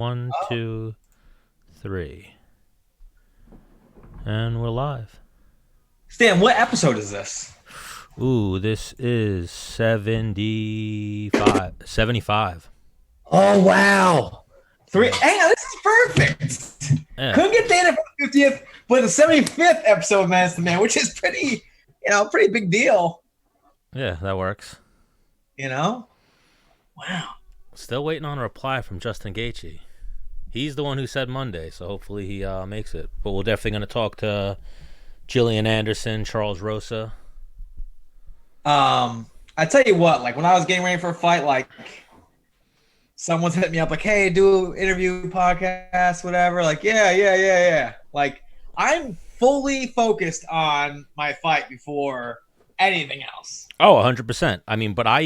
One, two, three. And we're live. Stan, what episode is this? Ooh, this is 75. Oh, wow. Hey, this is perfect. Yeah. Couldn't get Dana for the 50th, but the 75th episode of Menace to Man, which is pretty big deal. Yeah, that works. Wow. Still waiting on a reply from Justin Gaethje. He's the one who said Monday, so hopefully he makes it. But we're definitely going to talk to Gillian Anderson, Charles Rosa. I tell you what, like when I was getting ready for a fight, like someone's hit me up like, hey, do an interview podcast, whatever. Like, yeah. Like I'm fully focused on my fight before anything else. Oh, 100%. I mean, but I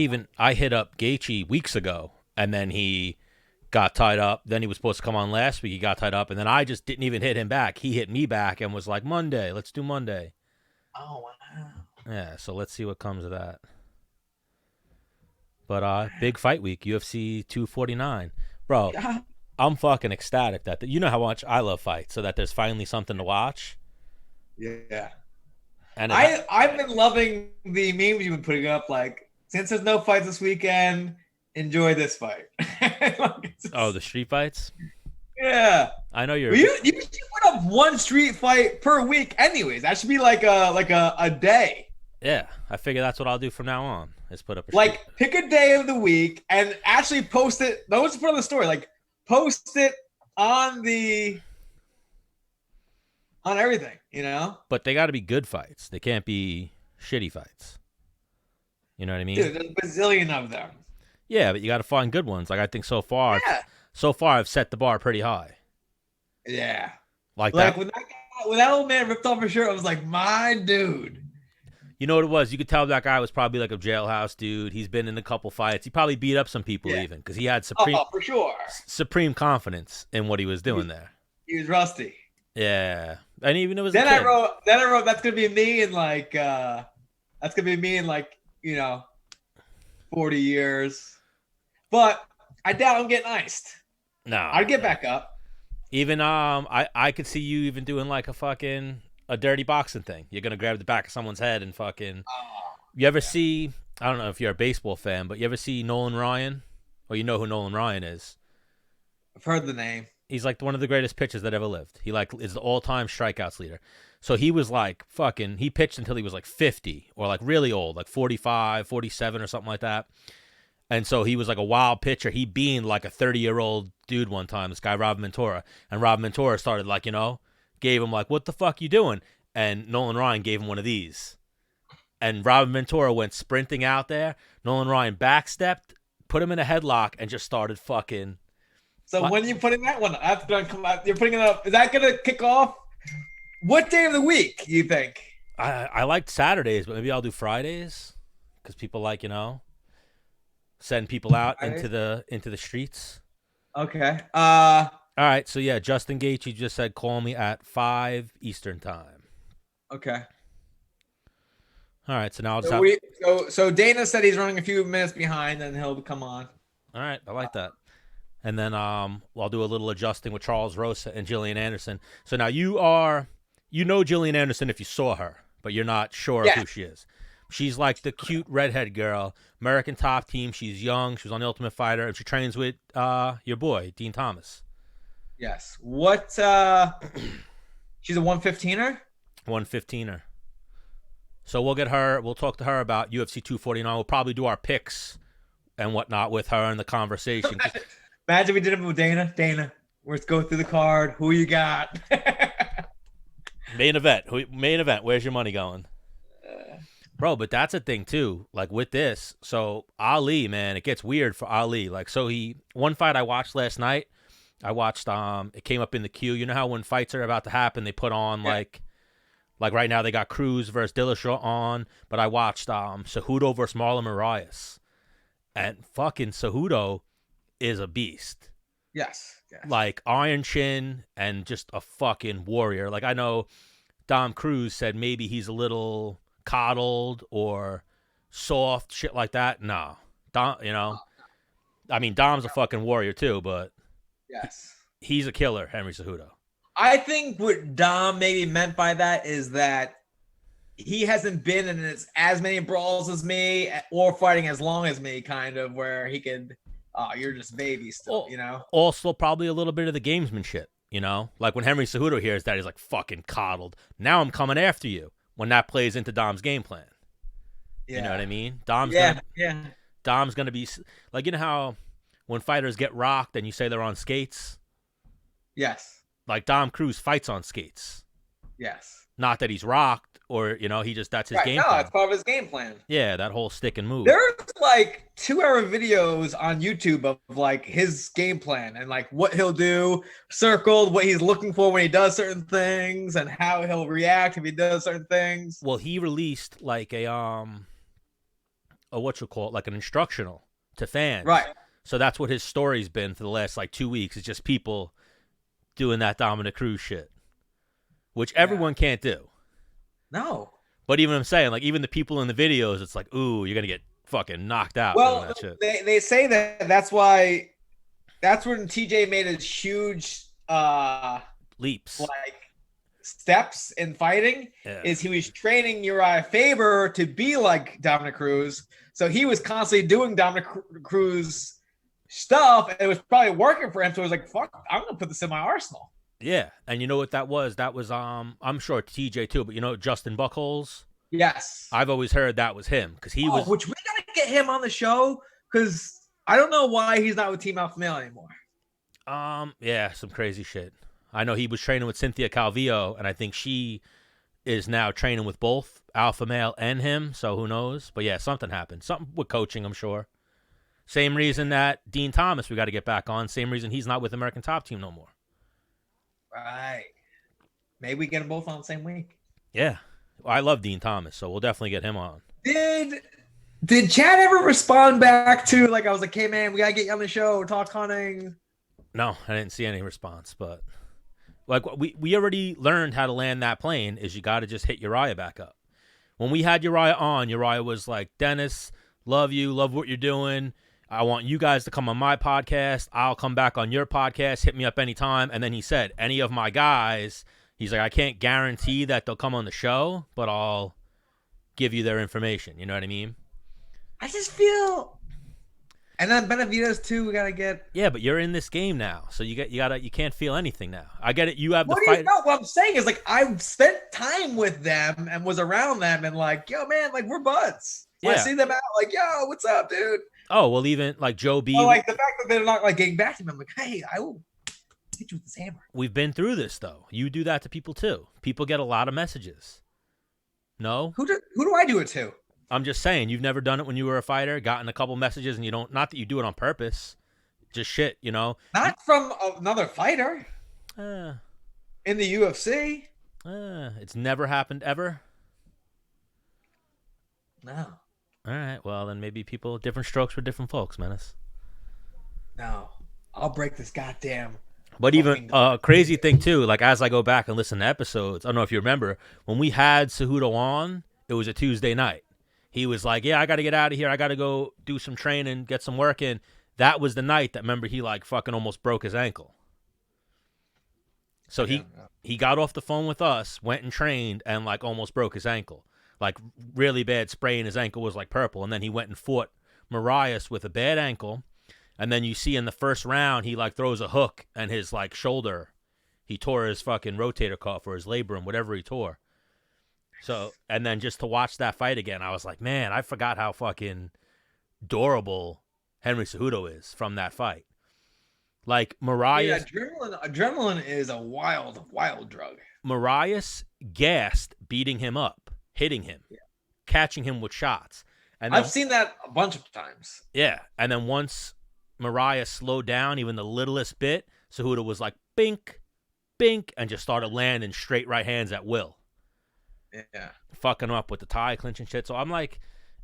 hit up Gaethje weeks ago, and then he got tied up. Then he was supposed to come on last week. He got tied up, and then I just didn't even hit him back. He hit me back and was like, Monday, let's do Monday. Oh, wow. Yeah, so let's see what comes of that. But big fight week, UFC 249. Bro, I'm fucking ecstatic that you know how much I love fights, so that there's finally something to watch. Yeah. And I've been loving the memes you've been putting up, like, since there's no fights this weekend, enjoy this fight. The street fights? Yeah. I know you're... You should put up one street fight per week anyways. That should be like a day. Yeah, I figure that's what I'll do from now on, is put up a like, pick a day of the week and actually post it. Don't just put on the story. Like, post it on everything, But they got to be good fights. They can't be shitty fights. You know what I mean? Dude, there's a bazillion of them. Yeah, but you got to find good ones. Like, I think so far I've set the bar pretty high. Yeah. Like that. When that old man ripped off his shirt, I was like, my dude. You know what it was? You could tell that guy was probably like a jailhouse dude. He's been in a couple fights. He probably beat up some people even because he had for sure. supreme confidence in what he was doing there. He was rusty. Yeah. And even it was I wrote that's gonna be me in 40 years. But I doubt I'm getting iced. No. I'd get back up. Even I could see you even doing like a dirty boxing thing. You're gonna grab the back of someone's head and fucking. You ever see? I don't know if you're a baseball fan, but you ever see Nolan Ryan? Or you know who Nolan Ryan is? I've heard the name. He's like one of the greatest pitchers that ever lived. He is the all-time strikeouts leader. So he was like he pitched until he was like 50 or like really old, like 45, 47 or something like that. And so he was like a wild pitcher. He beaned like a 30-year-old dude one time, this guy Rob Mentora. And Rob Mentora started gave him like, what the fuck you doing? And Nolan Ryan gave him one of these. And Rob Mentora went sprinting out there. Nolan Ryan backstepped, put him in a headlock, and just started fucking. So when are you putting that one? That's gonna come out. You're putting it up. Is that gonna kick off? What day of the week you think? I liked Saturdays, but maybe I'll do Fridays because people send people out into the streets. Okay. All right. So yeah, Justin Gaethje just said call me at 5 Eastern time. Okay. All right. So now so Dana said he's running a few minutes behind, and he'll come on. All right. I like that. And then I'll do a little adjusting with Charles Rosa and Gillian Anderson. So now you know Gillian Anderson if you saw her, but you're not sure of who she is. She's like the cute redhead girl, American Top Team. She's young. She was on The Ultimate Fighter, and she trains with your boy, Dean Thomas. Yes. What? She's a 115er? 115er. So we'll get her. We'll talk to her about UFC 249. We'll probably do our picks and whatnot with her in the conversation. Imagine we did it with Dana. Dana, let's go through the card. Who you got? Main event. Where's your money going? Bro, but that's a thing too. Like with this, so Ali, man, it gets weird for Ali. Like, so one fight I watched last night. I watched. It came up in the queue. You know how when fights are about to happen, they put on like right now they got Cruz versus Dillashaw on. But I watched Cejudo versus Marlon Moraes, and fucking Cejudo is a beast. Yes. Like iron chin and just a fucking warrior. Like I know Dom Cruz said maybe he's a little coddled or soft, shit like that. No. Dom, I mean Dom's a fucking warrior too, but Yes. He's a killer, Henry Cejudo. I think what Dom maybe meant by that is that he hasn't been in as many brawls as me or fighting as long as me, kind of, where he could, you're just baby still, you know? Also, probably a little bit of the gamesmanship, you know? Like when Henry Cejudo hears that, he's like, fucking coddled. Now I'm coming after you, when that plays into Dom's game plan. Yeah. You know what I mean? Dom's going to be, like, you know how when fighters get rocked and you say they're on skates? Yes. Like Dom Cruz fights on skates. Yes. Not that he's rocked or, you know, that's his game plan. No, it's part of his game plan. Yeah, that whole stick and move. There's like 2-hour videos on YouTube of like his game plan and like what he'll do, circled, what he's looking for when he does certain things and how he'll react if he does certain things. Well, he released like a what you call it, like an instructional to fans. Right. So that's what his story's been for the last like 2 weeks. It's just people doing that Dominick Cruz shit, which everyone can't do. No. But even I'm saying, like, even the people in the videos, it's like, ooh, you're going to get fucking knocked out. Well, that shit. They say that's when TJ made his huge leaps, like steps in fighting, is he was training Uriah Faber to be like Dominick Cruz. So he was constantly doing Dominick Cruz stuff, and it was probably working for him. So he was like, fuck, I'm going to put this in my arsenal. Yeah, and you know what that was? That was, I'm sure TJ too, but you know Justin Buckholes? Yes. I've always heard that was him, because he was... Which we got to get him on the show, because I don't know why he's not with Team Alpha Male anymore. Yeah, some crazy shit. I know he was training with Cynthia Calvillo, and I think she is now training with both Alpha Male and him, so who knows? But yeah, something happened. Something with coaching, I'm sure. Same reason that Dean Thomas we got to get back on. Same reason he's not with American Top Team no more. Right. Maybe we get them both on the same week. Yeah. Well, I love Dean Thomas, so we'll definitely get him on. Did Chad ever respond back to, like, I was like, hey, man, we got to get you on the show, talk hunting? No, I didn't see any response, but like we already learned how to land that plane is you got to just hit Uriah back up. When we had Uriah on, Uriah was like, Dennis, love you, love what you're doing. I want you guys to come on my podcast. I'll come back on your podcast. Hit me up anytime. And then he said, any of my guys, he's like, I can't guarantee that they'll come on the show, but I'll give you their information. You know what I mean? I just feel... And then Benavidez too, we got to get... Yeah, but you're in this game now, so you can't feel anything now. I get it. You have the fight. No, what I'm saying is, like, I've spent time with them and was around them and like, yo, man, like, we're buds. Yeah. I see them out, like, yo, what's up, dude? Oh, well, even like Joe B. Well, like the fact that they're not like getting back to me, I'm like, hey, I will hit you with this hammer. We've been through this though. You do that to people too. People get a lot of messages. No? Who do I do it to? I'm just saying, you've never done it when you were a fighter, gotten a couple messages, and you don't. Not that you do it on purpose, just shit, you know. Not from another fighter. In the UFC. It's never happened ever. No. All right, well, then maybe different strokes for different folks, Menace. No, I'll break this goddamn... But even crazy thing, too, like as I go back and listen to episodes, I don't know if you remember, when we had Cejudo on, it was a Tuesday night. He was like, yeah, I got to get out of here. I got to go do some training, get some work in. That was the night that, remember, he like fucking almost broke his ankle. So he got off the phone with us, went and trained, and like almost broke his ankle. Like really bad sprain. His ankle was like purple. And then he went and fought Marias with a bad ankle. And then you see in the first round, he like throws a hook and his like shoulder, he tore his fucking rotator cuff or his labrum, whatever he tore. So, and then just to watch that fight again, I was like, man, I forgot how fucking durable Henry Cejudo is from that fight. Like Marias. Yeah, adrenaline is a wild, wild drug. Marias gassed, beating him up, hitting him, catching him with shots. And then, I've seen that a bunch of times. Yeah. And then once Marias slowed down even the littlest bit, Cejudo was like, bink, bink, and just started landing straight right hands at will. Yeah. Fucking up with the tie clinching shit. So I'm like,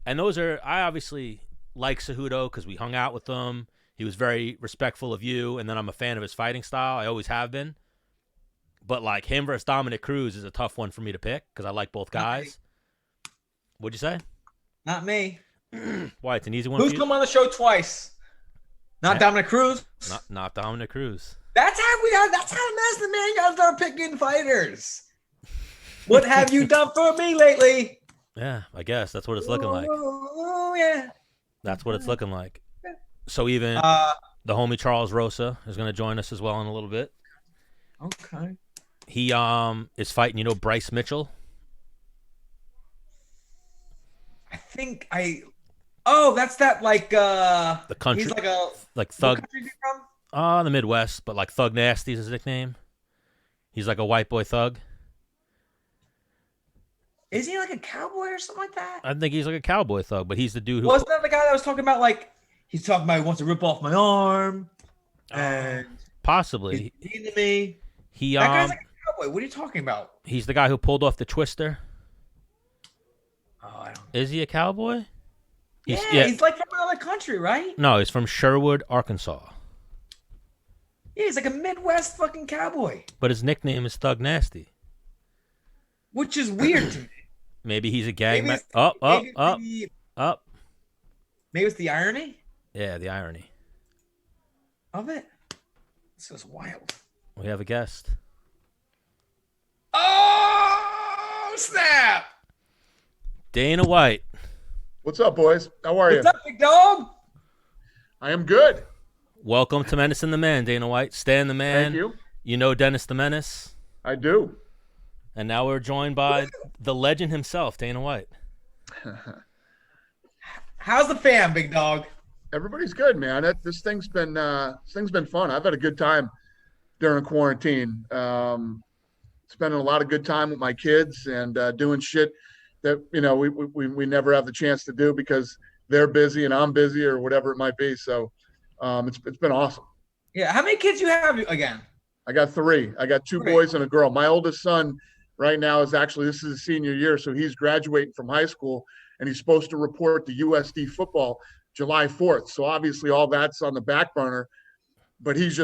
and those are, I obviously like Cejudo because we hung out with him. He was very respectful of you. And then I'm a fan of his fighting style. I always have been. But like him versus Dominick Cruz is a tough one for me to pick because I like both guys. What'd you say? Not me. Why? It's an easy one. Who's come on the show twice? Not Dominick Cruz. Not Dominick Cruz. That's how we are. That's how Menace the Man got to start picking fighters. What have you done for me lately? Yeah, I guess that's what it's looking like. Oh yeah. That's what it's looking like. So even the homie Charles Rosa is going to join us as well in a little bit. Okay. He is fighting, Bryce Mitchell. I think Oh, that's that like the country. He's like thug. What country is he from? The Midwest, but like Thug Nasty is his nickname. He's like a white boy thug. Is he like a cowboy or something like that? I think he's like a cowboy thug, but he's the dude who wasn't that the guy that was talking about like he's talking about he wants to rip off my arm and possibly he's beating me. That guy's like a cowboy. What are you talking about? He's the guy who pulled off the twister. Oh, I don't. Is he a cowboy? He's like from another country, right? No, he's from Sherwood, Arkansas. Yeah, he's like a Midwest fucking cowboy. But his nickname is Thug Nasty. Which is weird to me. Maybe he's a gang member. Up. Maybe it's the irony? Yeah, the irony of it. This is wild. We have a guest. Oh, snap! Dana White. What's up, boys? How are you? What's up, big dog? I am good. Welcome to Menace and the Man, Dana White. Stan the Man. Thank you. You know Dennis the Menace. I do. And now we're joined by the legend himself, Dana White. How's the fam, big dog? Everybody's good, man. This thing's been fun. I've had a good time during quarantine. Spending a lot of good time with my kids and doing shit that we never have the chance to do because they're busy and I'm busy or whatever it might be. So it's been awesome. Yeah. How many kids you have again? I got 3. I got 2 boys and a girl. My oldest son right now this is his senior year, so he's graduating from high school and he's supposed to report to USD football July 4th. So obviously all that's on the back burner, but he's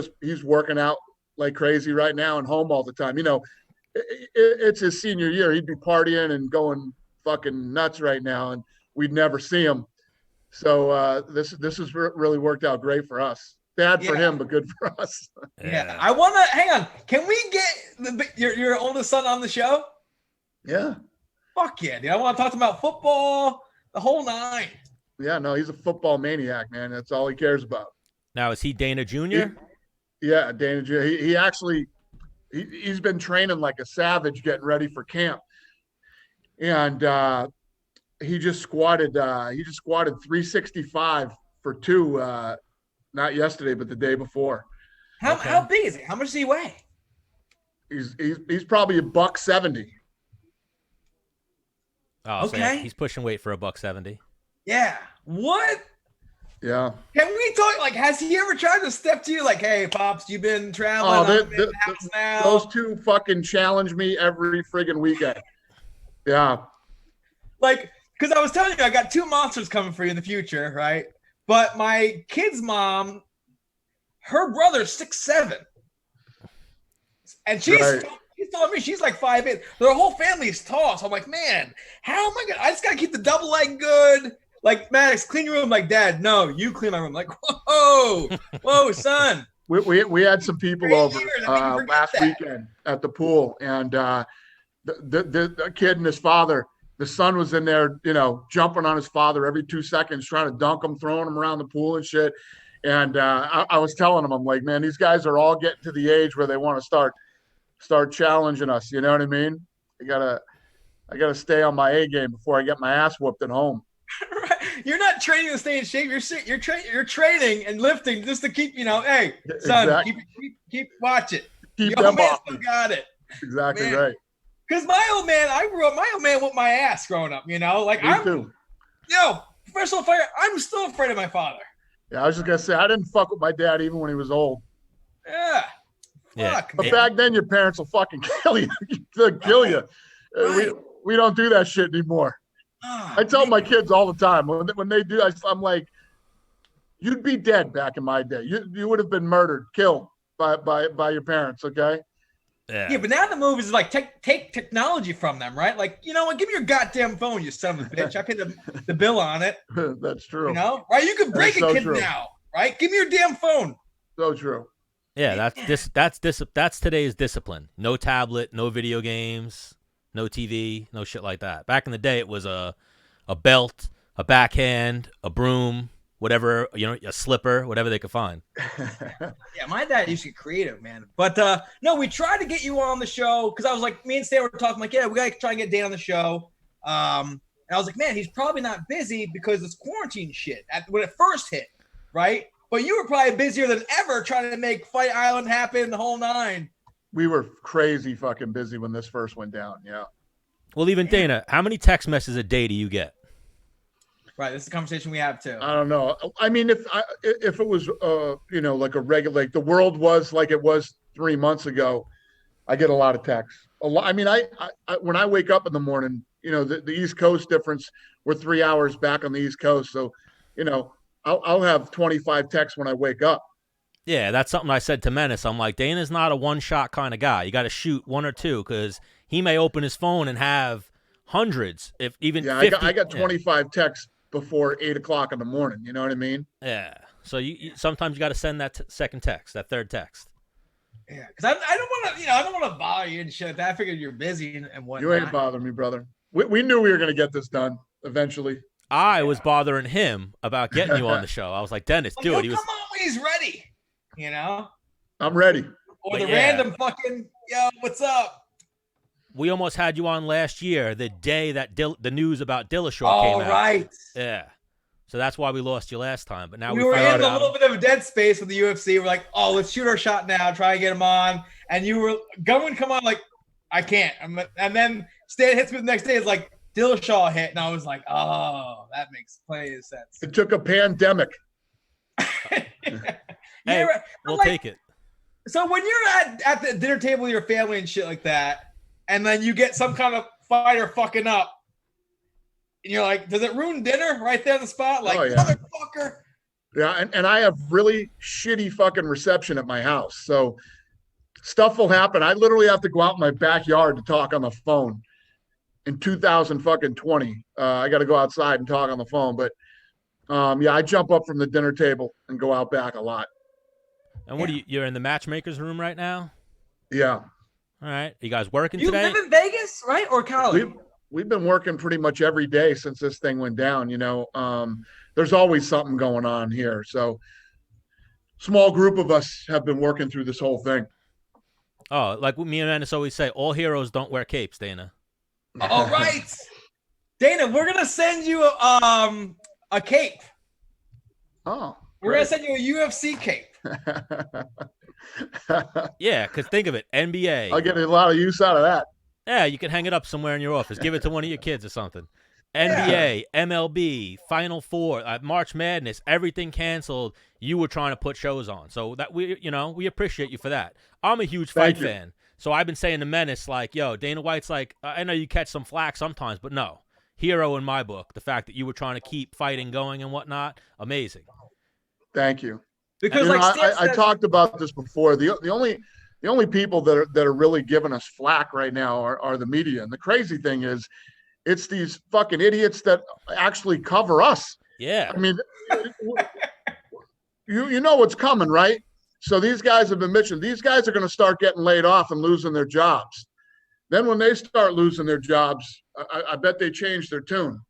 working out like crazy right now and home all the time. It's his senior year. He'd be partying and going fucking nuts right now, and we'd never see him. So this has really worked out great for us. Bad for him, but good for us. Yeah. I want to hang on. Can we get your oldest son on the show? Yeah. Fuck yeah, dude. I want to talk to him about football, the whole 9. Yeah, no, he's a football maniac, man. That's all he cares about. Now, is he Dana Jr.? Yeah, Dana Jr. He actually he's been training like a savage getting ready for camp. And he just squatted 365 for 2 not yesterday, but the day before. How big is he? How much does he weigh? He's probably $170. Oh, okay. So yeah, he's pushing weight for $170. Yeah. What? Yeah. Can we talk? Like, has he ever tried to step to you? Like, hey, pops, you've been traveling. Oh, those 2 fucking challenge me every friggin' weekend. Yeah. Like, because I was telling you, I got 2 monsters coming for you in the future, right? But my kid's mom, her brother's 6'7", and she's telling me she's like 5'8". Their whole family's tall. So I'm like, man, how am I gonna? I just gotta keep the double leg good. Like, Maddox, clean your room. Like, Dad, no, you clean my room. Like, whoa, son. We had some people over last weekend at the pool, and the kid and his father. The son was in there, jumping on his father every 2 seconds, trying to dunk him, throwing him around the pool and shit. And I was telling him, I'm like, man, these guys are all getting to the age where they want to start challenging us. You know what I mean? I gotta stay on my A game before I get my ass whooped at home. Right. You're not training to stay in shape. You're training and lifting just to keep, hey, son, exactly. keep watch it. Keep them off. Still got it. Exactly, man. Right. Because my old man whooped my ass growing up, Like, Me too. Professional fighter, I'm still afraid of my father. Yeah, I was just going to say, I didn't fuck with my dad even when he was old. Yeah. Fuck, but back then, your parents will fucking kill you. They'll kill you. Right. We don't do that shit anymore. I tell my kids all the time, when they do, I'm like, you'd be dead back in my day. You would have been murdered, killed by your parents, okay? Yeah, but now the move is like take technology from them, right? Like, you know what? Give me your goddamn phone, you son of a bitch. I paid the bill on it. That's true. Right? You can break a kid now, right? Give me your damn phone. So true. Yeah, that's today's discipline. No tablet, no video games, no TV, no shit like that. Back in the day, it was a belt, a backhand, a broom, whatever, a slipper, whatever they could find. Yeah, my dad used to get creative, man. But no, we tried to get you on the show because I was like, me and Stan were talking like, yeah, we got to try and get Dana on the show. And I was like, man, he's probably not busy because it's quarantine shit when it first hit, right? But you were probably busier than ever trying to make Fight Island happen, the whole nine. We were crazy fucking busy when this first went down. Yeah. Well, even Dana, how many text messages a day do you get? Right, this is a conversation we have too. I don't know. I mean, if it was, like a regular, like the world was like it was 3 months ago, I get a lot of texts. A lot. I mean, I when I wake up in the morning, the East Coast difference, we're 3 hours back on the East Coast, so I'll have 25 texts when I wake up. Yeah, that's something I said to Menace. I'm like, Dana's not a one-shot kind of guy. You got to shoot one or two because he may open his phone and have hundreds, if even 50. I got 25 texts before 8 o'clock in the morning. You know what I mean? Yeah. So you sometimes you got to send that second text, that third text. Yeah, because I don't want to bother you and shit like that. I figured you're busy and whatnot. You ain't bothering me, brother. We knew we were going to get this done eventually. I was bothering him about getting you on the show. I was like, Dennis, do it. He was, come on when he's ready. I'm ready. Or the random fucking, yo, what's up? We almost had you on last year, the day that the news about Dillashaw came out. Oh, right. Yeah. So that's why we lost you last time. But now we were in a little bit of a dead space with the UFC. We're like, oh, let's shoot our shot now, try and get him on. And you were going, come on, like, I can't. And then Stan hits me the next day. It's like, Dillashaw hit. And I was like, oh, that makes plenty of sense. It took a pandemic. Hey, we'll take it. So when you're at the dinner table with your family and shit like that, and then you get some kind of fighter fucking up, and you're like, does it ruin dinner right there on the spot? Like, motherfucker. Yeah, and I have really shitty fucking reception at my house. So stuff will happen. I literally have to go out in my backyard to talk on the phone. In 2020, I got to go outside and talk on the phone. But I jump up from the dinner table and go out back a lot. And what you're in the matchmaker's room right now? Yeah. All right. You guys working today? You live in Vegas, right? Or Cali? We've been working pretty much every day since this thing went down. There's always something going on here. So small group of us have been working through this whole thing. Oh, like me and Menace always say, all heroes don't wear capes, Dana. All right. Dana, we're going to send you a cape. Oh. We're going to send you a UFC cape. Yeah, because think of it, NBA. I'll get a lot of use out of that. Yeah, you can hang it up somewhere in your office. Give it to one of your kids or something. NBA, MLB, Final Four, March Madness, everything canceled. You were trying to put shows on. So that we appreciate you for that. I'm a huge fight fan. So I've been saying to Menace, like, yo, Dana White's like, I know you catch some flack sometimes, but no. Hero in my book. The fact that you were trying to keep fighting going and whatnot, amazing. Thank you. Because I talked about this before. The only people that are really giving us flack right now are the media. And the crazy thing is, it's these fucking idiots that actually cover us. Yeah. I mean, you know what's coming, right? So these guys have been mentioned. These guys are going to start getting laid off and losing their jobs. Then when they start losing their jobs, I bet they change their tune.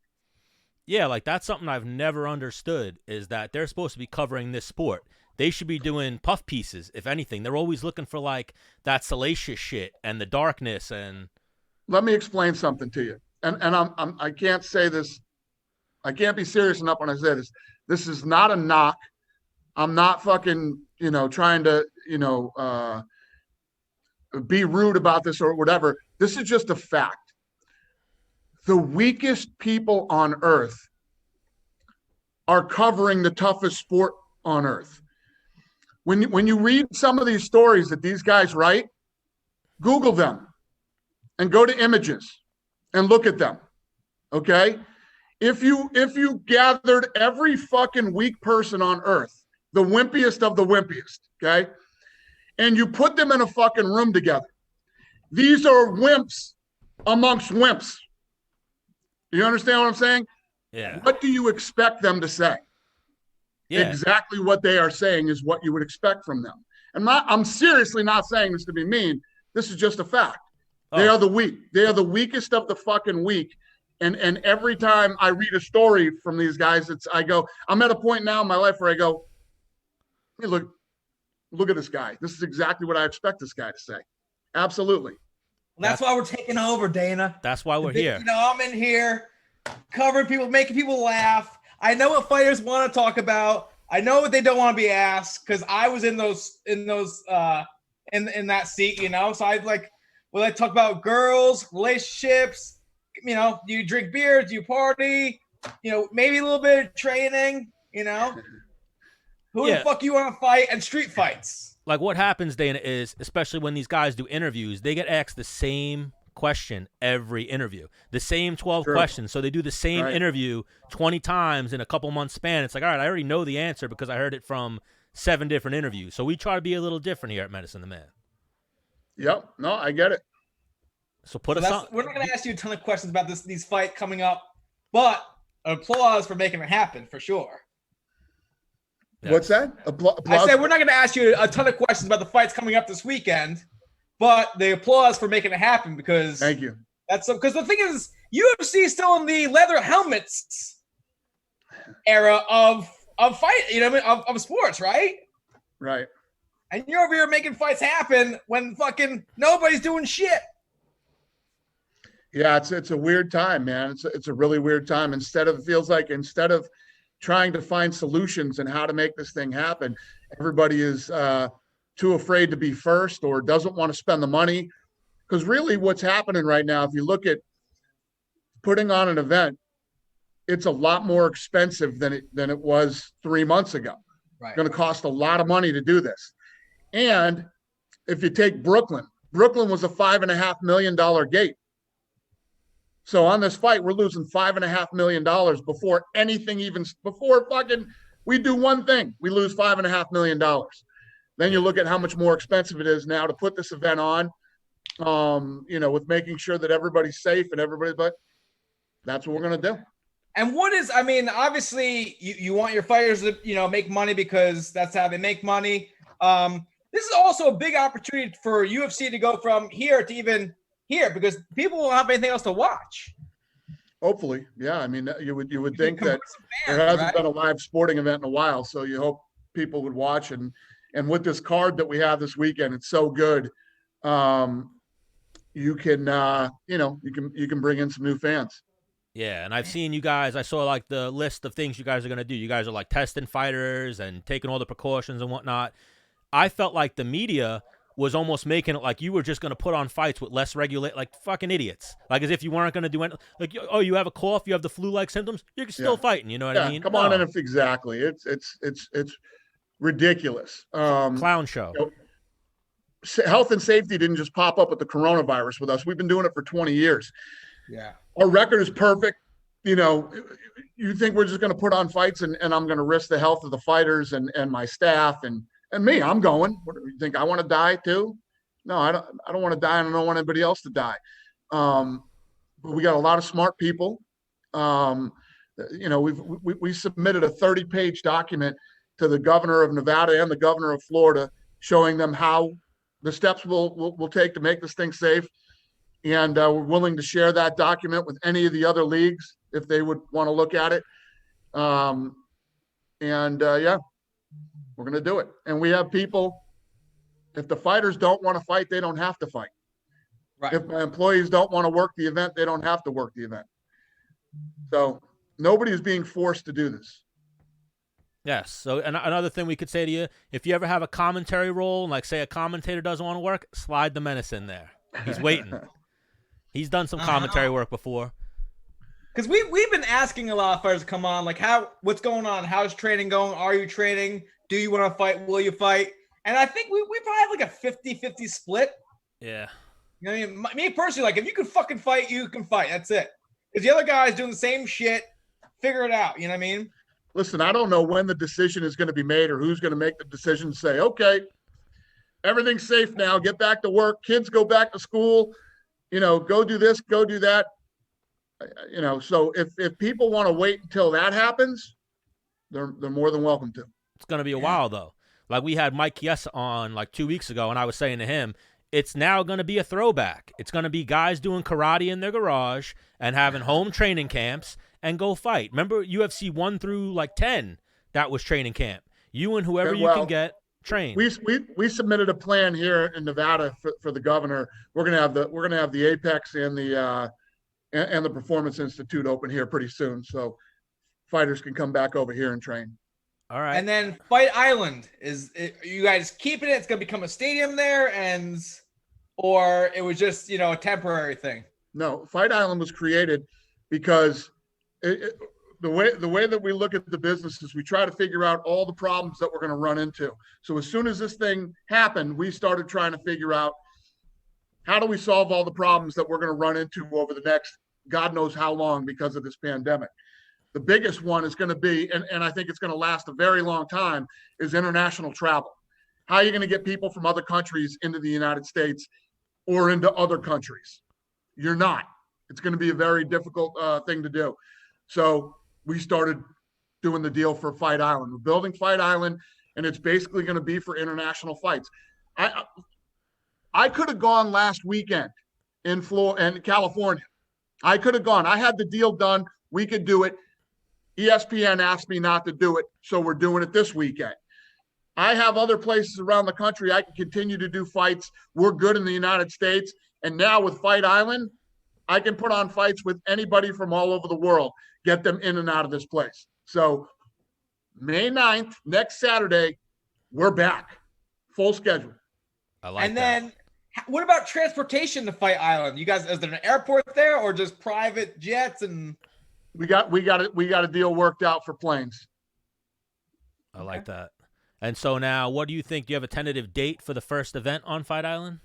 Yeah, like that's something I've never understood is that they're supposed to be covering this sport. They should be doing puff pieces, if anything. They're always looking for like that salacious shit and the darkness. And let me explain something to you. And I can't say this. I can't be serious enough when I say this. This is not a knock. I'm not fucking, trying to, be rude about this or whatever. This is just a fact. The weakest people on earth are covering the toughest sport on earth. When you read some of these stories that these guys write, Google them and go to images and look at them. Okay? If you gathered every fucking weak person on earth, the wimpiest of the wimpiest, okay, and you put them in a fucking room together, these are wimps amongst wimps. You understand what I'm saying? Yeah. What do you expect them to say? Yeah. Exactly what they are saying is what you would expect from them. And I'm seriously not saying this to be mean. This is just a fact. They are the weak. They are the weakest of the fucking weak. And every time I read a story from these guys, I'm at a point now in my life where I go, hey, look at this guy. This is exactly what I expect this guy to say. Absolutely. Well, that's why we're taking over, Dana. That's why we're here. You know, I'm in here covering people, making people laugh. I know what fighters want to talk about. I know what they don't want to be asked because I was in that seat, you know. So I talk about girls, relationships. You know, do you drink beer? Do you party? You know, maybe a little bit of training. You know, who the fuck you want to fight and street fights. Like what happens, Dana, is especially when these guys do interviews, they get asked the same question every interview, the same 12 questions. So they do the same interview 20 times in a couple months span. It's like, all right, I already know the answer because I heard it from 7 different interviews. So we try to be a little different here at Medicine the Man. Yep. No, I get it. So we're not going to ask you a ton of questions about these fights coming up, but applause for making it happen for sure. Yes. What's that? Applause? I said we're not going to ask you a ton of questions about the fights coming up this weekend, but the applause for making it happen because thank you. That's because the thing is, UFC is still in the leather helmets era of fight, you know, of sports, right? Right. And you're over here making fights happen when fucking nobody's doing shit. Yeah, it's a weird time, man. It's a really weird time. Instead of trying to find solutions and how to make this thing happen, everybody is too afraid to be first or doesn't want to spend the money. Because really what's happening right now, if you look at putting on an event, it's a lot more expensive than it was 3 months ago. Right. It's going to cost a lot of money to do this. And if you take Brooklyn was a $5.5 million gate. So on this fight, we're losing $5.5 million before we do one thing, we lose $5.5 million. Then you look at how much more expensive it is now to put this event on, you know, with making sure that everybody's safe but that's what we're going to do. And obviously you want your fighters to, you know, make money because that's how they make money. This is also a big opportunity for UFC to go from here to even here because people won't have anything else to watch. Hopefully. Yeah. I mean, you would think that there hasn't been a live sporting event in a while. So you hope people would watch and with this card that we have this weekend, it's so good. You can, you can bring in some new fans. Yeah. And I've seen you guys, I saw like the list of things you guys are going to do. You guys are like testing fighters and taking all the precautions and whatnot. I felt like the media was almost making it like you were just going to put on fights with less like fucking idiots. Like as if you weren't going to do anything. Like, oh, you have a cough, you have the flu-like symptoms, you're still fighting. You know what I mean? Come on in. Exactly. It's ridiculous. Clown show. You know, health and safety didn't just pop up with the coronavirus with us. We've been doing it for 20 years. Yeah. Our record is perfect. You know, you think we're just going to put on fights and I'm going to risk the health of the fighters and my staff and me, I'm going. What do you think? I want to die too? No, I don't want to die, and I don't want anybody else to die. But we got a lot of smart people. You know, we submitted a 30-page document to the governor of Nevada and the governor of Florida, showing them how the steps we'll take to make this thing safe. And we're willing to share that document with any of the other leagues if they would want to look at it. Yeah. We're going to do it. And we have people, if the fighters don't want to fight, they don't have to fight. Right. If my employees don't want to work the event, they don't have to work the event. So nobody is being forced to do this. Yes. So another thing we could say to you, if you ever have a commentary role, like say a commentator doesn't want to work, slide the Menace in there. He's waiting. He's done some commentary work before. Because we've been asking a lot of fighters to come on, like what's going on? How's training going? Are you training? Do you want to fight? Will you fight? And I think we probably have like a 50-50 split. Yeah. You know what I mean? Me personally, like if you can fucking fight, you can fight. That's it. Because the other guy's doing the same shit. Figure it out. You know what I mean? Listen, I don't know when the decision is going to be made or who's going to make the decision to say, okay, everything's safe now. Get back to work. Kids go back to school. You know, go do this, go do that. You know, so if people want to wait until that happens, They're more than welcome to. It's going to be a while, though. Like, we had Mike Chiesa on like 2 weeks ago, and I was saying to him, it's now going to be a throwback. It's going to be guys doing karate in their garage and having home training camps and go fight. Remember UFC 1 through like 10? That was training camp. You and whoever you can get trained. We submitted a plan here in Nevada for the governor. We're gonna have the Apex and the Performance Institute open here pretty soon, so fighters can come back over here and train. All right. And then Fight Island, you guys keeping it? It's going to become a stadium there, or it was just, a temporary thing? No, Fight Island was created because the way that we look at the business is we try to figure out all the problems that we're going to run into. So as soon as this thing happened, we started trying to figure out how do we solve all the problems that we're going to run into over the next God knows how long because of this pandemic. The biggest one is going to be, and I think it's going to last a very long time, is international travel. How are you going to get people from other countries into the United States or into other countries? You're not. It's going to be a very difficult thing to do. So we started doing the deal for Fight Island. We're building Fight Island, and it's basically going to be for international fights. I could have gone last weekend in California. I could have gone. I had the deal done. We could do it. ESPN asked me not to do it, so we're doing it this weekend. I have other places around the country I can continue to do fights. We're good in the United States. And now with Fight Island, I can put on fights with anybody from all over the world, get them in and out of this place. So May 9th, next Saturday, we're back. Full schedule. I like and that. Then what about transportation to Fight Island? You guys, is there an airport there or just private jets? And we got a deal worked out for planes. I like that. And so now, what do you think? Do you have a tentative date for the first event on Fight Island?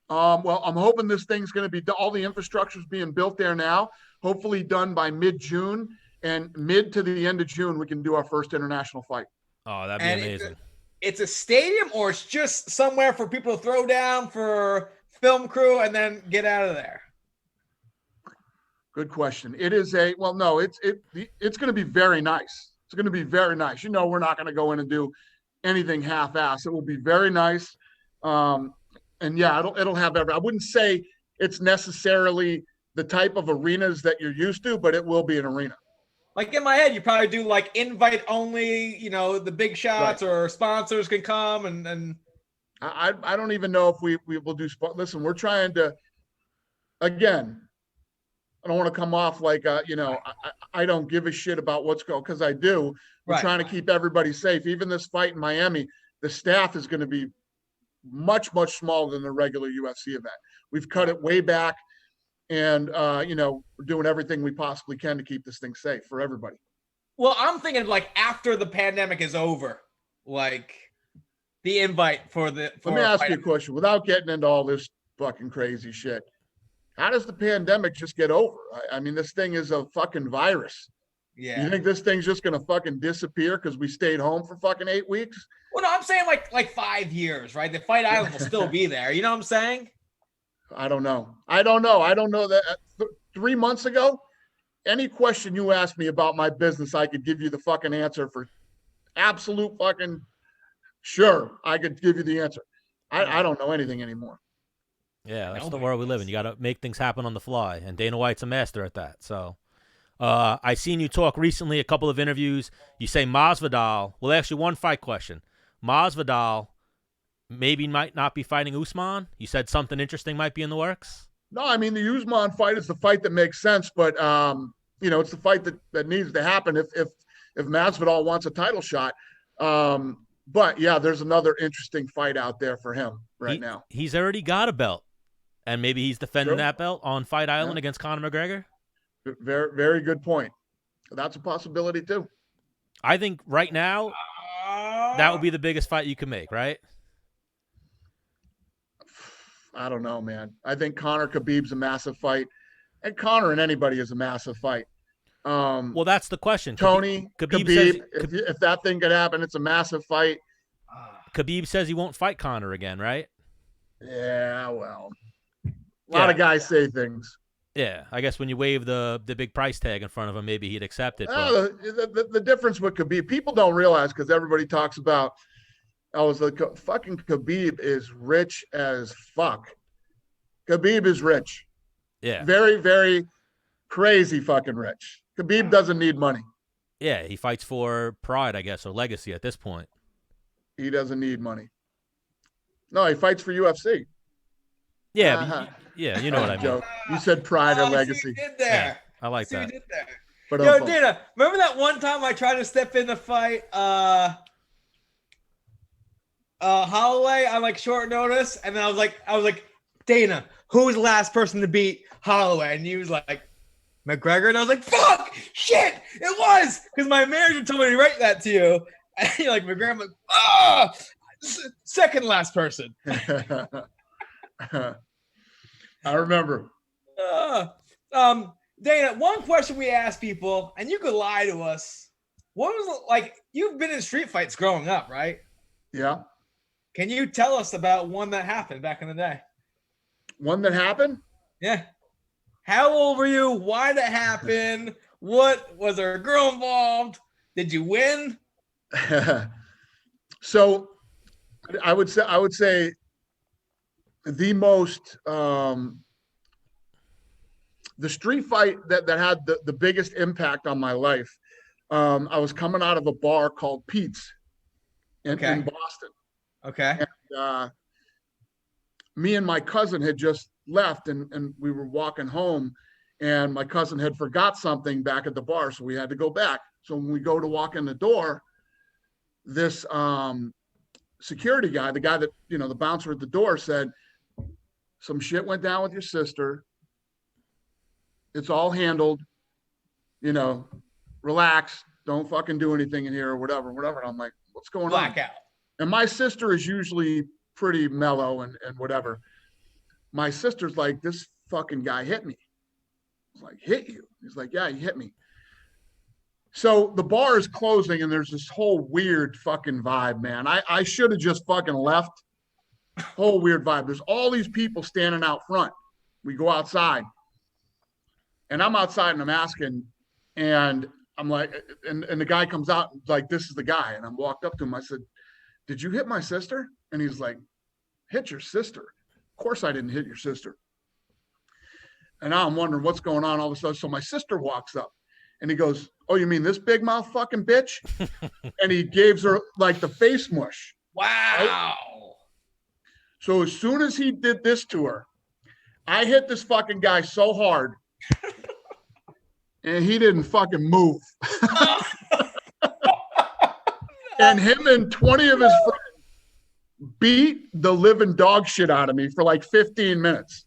Well, I'm hoping this thing's going to be, all the infrastructure is being built there now, hopefully done by mid-June, and mid to the end of June, we can do our first international fight. Oh, that'd be amazing. It's a stadium, or it's just somewhere for people to throw down for film crew and then get out of there? Good question. It is it's going to be very nice. It's going to be very nice. We're not going to go in and do anything half-ass. It will be very nice. And yeah, it'll have I wouldn't say it's necessarily the type of arenas that you're used to, but it will be an arena. Like in my head, you probably do like invite only, the big shots right. Or sponsors can come and I don't even know if we will do listen, we're trying to, again, I don't want to come off like, I don't give a shit about what's going, because I do. We're trying to keep everybody safe. Even this fight in Miami, the staff is going to be much, much smaller than the regular UFC event. We've cut it way back, and, we're doing everything we possibly can to keep this thing safe for everybody. Well, I'm thinking like after the pandemic is over, like the invite for the. Let me ask you a question without getting into all this fucking crazy shit. How does the pandemic just get over? I mean, this thing is a fucking virus. Yeah. You think this thing's just going to fucking disappear because we stayed home for fucking 8 weeks? Well, no, I'm saying like 5 years, right? The Fight Island will still be there. You know what I'm saying? I don't know. I don't know that 3 months ago, any question you asked me about my business, I could give you the fucking answer for absolute fucking sure. I could give you the answer. I don't know anything anymore. Yeah, that's the world we live in. You got to make things happen on the fly, and Dana White's a master at that. So, I seen you talk recently, a couple of interviews. You say Masvidal. Well, actually, one fight question. Masvidal might not be fighting Usman. You said something interesting might be in the works. No, I mean the Usman fight is the fight that makes sense, but it's the fight that needs to happen if Masvidal wants a title shot. But yeah, there's another interesting fight out there for him now. He's already got a belt. And maybe he's defending that belt on Fight Island against Conor McGregor? Very, very good point. That's a possibility, too. I think right now, that would be the biggest fight you can make, right? I don't know, man. I think Conor-Khabib's a massive fight. And Conor and anybody is a massive fight. Well, that's the question. Tony, Khabib says, if that thing could happen, it's a massive fight. Khabib says he won't fight Conor again, right? Yeah, well... A lot of guys say things. Yeah, I guess when you wave the big price tag in front of him, maybe he'd accept it. The difference with Khabib, people don't realize, because everybody talks about, fucking Khabib is rich as fuck. Khabib is rich. Yeah. Very, very crazy fucking rich. Khabib doesn't need money. Yeah, he fights for pride, I guess, or legacy at this point. He doesn't need money. No, he fights for UFC. Yeah, yeah, you know what I mean. Joke. You said pride or legacy. See what you did there. Yeah, I like See what that. you did there. But Yo, Dana, remember that one time I tried to step in the fight Holloway on like short notice, and then I was like, Dana, who was the last person to beat Holloway? And he was like, McGregor, and I was like, fuck, shit, it was, because my manager told me to write that to you. And you're like, McGregor, I'm like, second last person. I remember. Dana, one question we ask people, and you could lie to us. What was it like? You've been in street fights growing up, right? Yeah. Can you tell us about one that happened back in the day? One that happened? Yeah. How old were you? Why did it happen? What was there a girl involved? Did you win? So I would say the most the street fight that had the biggest impact on my life. I was coming out of a bar called Pete's in Boston. Okay. And me and my cousin had just left, and we were walking home, and my cousin had forgot something back at the bar, so we had to go back. So when we go to walk in the door, this security guy, the guy that, the bouncer at the door, said, some shit went down with your sister. It's all handled, relax. Don't fucking do anything in here or whatever. And I'm like, what's going on? Blackout. And my sister is usually pretty mellow and whatever. My sister's like, this fucking guy hit me. I was like, hit you? He's like, yeah, he hit me. So the bar is closing, and there's this whole weird fucking vibe, man. I should have just fucking left. Whole weird vibe. There's all these people standing out front. We go outside, and I'm outside, and I'm asking, and I'm like, and the guy comes out like, this is the guy. And I walked up to him. I said, did you hit my sister? And he's like, hit your sister? Of course I didn't hit your sister. And now I'm wondering what's going on all of a sudden. So my sister walks up, and he goes, oh, you mean this big mouth fucking bitch? And he gives her like the face mush. Wow. Right? So as soon as he did this to her, I hit this fucking guy so hard, and he didn't fucking move. And him and 20 of his friends beat the living dog shit out of me for like 15 minutes.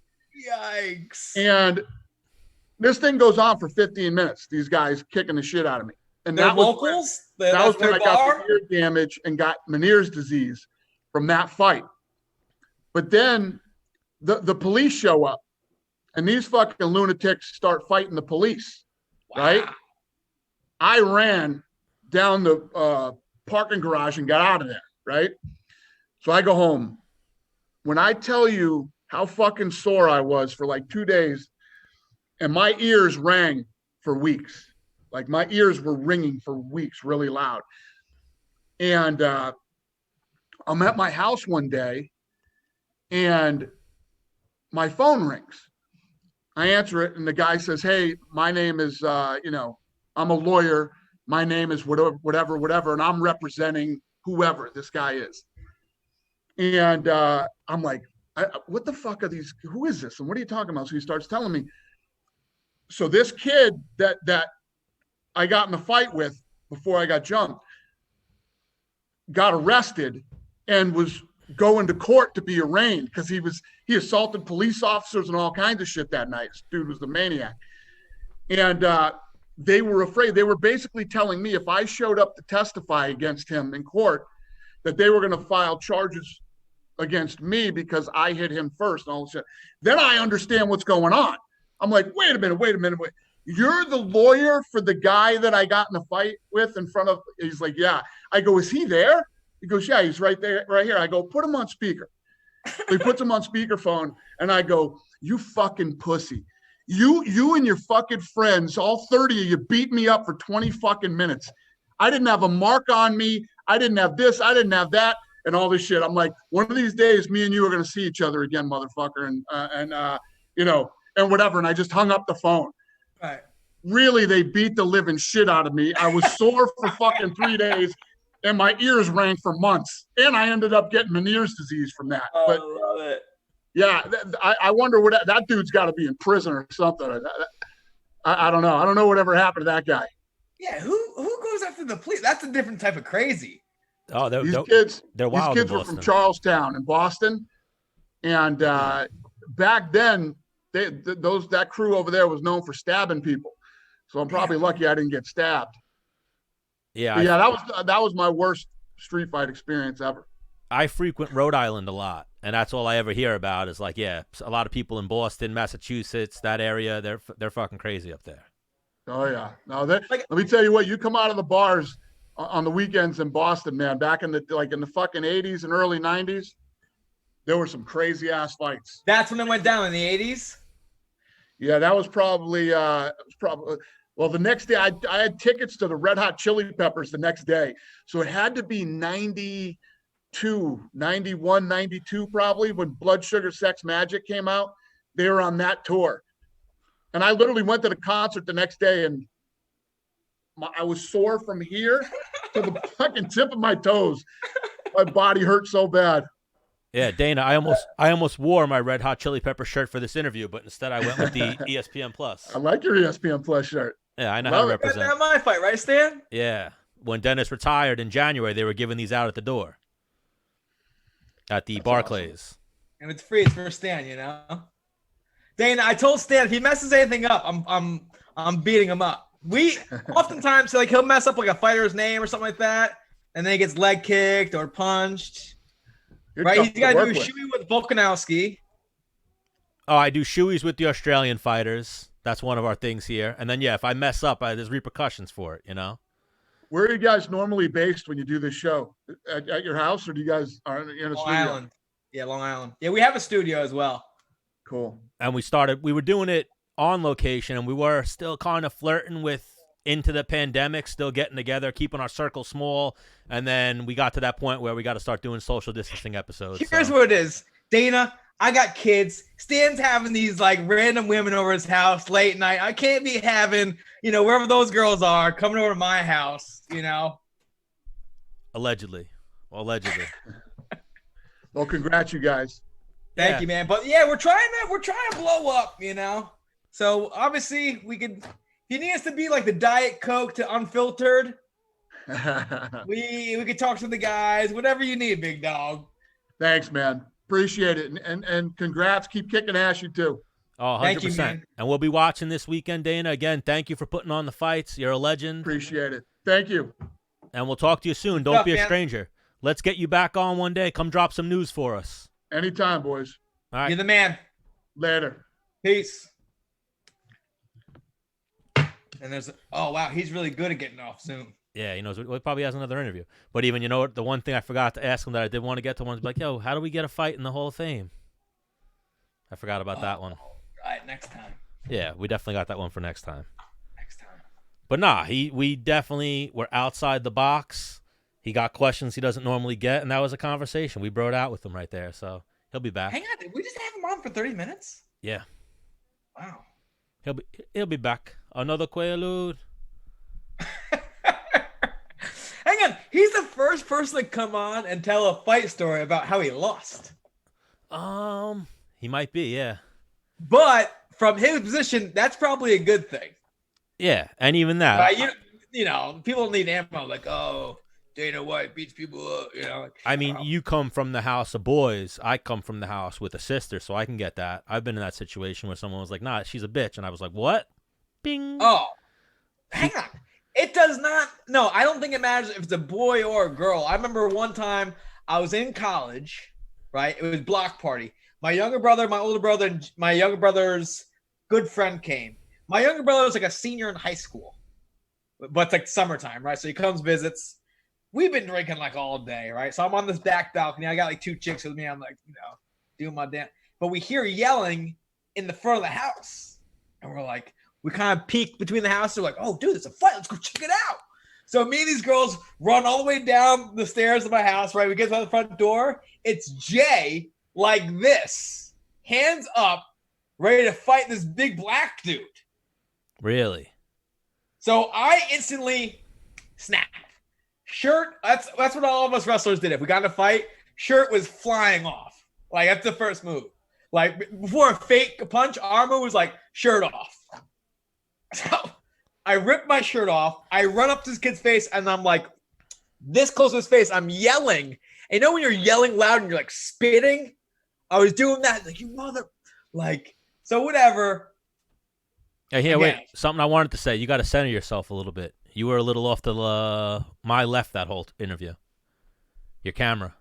Yikes. And this thing goes on for 15 minutes, these guys kicking the shit out of me. And They're that was locals? when I got the ear damage and got Meniere's disease from that fight. But then the police show up, and these fucking lunatics start fighting the police, right? I ran down the parking garage and got out of there, right? So I go home. When I tell you how fucking sore I was for like 2 days, and my ears rang for weeks. Like my ears were ringing for weeks, really loud. And I'm at my house one day, and my phone rings. I answer it, and the guy says, hey, my name is, I'm a lawyer. My name is whatever, and I'm representing whoever this guy is. And I'm like, what the fuck are these? Who is this? And what are you talking about? So he starts telling me. So this kid that I got in the fight with before I got jumped got arrested and was going to court to be arraigned because he assaulted police officers and all kinds of shit that night. This dude was the maniac. And they were afraid. They were basically telling me if I showed up to testify against him in court, that they were going to file charges against me because I hit him first and all this shit. Then I understand what's going on. I'm like, wait a minute. You're the lawyer for the guy that I got in a fight with in front of, he's like, yeah. I go, is he there? He goes, yeah, he's right there, right here. I go, put him on speaker. So he puts him on speakerphone, and I go, you fucking pussy. You and your fucking friends, all 30 of you, beat me up for 20 fucking minutes. I didn't have a mark on me. I didn't have this. I didn't have that, and all this shit. I'm like, one of these days, me and you are gonna see each other again, motherfucker, and whatever. And I just hung up the phone. Right. Really, they beat the living shit out of me. I was sore for fucking 3 days, and my ears rang for months. And I ended up getting Meniere's disease from that. Oh, But I love it. yeah, I wonder what that dude's got to be in prison or something. I don't know. I don't know whatever happened to that guy. Yeah, who goes after the police? That's a different type of crazy. Oh, they're wild. These kids were from Charlestown in Boston, and back then, that crew over there was known for stabbing people. So I'm probably lucky I didn't get stabbed. Yeah, that was my worst street fight experience ever. I frequent Rhode Island a lot, and that's all I ever hear about is like, yeah, a lot of people in Boston, Massachusetts, that area, they're fucking crazy up there. Oh yeah, no, let me tell you what. You come out of the bars on the weekends in Boston, man. Back in the fucking 80s and early 90s, there were some crazy ass fights. That's when it went down in the 80s. Yeah, that was probably well, the next day I had tickets to the Red Hot Chili Peppers the next day. So it had to be 92, 91, 92 probably when Blood Sugar Sex Magic came out. They were on that tour. And I literally went to the concert the next day and I was sore from here to the fucking tip of my toes. My body hurt so bad. Yeah, Dana, I almost wore my Red Hot Chili Pepper shirt for this interview, but instead I went with the ESPN Plus. I like your ESPN Plus shirt. Yeah, I know how to represent. That's my fight, right, Stan? Yeah. When Dennis retired in January, they were giving these out at the door. At the Barclays. Awesome. And it's free. It's for Stan, you know? Dana, I told Stan if he messes anything up, I'm beating him up. We oftentimes like he'll mess up like a fighter's name or something like that, and then he gets leg kicked or punched. Right? He's got to do a shoey with Volkanovski. Oh, I do shoeys with the Australian fighters. That's one of our things here. And then, yeah, if I mess up, there's repercussions for it, you know? Where are you guys normally based when you do this show? At your house, or do you guys are in a Long studio? Island. Yeah, Long Island. Yeah, we have a studio as well. Cool. And we were doing it on location, and we were still kind of flirting with into the pandemic, still getting together, keeping our circle small. And then we got to that point where we got to start doing social distancing episodes. Here's what it is. Dana, I got kids. Stan's having these like random women over his house late night. I can't be having, wherever those girls are coming over to my house, Allegedly. Well, congrats, you guys. Thank you, man. But yeah, we're trying to blow up, So obviously he needs to be like the Diet Coke to unfiltered. we could talk to the guys, whatever you need, big dog. Thanks, man. Appreciate it. And congrats. Keep kicking ass, you too. Oh, 100%. Thank you, man. And we'll be watching this weekend, Dana. Again, thank you for putting on the fights. You're a legend. Appreciate it. Thank you. And we'll talk to you soon. Don't be a stranger. Let's get you back on one day. Come drop some news for us. Anytime, boys. All right. You're the man. Later. Peace. And oh, wow, he's really good at getting off Zoom. Yeah, he knows. He probably has another interview. But even, the one thing I forgot to ask him that I did want to get to was like, yo, how do we get a fight in the Hall of Fame? I forgot about that one. Right, next time. Yeah, we definitely got that one for next time. But nah, we definitely were outside the box. He got questions he doesn't normally get, and that was a conversation. We brought out with him right there, so he'll be back. Hang on, did we just have him on for 30 minutes? Yeah. Wow. He'll be back. Another Quaalude. Hang on, he's the first person to come on and tell a fight story about how he lost. He might be, yeah. But from his position, that's probably a good thing. Yeah, and even that. Right, people need ammo. Like, oh, Dana White beats people up. I mean, you come from the house of boys. I come from the house with a sister, so I can get that. I've been in that situation where someone was like, "Nah, she's a bitch," and I was like, "What?" Bing. Oh, hang on. It does not. No, I don't think it matters if it's a boy or a girl. I remember one time I was in college. Right, it was block party. My younger brother, my older brother, and my younger brother's good friend came. My younger brother was like a senior in high school, but it's like summertime, right? So he comes, visits. We've been drinking like all day, right? So I'm on this back balcony. I got like two chicks with me. I'm like, doing my dance. But we hear yelling in the front of the house. And we're like, we kind of peek between the houses. We're like, oh, dude, there's a fight. Let's go check it out. So me and these girls run all the way down the stairs of my house, right? We get to the front door. It's Jay like this, hands up, ready to fight this big black dude. Really? So I instantly snap. Shirt, that's what all of us wrestlers did. If we got in a fight, shirt was flying off. Like, that's the first move. Like, before a fake punch, our move was like, shirt off. So I rip my shirt off. I run up to this kid's face, and I'm like, this close to his face. I'm yelling. And you know when you're yelling loud and you're like spitting? I was doing that. Like, you mother. Like, so whatever. Hey, here, wait. Something I wanted to say. You got to center yourself a little bit. You were a little off to my left that whole interview. Your camera.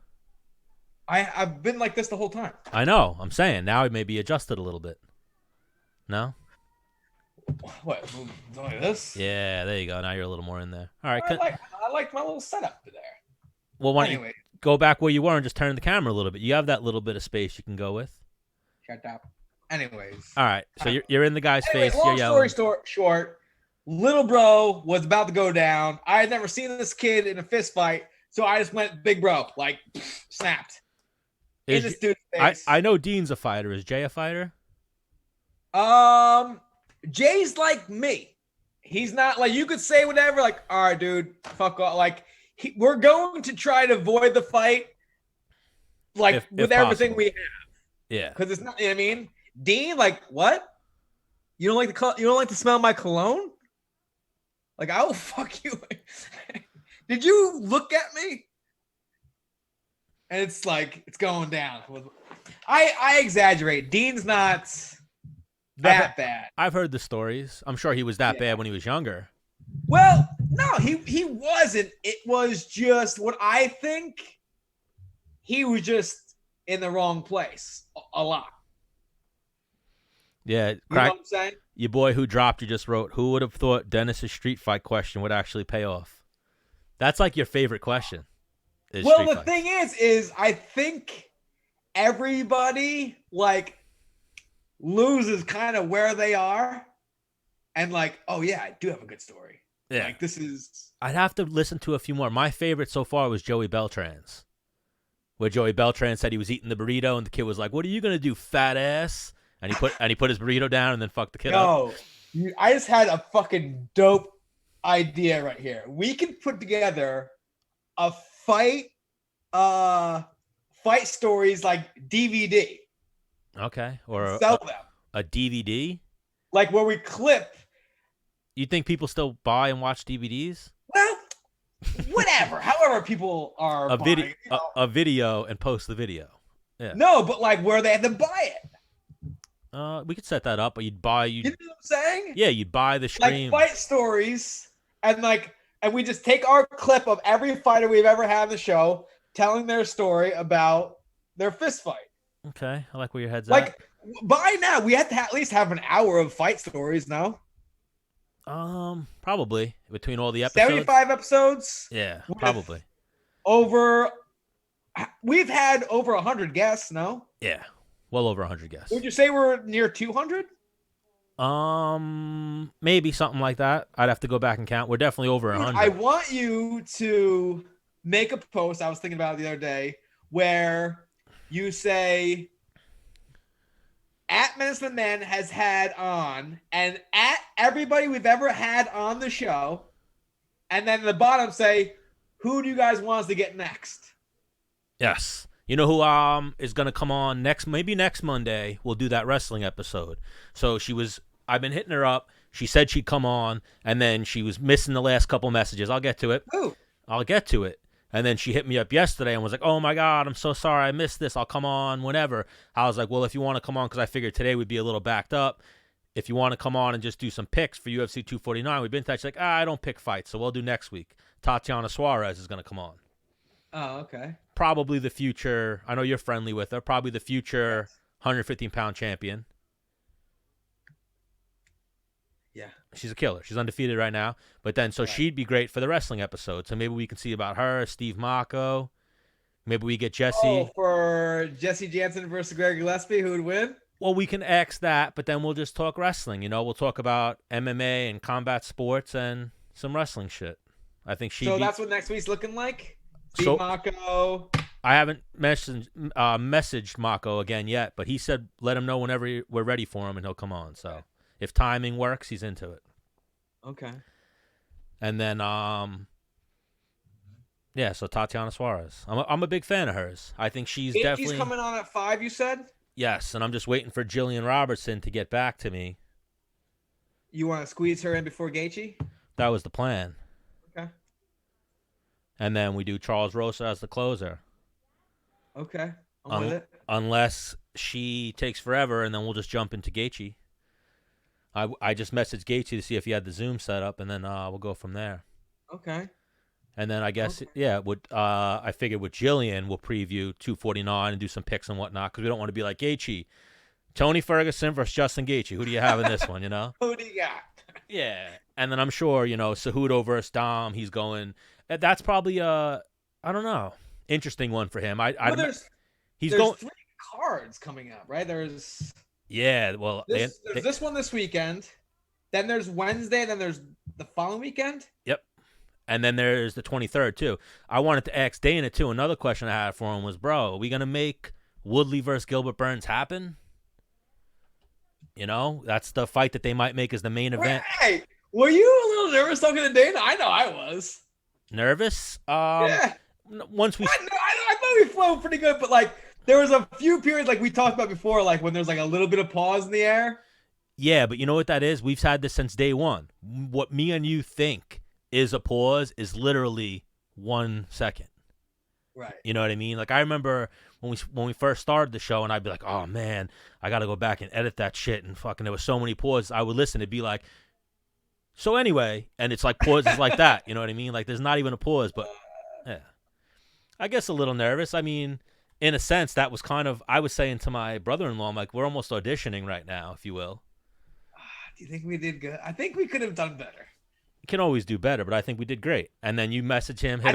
I've been like this the whole time. I know. I'm saying now it may be adjusted a little bit. No? What? Like this? Yeah, there you go. Now you're a little more in there. All right. I like my little setup there. Well, why don't you go back where you were and just turn the camera a little bit? You have that little bit of space you can go with. Shut up. Anyways. All right. So you're in the guy's face. Long You're yelling. story short, little bro was about to go down. I had never seen this kid in a fist fight, so I just went big bro, like snapped. In this dude's face. I know Dean's a fighter. Is Jay a fighter? Jay's like me. He's not like, you could say whatever, like, all right, dude, fuck off. Like, we're going to try to avoid the fight, like, with everything we have. Yeah. Because it's not, you know what I mean? Dean, like, what? You don't like to smell my cologne? Like, I will fuck you. Did you look at me? And it's like, it's going down. I exaggerate. Dean's not that bad. I've heard the stories. I'm sure he was that bad when he was younger. Well, no, he wasn't. It was just what I think. He was just in the wrong place a lot. Yeah. You know what I'm saying? Your boy who dropped you just wrote, who would have thought Dennis's street fight question would actually pay off? That's like your favorite question. Well, the thing is I think everybody like loses kind of where they are and like, oh yeah, I do have a good story. Yeah. Like this is. I'd have to listen to a few more. My favorite so far was Joey Beltran's, where Joey Beltran said he was eating the burrito and the kid was like, "What are you gonna do, fat ass?" And he put his burrito down and then fucked the kid up. I just had a fucking dope idea right here. We can put together a fight stories like DVD. Okay. Or sell them. A DVD? Like where we clip. You think people still buy and watch DVDs? Well, whatever. However people are buying, a video and post the video. Yeah. No, but like where they have to buy it. We could set that up, but you know what I'm saying? Yeah, you'd buy the stream. Like fight stories and we just take our clip of every fighter we've ever had on the show telling their story about their fist fight. Okay, I like where your head's at. By now, we have to at least have an hour of fight stories now. Probably between all the episodes. 75 episodes? Yeah, probably. We've had over 100 guests, no? Yeah, well over 100 guests. Would you say we're near 200? Maybe something like that. I'd have to go back and count. We're definitely over 100. I want you to make a post. I was thinking about it the other day where you say at Menace Man has had on and at everybody we've ever had on the show. And then at the bottom say, who do you guys want us to get next? Yes. You know who is going to come on maybe next Monday? We'll do that wrestling episode. So I've been hitting her up. She said she'd come on, and then she was missing the last couple messages. I'll get to it. Who? I'll get to it. And then she hit me up yesterday and was like, oh, my God, I'm so sorry. I missed this. I'll come on whenever. I was like, well, if you want to come on, because I figured today would be a little backed up. If you want to come on and just do some picks for UFC 249, we've been in touch. Like, I don't pick fights, so we'll do next week. Tatiana Suarez is going to come on. Oh, okay. Probably the future. I know you're friendly with her. Probably the future 115-pound champion. Yeah. She's a killer. She's undefeated right now. But then, she'd be great for the wrestling episode. So maybe we can see about her, Steve Mako. Maybe we get Jesse. Oh, for Jesse Jansen versus Greg Gillespie, who would win? Well, we can X that, but then we'll just talk wrestling. You know, we'll talk about MMA and combat sports and some wrestling shit. I think she. So that's what next week's looking like. Beat So Mako. I haven't messaged Mako again yet, but he said let him know whenever we're ready for him and he'll come on. So if timing works, he's into it. Okay. And then yeah, so Tatiana Suarez. I'm a big fan of hers. I think she's definitely coming on at 5. You said. Yes, and I'm just waiting for Gillian Robertson to get back to me. You want to squeeze her in before Gaethje? That was the plan. Okay. And then we do Charles Rosa as the closer. Okay. I'm with it. Unless she takes forever, and then we'll just jump into Gaethje. I just messaged Gaethje to see if he had the Zoom set up, and then we'll go from there. Okay. And then I guess, I figured with Gillian, we'll preview 249 and do some picks and whatnot, because we don't want to be like, Gaethje, Tony Ferguson versus Justin Gaethje. Who do you have in this one, you know? Who do you got? Yeah. And then I'm sure, Cejudo versus Dom, he's going. That's probably, I don't know, interesting one for him. There's 3 cards coming up, right? There's. Yeah, well. There's this one this weekend. Then there's Wednesday, and then there's the following weekend. Yep. And then there's the 23rd, too. I wanted to ask Dana, too. Another question I had for him was, bro, are we going to make Woodley versus Gilbert Burns happen? You know, that's the fight that they might make as the main event. Hey, were you a little nervous talking to Dana? I know I was. Nervous? Yeah. Once we... I thought we flowed pretty good, but, like, there was a few periods, like we talked about before, like when there's, like, a little bit of pause in the air. Yeah, but you know what that is? We've had this since day one. What me and you think is a pause is literally 1 second. Right. You know what I mean? Like I remember when we first started the show and I'd be like, oh man, I got to go back and edit that shit. And fucking there was so many pauses. I would listen. It'd be like, so anyway, and it's like pauses like that. You know what I mean? Like there's not even a pause, but yeah. I guess a little nervous. I mean, in a sense, that was kind of, I was saying to my brother-in-law, I'm like, we're almost auditioning right now, if you will. Do you think we did good? I think we could have done better. Can always do better, but I think we did great. And then you message him. Did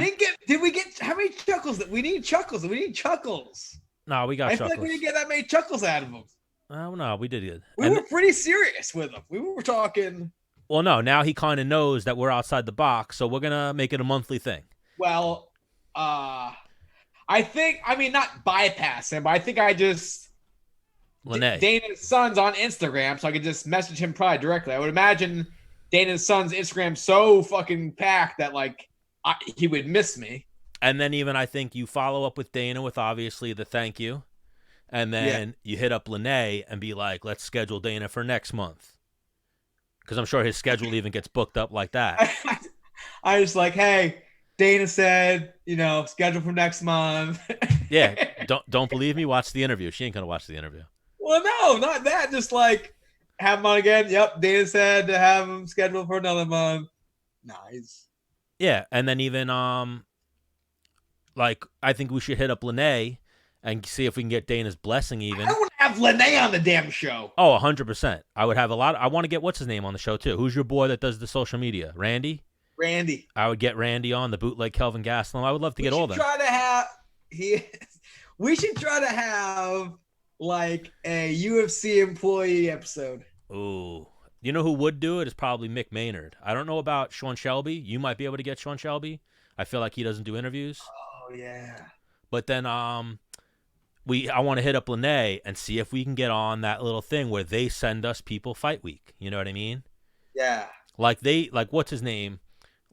we get how many chuckles? We need chuckles. We need chuckles. No, we got chuckles. I feel like we didn't get that many chuckles out of them. Oh, no, we did good. We were pretty serious with them. We were talking. Well, no, now he kind of knows that we're outside the box, so we're going to make it a monthly thing. Well, I mean, not bypass him, but I think I just Dana's son's on Instagram, so I could just message him probably directly. I would imagine Dana's son's Instagram so fucking packed that like he would miss me. And then even I think you follow up with Dana with obviously the thank you, and then you hit up Lene and be like, let's schedule Dana for next month, because I'm sure his schedule even gets booked up like that. I was like, hey, Dana said, schedule for next month. Yeah, don't believe me? Watch the interview. She ain't gonna watch the interview. Well, no, not that. Just like have him on again. Yep, Dana said to have him scheduled for another month. Nice. Yeah, and then even like I think we should hit up Lene and see if we can get Dana's blessing even. I want to have Lene on the damn show. Oh, 100%. I would have a lot. I want to get what's his name on the show too. Who's your boy that does the social media? Randy. I would get Randy on, the bootleg Kelvin Gastelum. I would love to get all them. We should try to have like a UFC employee episode. Ooh. You know who would do it is probably Mick Maynard. I don't know about Sean Shelby. You might be able to get Sean Shelby. I feel like he doesn't do interviews. Oh yeah. But then I want to hit up Lene and see if we can get on that little thing where they send us people fight week. You know what I mean? Yeah. Like what's his name?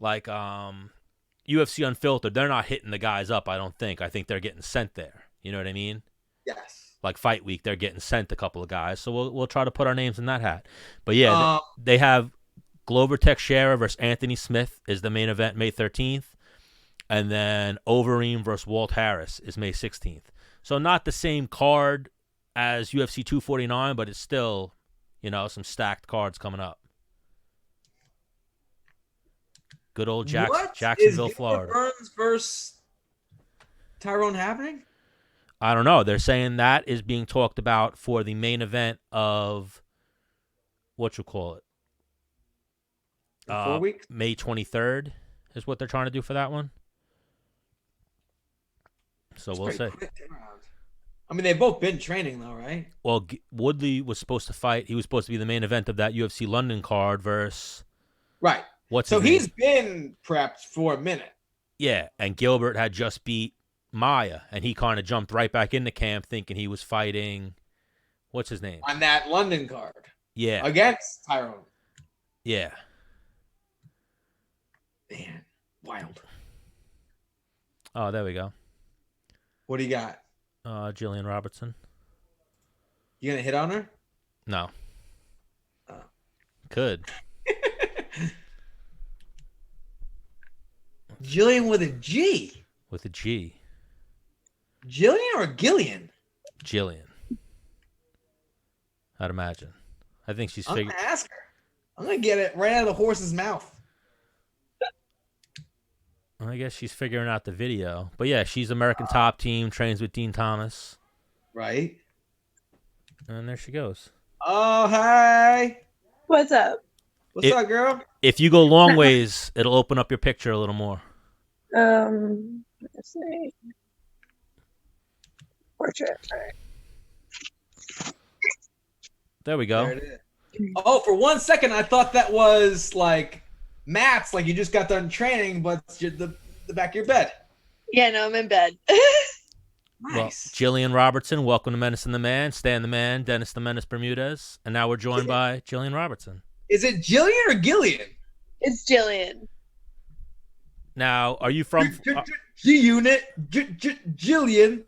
Like UFC Unfiltered, they're not hitting the guys up, I don't think. I think they're getting sent there. You know what I mean? Yes. Like Fight Week, they're getting sent a couple of guys. So we'll try to put our names in that hat. But yeah, they have Glover Teixeira versus Anthony Smith is the main event May 13th. And then Overeem versus Walt Harris is May 16th. So not the same card as UFC 249, but it's still, some stacked cards coming up. Good old Jacksonville, Florida. Burns versus Tyrone happening? I don't know. They're saying that is being talked about for the main event of what you call it. 4 weeks? May 23rd is what they're trying to do for that one. So we'll say. I mean, they've both been training though, right? Well, Woodley was supposed to fight. He was supposed to be the main event of that UFC London card versus Right. what's So his name? he's been prepped for a minute. Yeah, and Gilbert had just beat Maya, and he kind of jumped right back into camp thinking he was fighting. What's his name? On that London card. Yeah. Against Tyrone. Yeah. Man, wild. Oh, there we go. What do you got? Gillian Robertson. You gonna hit on her? No. Oh. Could. Gillian with a G. With a G. Gillian or Gillian? Gillian. I'd imagine. I think she's I'm figured. gonna ask her. I'm gonna get it right out of the horse's mouth. I guess she's figuring out the video. But yeah, she's American Top Team, trains with Dean Thomas. Right. And there she goes. Oh, hi. What's up? What's up, girl? If you go long ways, it'll open up your picture a little more. Let's see. Portrait. All right. There we go. There it is. Oh, for 1 second, I thought that was like Matt's, like you just got done training, but it's the back of your bed. Yeah, no, I'm in bed. Nice. Well, Gillian Robertson, welcome to Menace and the Man, Stan the Man, Dennis the Menace Bermudez, and now we're joined by Gillian Robertson. Is it Gillian or Gillian? It's Gillian. Now, are you from G-Unit, Gillian.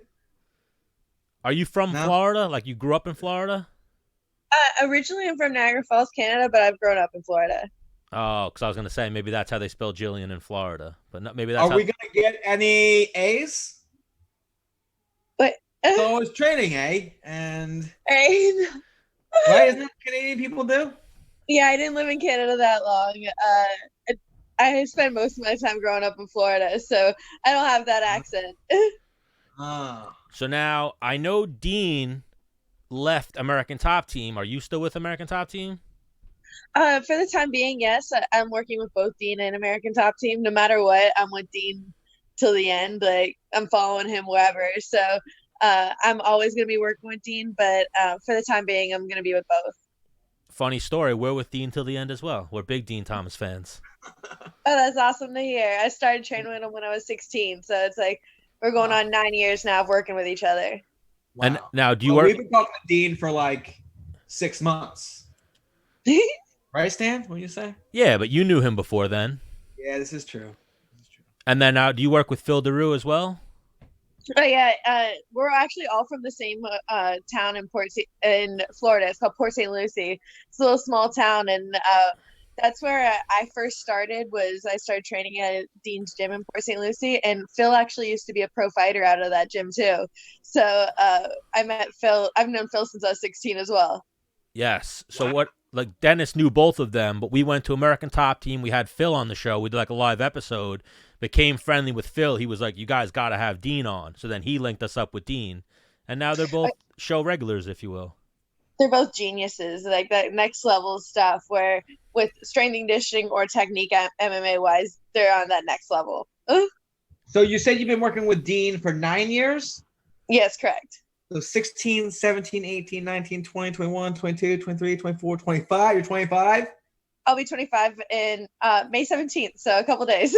Are you from No. Florida? Like you grew up in Florida? Originally, I'm from Niagara Falls, Canada, but I've grown up in Florida. Oh, because I was going to say maybe that's how they spell Gillian in Florida, but not, maybe that's Are how. we gonna get any A's? But So it's training, eh? And hey, right, isn't that what Canadian people do? yeah, I didn't live in Canada that long. I spent most of my time growing up in Florida, so I don't have that accent. Oh. So now I know Dean left American Top Team. Are you still with American Top Team? For the time being, yes, I'm working with both Dean and American Top Team. No matter what, I'm with Dean till the end. Like I'm following him wherever. So I'm always gonna be working with Dean, but for the time being, I'm gonna be with both. Funny story. We're with Dean till the end as well. We're big Dean Thomas fans. Oh, that's awesome to hear. I started training with him when I was 16, so it's like we're going on 9 years now of working with each other. Wow. And now, do you Well, work? we've been talking to Dean for like 6 months. Right, Stan? What do you say? Yeah, but you knew him before then. Yeah, this is true. And then now, do you work with Phil Daru as well? Oh yeah, we're actually all from the same town in Florida. It's called Port St. Lucie. It's a little small town, and that's where I first started. I started training at Dean's gym in Port St. Lucie, and Phil actually used to be a pro fighter out of that gym too. So I met Phil. I've known Phil since I was 16 as well. Yes. So what? Like Dennis knew both of them, but we went to American Top Team. We had Phil on the show. We did like a live episode. Became friendly with Phil. He was like, "You guys got to have Dean on." So then he linked us up with Dean, and now they're both show regulars, if you will. They're both geniuses, like that next level stuff. Where with strength and conditioning or technique, MMA wise, they're on that next level. So you said you've been working with Dean for 9 years? Yes, correct. So 16, 17, 18, 19, 20, 21, 22, 23, 24, 25. You're 25? I'll be 25 in May 17th, so a couple days.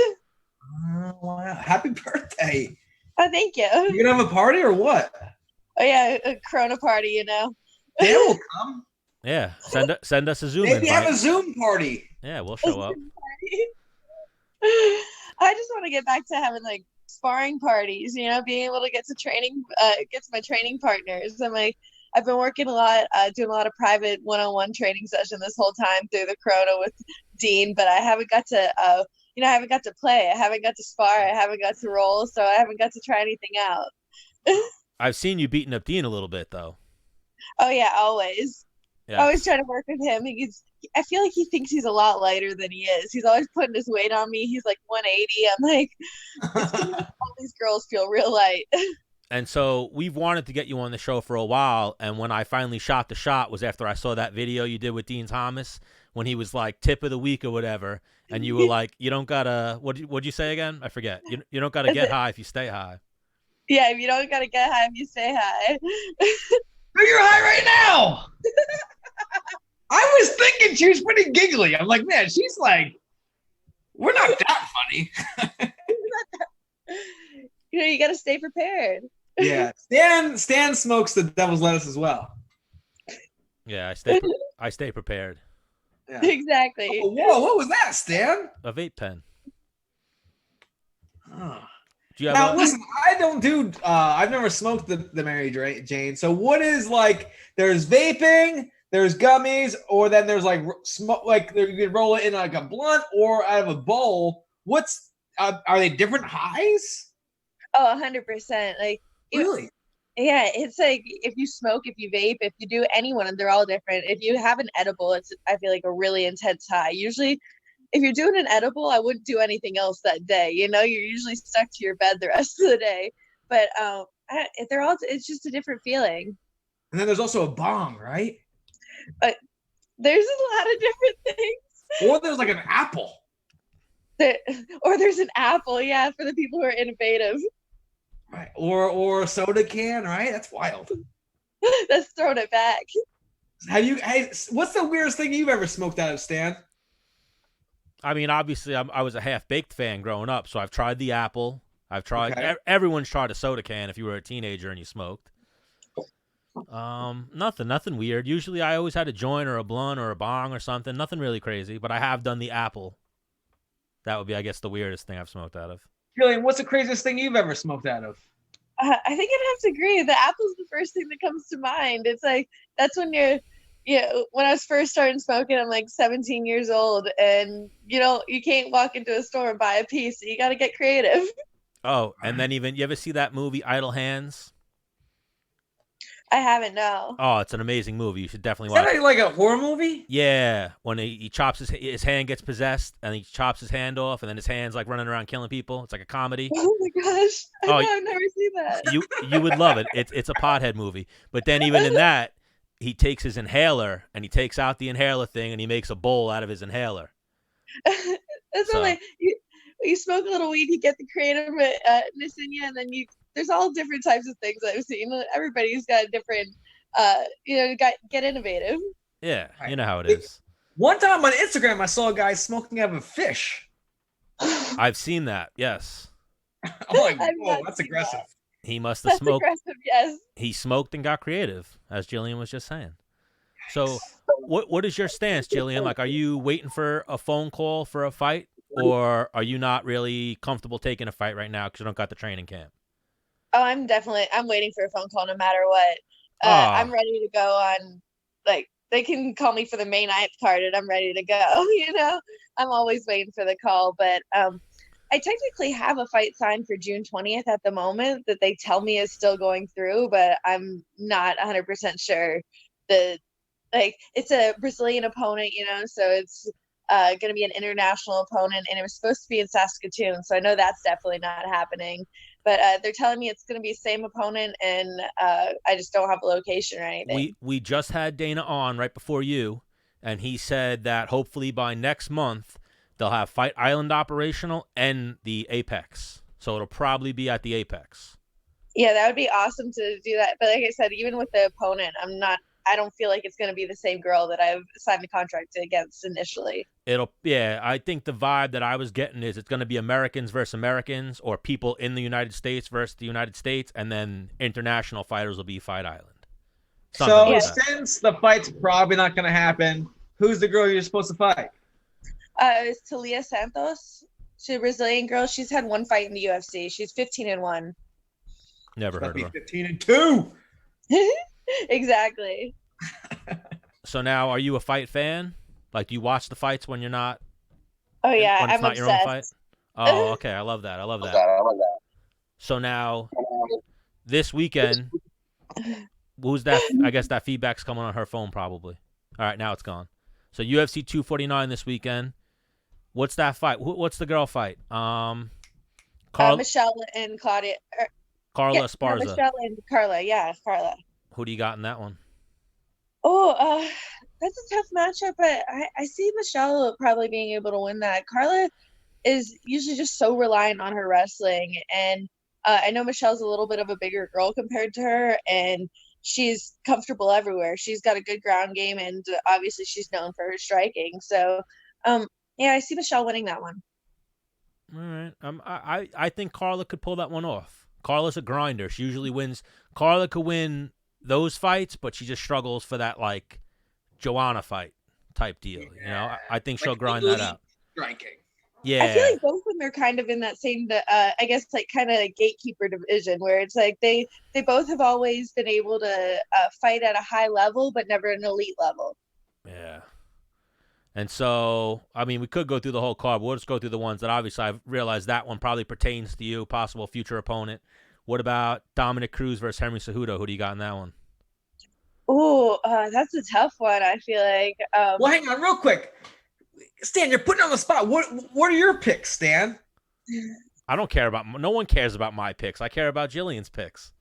Oh, wow. Happy birthday. Oh, thank you. You gonna have a party or what? Oh yeah, a Corona party, you know. Dan will come. Yeah. Send us a Zoom Maybe have a invite. Zoom party. Yeah, we'll show up. I just want to get back to having like sparring parties, you know, being able to get to my training partners. I'm like, I've been working a lot, doing a lot of private one-on-one training session this whole time through the Corona with Dean, but I haven't got to, I haven't got to play. I haven't got to spar. I haven't got to roll, so I haven't got to try anything out. I've seen you beating up Dean a little bit, though. Oh yeah, always. Yeah. Always trying to work with him. I feel like he thinks he's a lot lighter than he is. He's always putting his weight on me. He's like 180. I'm like, it's gonna make all these girls feel real light. And so we've wanted to get you on the show for a while, and when I finally shot the shot was after I saw that video you did with Dean Thomas when he was like tip of the week or whatever, and you were like, you don't gotta, what'd you say again? I forget. You don't gotta get high if you stay high. Yeah, if you don't gotta get high, if you stay high. You're high right now. I was thinking she was pretty giggly. I'm like, man, she's like, we're not that funny. You gotta stay prepared. Yeah, Stan smokes the devil's lettuce as well. Yeah, I stay prepared. Yeah. Exactly. Oh, whoa, what was that, Stan? A vape pen. Oh. Do you have Now listen, I don't do. I've never smoked the Mary Jane. So what is like? There's vaping, there's gummies, or then there's like smoke. Like you can roll it in like a blunt or out of a bowl. What's are they different highs? Oh, 100%. Like Really? Yeah, it's like if you smoke, if you vape, if you do any one, they're all different. If you have an edible, it's I feel like a really intense high. Usually, if you're doing an edible, I wouldn't do anything else that day. You're usually stuck to your bed the rest of the day. But they're all. It's just a different feeling. And then there's also a bong, right? But there's a lot of different things. Or there's like an apple. Or there's an apple, yeah, for the people who are innovative. Right. Or a soda can, right? That's wild. That's throwing it back. Hey, what's the weirdest thing you've ever smoked out of, Stan? I mean, obviously, I was a half-baked fan growing up, so I've tried the apple. I've tried. Okay. Everyone's tried a soda can if you were a teenager and you smoked. Nothing weird. Usually, I always had a joint or a blunt or a bong or something. Nothing really crazy, but I have done the apple. That would be, I guess, the weirdest thing I've smoked out of. Gillian, what's the craziest thing you've ever smoked out of? I think I'd have to agree. The apple's the first thing that comes to mind. It's like that's when when I was first starting smoking, I'm like 17 years old, and you can't walk into a store and buy a piece. So you got to get creative. Oh, and then you ever see that movie Idle Hands? I haven't, no. Oh, it's an amazing movie. You should definitely Is watch that it. like a horror movie? Yeah, when he chops his hand gets possessed, and he chops his hand off, and then his hand's like running around killing people. It's like a comedy. Oh my gosh! I've never seen that. You would love it. It's a pothead movie. But then even in that, he takes his inhaler and he takes out the inhaler thing and he makes a bowl out of his inhaler. That's so, like you smoke a little weed, you get the creativeness in you, and then there's all different types of things I've seen. Everybody's got a different, get innovative. Yeah, you know how it is. One time on Instagram, I saw a guy smoking out of a fish. I've seen that, yes. I'm like, whoa, that's aggressive. That. He must have smoked. Aggressive, yes. He smoked and got creative, as Gillian was just saying. So what is your stance, Gillian? Like, are you waiting for a phone call for a fight, or are you not really comfortable taking a fight right now because you don't got the training camp? Oh, I'm waiting for a phone call no matter what. I'm ready to go on, like, they can call me for the May 9th card and I'm ready to go, I'm always waiting for the call, but I technically have a fight signed for June 20th at the moment that they tell me is still going through, but I'm not 100% sure it's a Brazilian opponent, so it's going to be an international opponent, and it was supposed to be in Saskatoon, so I know that's definitely not happening. But they're telling me it's going to be the same opponent, and I just don't have a location or anything. We just had Dana on right before you, and he said that hopefully by next month they'll have Fight Island operational and the Apex. So it'll probably be at the Apex. Yeah, that would be awesome to do that. But like I said, even with the opponent, I don't feel like it's going to be the same girl that I've signed the contract against initially. I think the vibe that I was getting is it's going to be Americans versus Americans, or people in the United States versus the United States, and then international fighters will be Fight Island. Since the fight's probably not going to happen, who's the girl you're supposed to fight? It's Talia Santos. She's a Brazilian girl. She's had one fight in the UFC. She's 15-1. Never heard of her. 15-2. Exactly. So now, are you a fight fan? Like, do you watch the fights when you're not? Oh yeah, when it's I'm not obsessed. Your own fight? Oh, okay. I love that. So now, this weekend, who's that? I guess that feedback's coming on her phone probably. All right, now it's gone. So UFC 249 this weekend. What's that fight? What's the girl fight? Michelle and Claudia. Carla Esparza. Michelle and Carla. Yeah, Carla. Who do you got in that one? Oh, that's a tough matchup, but I see Michelle probably being able to win that. Carla is usually just so reliant on her wrestling, and I know Michelle's a little bit of a bigger girl compared to her, and she's comfortable everywhere. She's got a good ground game, and obviously she's known for her striking. So, yeah, I see Michelle winning that one. All right. I think Carla could pull that one off. Carla's a grinder. She usually wins. Carla could win those fights, but she just struggles for that like Joanna fight type deal. You know, I think she'll grind that out. Striking. Yeah. I feel like both of them are kind of in that same, I guess, like kind of like gatekeeper division, where it's like they both have always been able to fight at a high level, but never an elite level. Yeah. And so, I mean, we could go through the whole card, but we'll just go through the ones that obviously I've realized that one probably pertains to you, possible future opponent. What about Dominick Cruz versus Henry Cejudo? Who do you got in that one? Oh, that's a tough one. I feel like. Well, hang on, real quick, Stan. You're putting on the spot. What are your picks, Stan? I don't care about. No one cares about my picks. I care about Gillian's picks.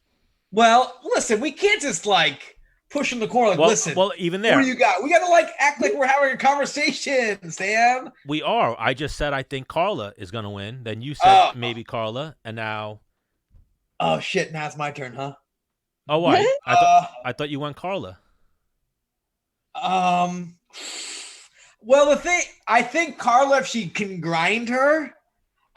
Well, listen, we can't just like push in the corner. Like, listen. Well, even there. What do you got? We got to like act like we're having a conversation, Stan. We are. I just said I think Carla is going to win. Then you said maybe Carla, and now. Oh shit! Now it's my turn, huh? Oh, what? I thought you went Carla. Well, I think Carla, if she can grind her.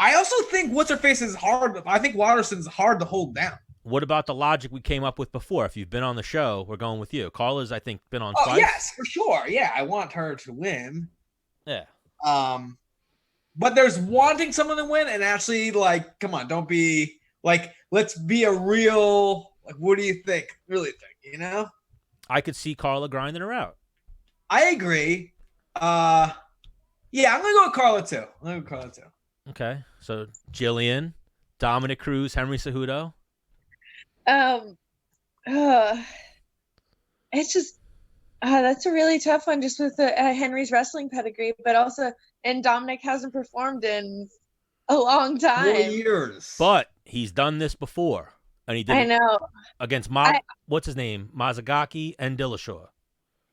I also think what's her face is hard. I think Waterson's hard to hold down. What about the logic we came up with before? If you've been on the show, we're going with you. Carla's, I think, been on twice. Yes, for sure. Yeah, I want her to win. Yeah. But there's wanting someone to win and actually, like, come on, don't be like, let's be a real. Like, what do you think? Really think, you know? I could see Carla grinding her out. I agree. Yeah, I'm gonna go with Carla too. Okay, so Gillian, Dominick Cruz, Henry Cejudo. It's just that's a really tough one, just with Henry's wrestling pedigree, but also, and Dominic hasn't performed in a long time. 4 years. But he's done this before. And he did. I know. Against what's his name? Mazagaki and Dillashaw.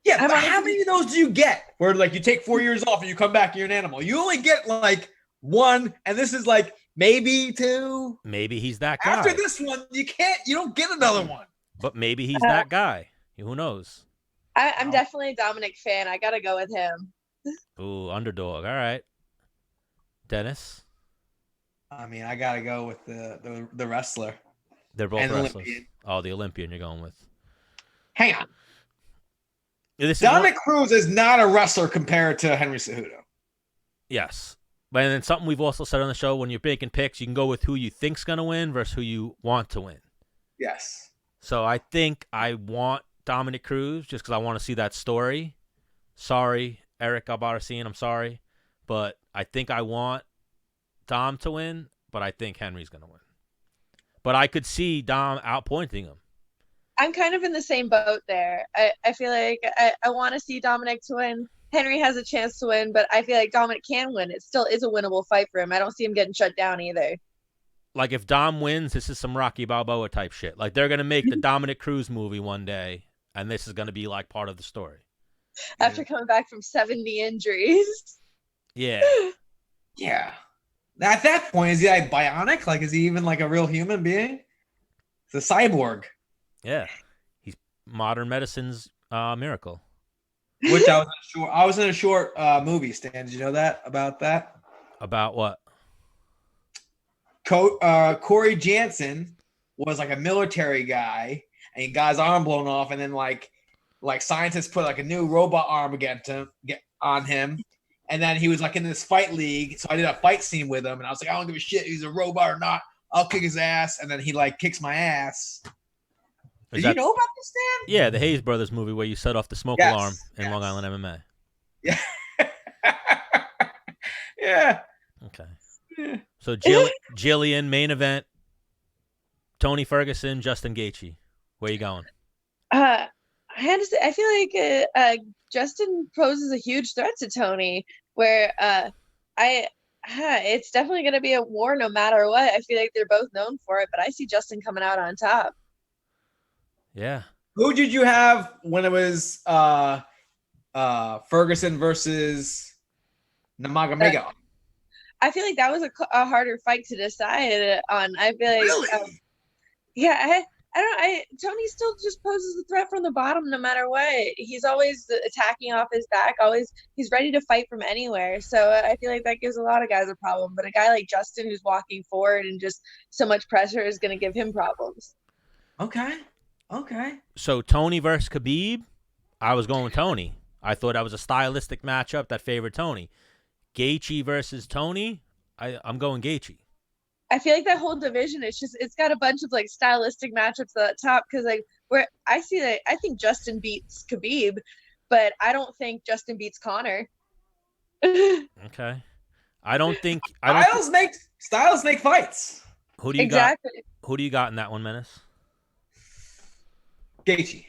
Yeah, but how many of those do you get? Where like you take 4 years off and you come back and you're an animal. You only get like one, and this is like maybe two. Maybe he's that guy. After this one, you don't get another one. But maybe he's that guy. Who knows? I'm definitely a Dominic fan. I gotta go with him. Ooh, underdog. All right. Dennis? I mean, I gotta go with the wrestler. They're both wrestlers. Olympian. Oh, the Olympian you're going with. Hang on. Dominick Cruz is not a wrestler compared to Henry Cejudo. Yes. But then something we've also said on the show, when you're making picks, you can go with who you think's going to win versus who you want to win. Yes. So I think I want Dominick Cruz just because I want to see that story. Sorry, Eric Albarracin, I'm sorry. But I think I want Dom to win, but I think Henry's going to win. But I could see Dom outpointing him. I'm kind of in the same boat there. I feel like I want to see Dominic to win. Henry has a chance to win, but I feel like Dominic can win. It still is a winnable fight for him. I don't see him getting shut down either. Like if Dom wins, this is some Rocky Balboa type shit. Like they're going to make the Dominick Cruz movie one day, and this is going to be like part of the story. After coming back from 70 injuries. Yeah. Yeah. At that point, is he like bionic? Like, is he even like a real human being? It's a cyborg. Yeah. He's modern medicine's miracle. Which I was in a short movie, Stan. Did you know that about that? About what? Corey Jansen was like a military guy, and he got his arm blown off, and then like scientists put like a new robot arm on him, and then he was like in this fight league. So I did a fight scene with him, and I was like, I don't give a shit, he's a robot or not. I'll kick his ass, and then he like kicks my ass. Did you know about this, Stan? Yeah, the Hayes Brothers movie where you set off the smoke alarm in Long Island MMA. Yeah. Yeah. Okay. Yeah. So Gillian, main event, Tony Ferguson, Justin Gaethje. Where you going? I had to say, I feel like Justin poses a huge threat to Tony, where it's definitely going to be a war no matter what. I feel like they're both known for it, but I see Justin coming out on top. Yeah. Who did you have when it was Ferguson versus Nurmagomedov? I feel like that was a harder fight to decide on. I feel like, Really? yeah, Tony still just poses the threat from the bottom no matter what. He's always attacking off his back. He's ready to fight from anywhere. So I feel like that gives a lot of guys a problem. But a guy like Justin who's walking forward and just so much pressure is going to give him problems. Okay. So Tony versus Khabib, I was going with Tony. I thought that was a stylistic matchup that favored Tony. Gaethje versus Tony, I'm going Gaethje. I feel like that whole division it's got a bunch of like stylistic matchups at the top because like where I think Justin beats Khabib, but I don't think Justin beats Conor. Okay. Styles make fights. Who do you got? Who do you got in that one, Menace? Gaethje.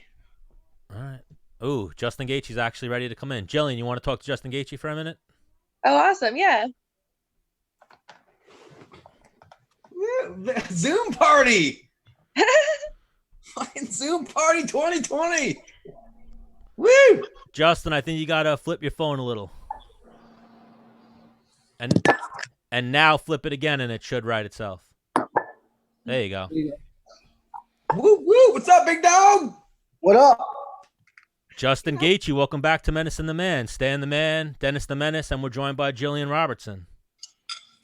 All right. Ooh, Justin Gaethje's actually ready to come in. Gillian, you want to talk to Justin Gaethje for a minute? Oh, awesome. Yeah. Zoom party. Fucking Zoom party 2020. Woo! Justin, I think you gotta flip your phone a little. And now flip it again and it should right itself. There you go. Woo woo! What's up, big dog? What up? Justin Gaethje, welcome back to Menace and the Man. Stan the Man, Dennis the Menace, and we're joined by Gillian Robertson.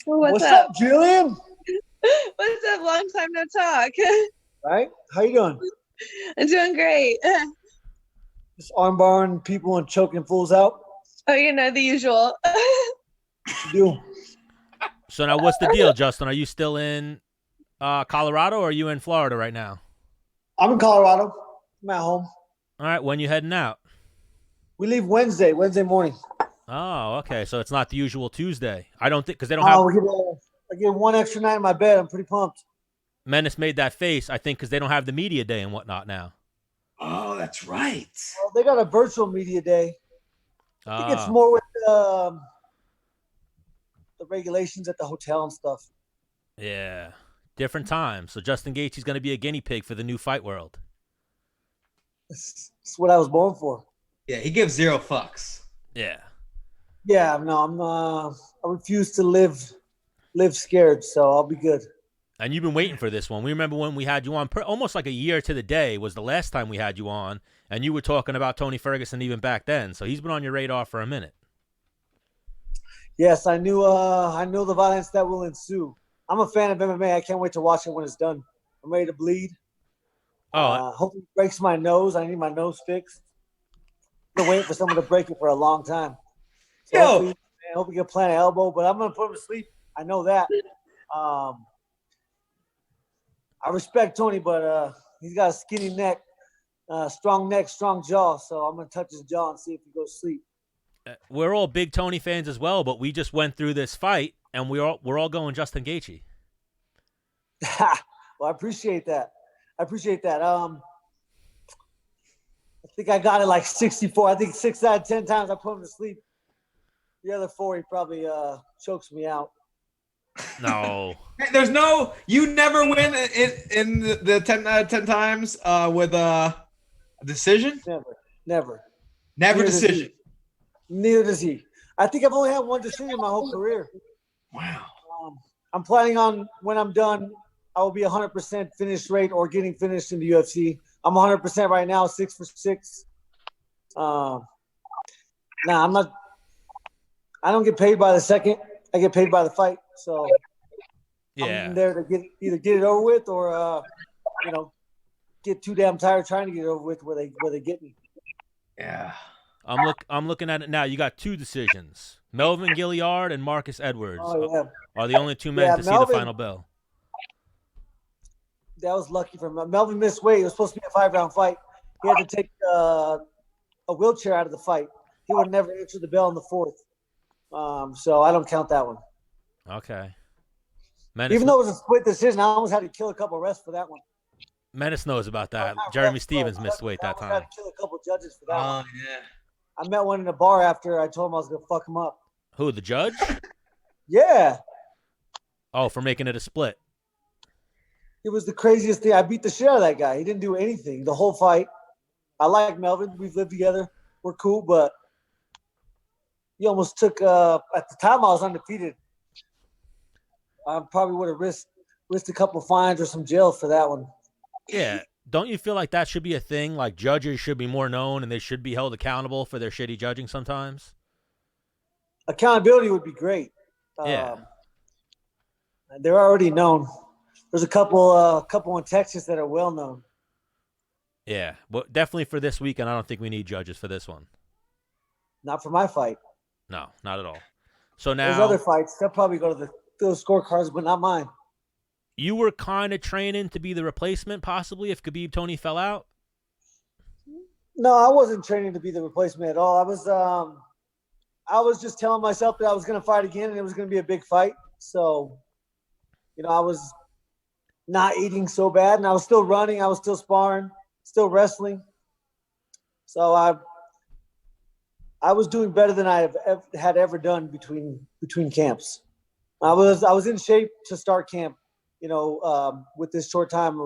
What's up, Gillian? What's up? Long time no talk. Right? How you doing? I'm doing great. Just armbarring people and choking fools out? Oh, the usual. You do. So now what's the deal, Justin? Are you still in Colorado or are you in Florida right now? I'm in Colorado. I'm at home. All right, when you heading out? We leave Wednesday morning. Oh, okay. So it's not the usual Tuesday. I don't think because they don't have. I get one extra night in my bed. I'm pretty pumped. Menace made that face, I think, because they don't have the media day and whatnot now. Oh, that's right. Well, they got a virtual media day. I think it's more with the regulations at the hotel and stuff. Yeah, different times. So Justin Gaethje's going to be a guinea pig for the new fight world. It's what I was born for. Yeah, he gives zero fucks. Yeah. Yeah, no, I refuse to live scared, so I'll be good. And you've been waiting for this one. We remember when we had you on almost like a year to the day was the last time we had you on, and you were talking about Tony Ferguson even back then. So he's been on your radar for a minute. Yes, I knew the violence that will ensue. I'm a fan of MMA. I can't wait to watch it when it's done. I'm ready to bleed. Hopefully it breaks my nose. I need my nose fixed. I've been waiting for someone to break it for a long time. So hopefully get a plant an elbow, but I'm going to put him to sleep. I know that. I respect Tony, but he's got a skinny neck, strong jaw. So I'm going to touch his jaw and see if he goes to sleep. We're all big Tony fans as well, but we just went through this fight, and we're all going Justin Gaethje. Well, I appreciate that. I think I got it like 64. I think 6 out of 10 times I put him to sleep. The other 4, he probably chokes me out. No. You never win in the 10 out of 10 times with a decision? Never Decision. Neither does he. I think I've only had one decision my whole career. Wow. I'm planning on when I'm done, I will be 100% finish rate or getting finished in the UFC. I'm 100% right now, 6 for 6. I'm not. I don't get paid by the second. I get paid by the fight. So yeah, I'm there to either get it over with or get too damn tired trying to get it over with where they get me. Yeah. I'm looking at it now. You got 2 decisions. Melvin Gilliard and Marcus Edwards are the only 2 men to see the final bell. That was lucky for him. Melvin missed weight. It was supposed to be a 5-round fight. He had to take a wheelchair out of the fight. He would have never answered the bell in the 4th. So I don't count that one. Okay. Even though it was a split decision, I almost had to kill a couple of refs for that one. Menace knows about that. Jeremy Stevens missed weight that time. I had to kill a couple of judges for that one. Yeah. I met one in a bar after I told him I was going to fuck him up. Who, the judge? Yeah. Oh, for making it a split. It was the craziest thing. I beat the shit out of that guy. He didn't do anything the whole fight. I like Melvin. We've lived together. We're cool, but he almost took at the time I was undefeated. I probably would have risked a couple fines or some jail for that one. Yeah. Don't you feel like that should be a thing? Like judges should be more known and they should be held accountable for their shitty judging sometimes? Accountability would be great. Yeah. They're already known. There's a couple in Texas that are well known. Yeah. Well, definitely for this weekend, I don't think we need judges for this one. Not for my fight. No, not at all. So now there's other fights. They'll probably go to those scorecards, but not mine. You were kind of training to be the replacement, possibly, if Khabib Tony fell out? No, I wasn't training to be the replacement at all. I was just telling myself that I was going to fight again and it was going to be a big fight. So, I was not eating so bad and I was still running. I was still sparring, still wrestling. So I was doing better than I had ever done between camps. I was in shape to start camp. With this short time,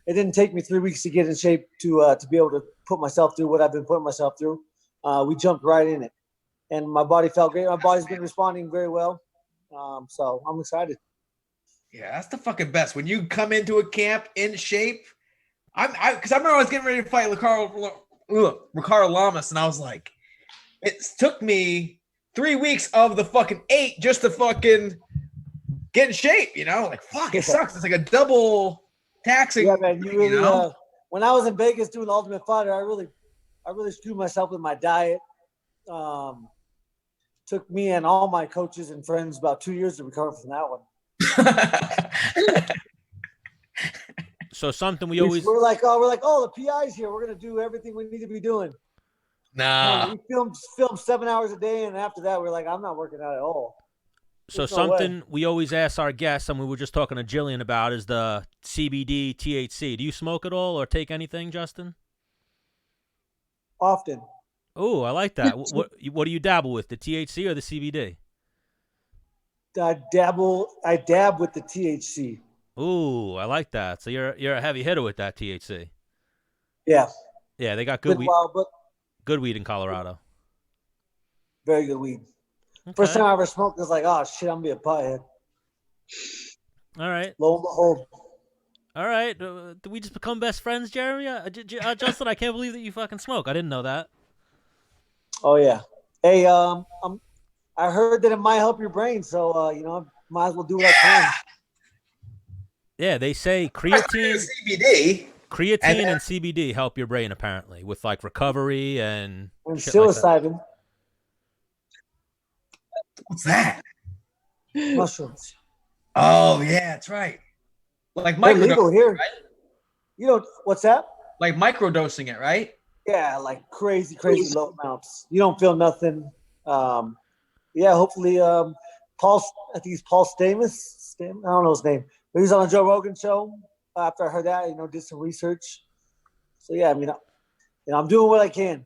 it didn't take me 3 weeks to get in shape to be able to put myself through what I've been putting myself through. We jumped right in it, and my body felt great. My body's been responding very well, so I'm excited. Yeah, that's the fucking best. When you come into a camp in shape, because I remember I was getting ready to fight Ricardo Lamas, and I was like, it took me 3 weeks of the fucking 8 just to fucking get in shape, like fuck, it sucks. It's like a double taxing. Yeah, man. You really, when I was in Vegas doing the Ultimate Fighter, I really screwed myself with my diet. Took me and all my coaches and friends about 2 years to recover from that one. So something we're like, the PI's here. We're gonna do everything we need to be doing. Nah, we filmed 7 hours a day, and after that, we're like, I'm not working out at all. So something we always ask our guests, and we were just talking to Gillian about, is the CBD, THC. Do you smoke at all or take anything, Justin? Often. Oh, I like that. What do you dabble with, the THC or the CBD? I dab with the THC. Ooh, I like that. So you're a heavy hitter with that THC. Yeah. Yeah, they got good weed. Good weed in Colorado. Very good weed. Okay. First time I ever smoked, I was like, oh, shit, I'm going to be a pothead. All right. Lo and behold. All right. Did we just become best friends, Jeremy? Justin, I can't believe that you fucking smoke. I didn't know that. Oh, yeah. Hey, I heard that it might help your brain, so, might as well do what I can. Yeah, they say creatine and CBD help your brain, apparently, with, like, recovery and psilocybin. Like what's that? Mushrooms. Oh yeah, that's right. Like legal here. Right? What's that? Like microdosing it, right? Yeah, like crazy low amounts. You don't feel nothing. Hopefully, Paul. I think he's Paul Stamus. I don't know his name, but he's on a Joe Rogan show. After I heard that, did some research. So yeah, I'm doing what I can.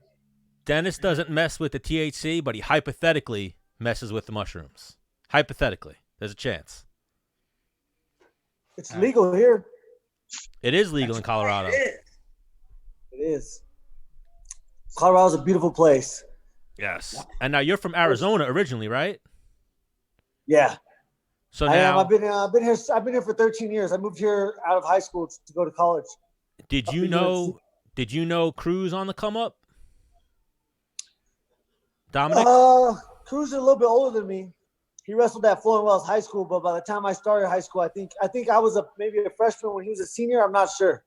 Dennis doesn't mess with the THC, but he hypothetically messes with the mushrooms. Hypothetically, there's a chance. It's legal here. It is legal in Colorado. It is. Colorado's a beautiful place. Yes. And now you're from Arizona originally, right? Yeah. So now I've been here for 13 years. I moved here out of high school to go to college. Did you know Cruz on the come up? Dominic? Cruz is a little bit older than me. He wrestled at Flowing Wells High School, but by the time I started high school, I think I was maybe a freshman when he was a senior. I'm not sure.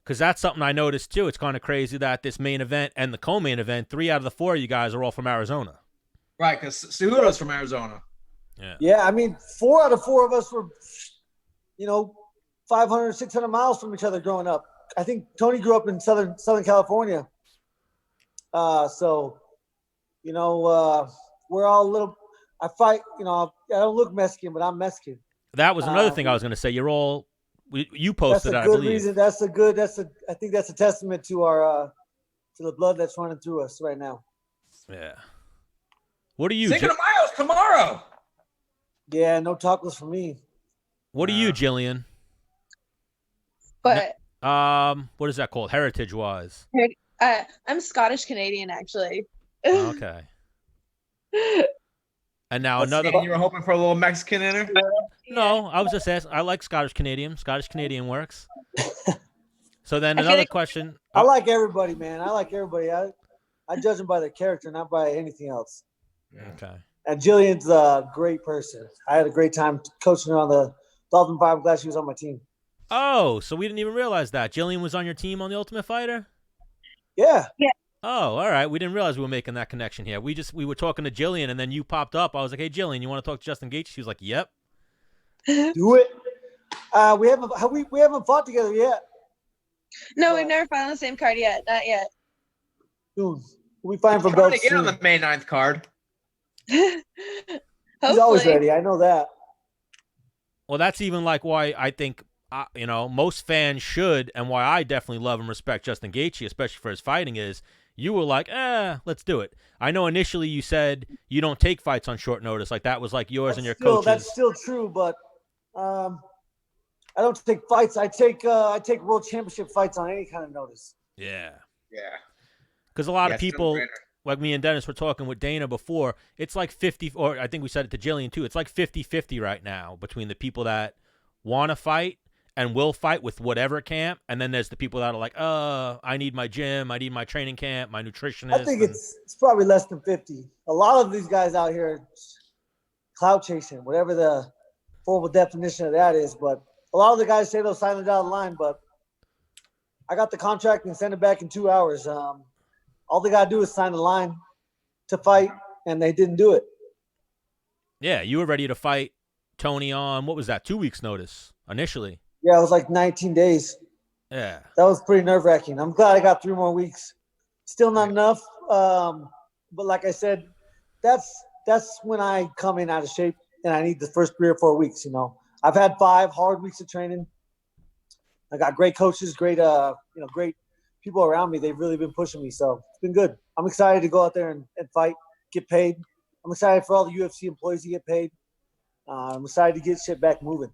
Because that's something I noticed too. It's kind of crazy that this main event and the co-main event, 3 out of the 4 of you guys are all from Arizona. Right, because Cejudo's from Arizona. Yeah. 4 out of 4 of us were, 500, 600 miles from each other growing up. I think Tony grew up in Southern California. We're all a little. I fight. I don't look Mexican, but I'm Mexican. That was another thing I was going to say. You're all. You posted that, I believe. Reason. I think that's a testament to our to the blood that's running through us right now. Yeah. What are you? Cinco de Mayo's tomorrow. Yeah, no tacos for me. What are you, Gillian? But what is that called? Heritage wise. I'm Scottish Canadian, actually. Okay. And now another. And you were hoping for a little Mexican in her? No, I was just asking. I like Scottish Canadian. Scottish Canadian works. So then another question. I like everybody, man. I like everybody. I judge them by their character, not by anything else. Okay. And Gillian's a great person. I had a great time coaching her on the Ultimate Fighter. I'm glad she was on my team. Oh, so we didn't even realize that Gillian was on your team on the Ultimate Fighter? Yeah. Oh, all right. We didn't realize we were making that connection here. We were talking to Gillian, and then you popped up. I was like, "Hey, Gillian, you want to talk to Justin Gaethje?" She was like, "Yep." Do it. We haven't fought together yet. No, we've never fought on the same card yet. Not yet. Soon. We'll be fighting for Trying belts to get on soon. the May 9th card. He's always ready. I know that. Well, that's even like why I think, most fans should, and why I definitely love and respect Justin Gaethje, especially for his fighting, is you were like, let's do it. I know initially you said you don't take fights on short notice. Like that was like yours and your coaches. That's still true, but I don't take fights. I take world championship fights on any kind of notice. Yeah. Yeah. Because a lot of people, like me and Dennis were talking with Dana before, it's like 50, or I think we said it to Gillian too, it's like 50-50 right now between the people that want to fight and will fight with whatever camp, and then there's the people that are like, I need my gym, I need my training camp, my nutritionist. I think it's probably less than 50. A lot of these guys out here are clout chasing, whatever the formal definition of that is, but a lot of the guys say they'll sign it down the line, but I got the contract and send it back in 2 hours. All they got to do is sign the line to fight, and they didn't do it. Yeah, you were ready to fight Tony on, what was that, 2 weeks notice initially? Yeah, it was like 19 days. Yeah. That was pretty nerve-wracking. I'm glad I got 3 more weeks. Still not enough, but like I said, that's when I come in out of shape, and I need the first 3 or 4 weeks, I've had 5 hard weeks of training. I got great coaches, great people around me. They've really been pushing me, so it's been good. I'm excited to go out there and fight, get paid. I'm excited for all the UFC employees to get paid. I'm excited to get shit back moving.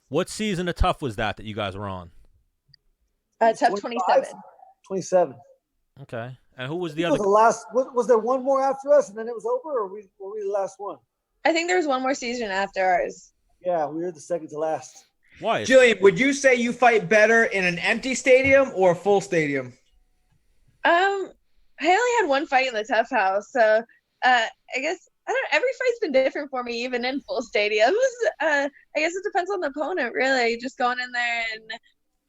What season of Tough was that you guys were on? Tough 27. 27. Okay. And who was the other? Was there one more after us, and then it was over, or were we the last one? I think there was one more season after ours. Yeah, we were the second to last. Why? Gillian, would you say you fight better in an empty stadium or a full stadium? I only had one fight in the Tough House, so I guess every fight's been different for me, even in full stadiums. I guess it depends on the opponent, really. Just going in there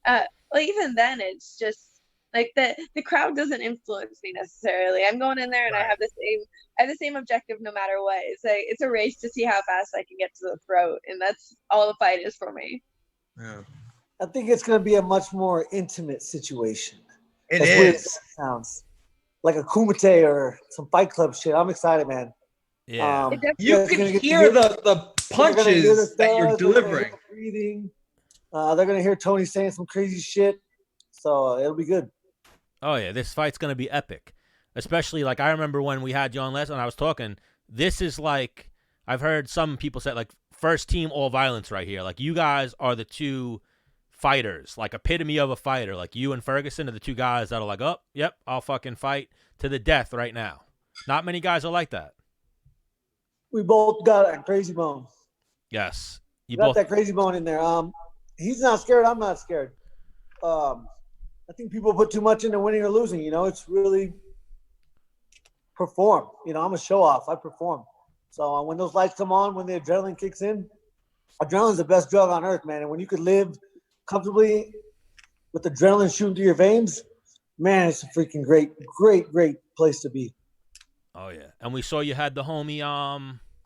and even then, it's just like the crowd doesn't influence me necessarily. I'm going in there and I have the same objective no matter what. It's a race to see how fast I can get to the throat, and that's all the fight is for me. Yeah. I think it's going to be a much more intimate situation. It That's weird is. as that sounds like a Kumite or some Fight Club shit. I'm excited, man. Yeah. You can hear the punches that you're delivering. Breathing. They're going to hear Tony saying some crazy shit. So it'll be good. Oh, yeah. This fight's going to be epic. Especially, like, I remember when we had you on last and I was talking, this is like, I've heard some people say, like, first team all violence right here. Like, you guys are the two fighters, like, epitome of a fighter. Like, you and Ferguson are the two guys that are like, oh, yep, I'll fucking fight to the death right now. Not many guys are like that. We both got a crazy bone. Yes. You got both that crazy bone in there. He's not scared. I'm not scared. I think people put too much into winning or losing. It's really perform. I'm a show off. I perform. So when those lights come on, when the adrenaline kicks in, adrenaline's the best drug on earth, man. And when you could live comfortably with adrenaline shooting through your veins, man, it's a freaking great place to be. Oh, yeah. And we saw you had the homie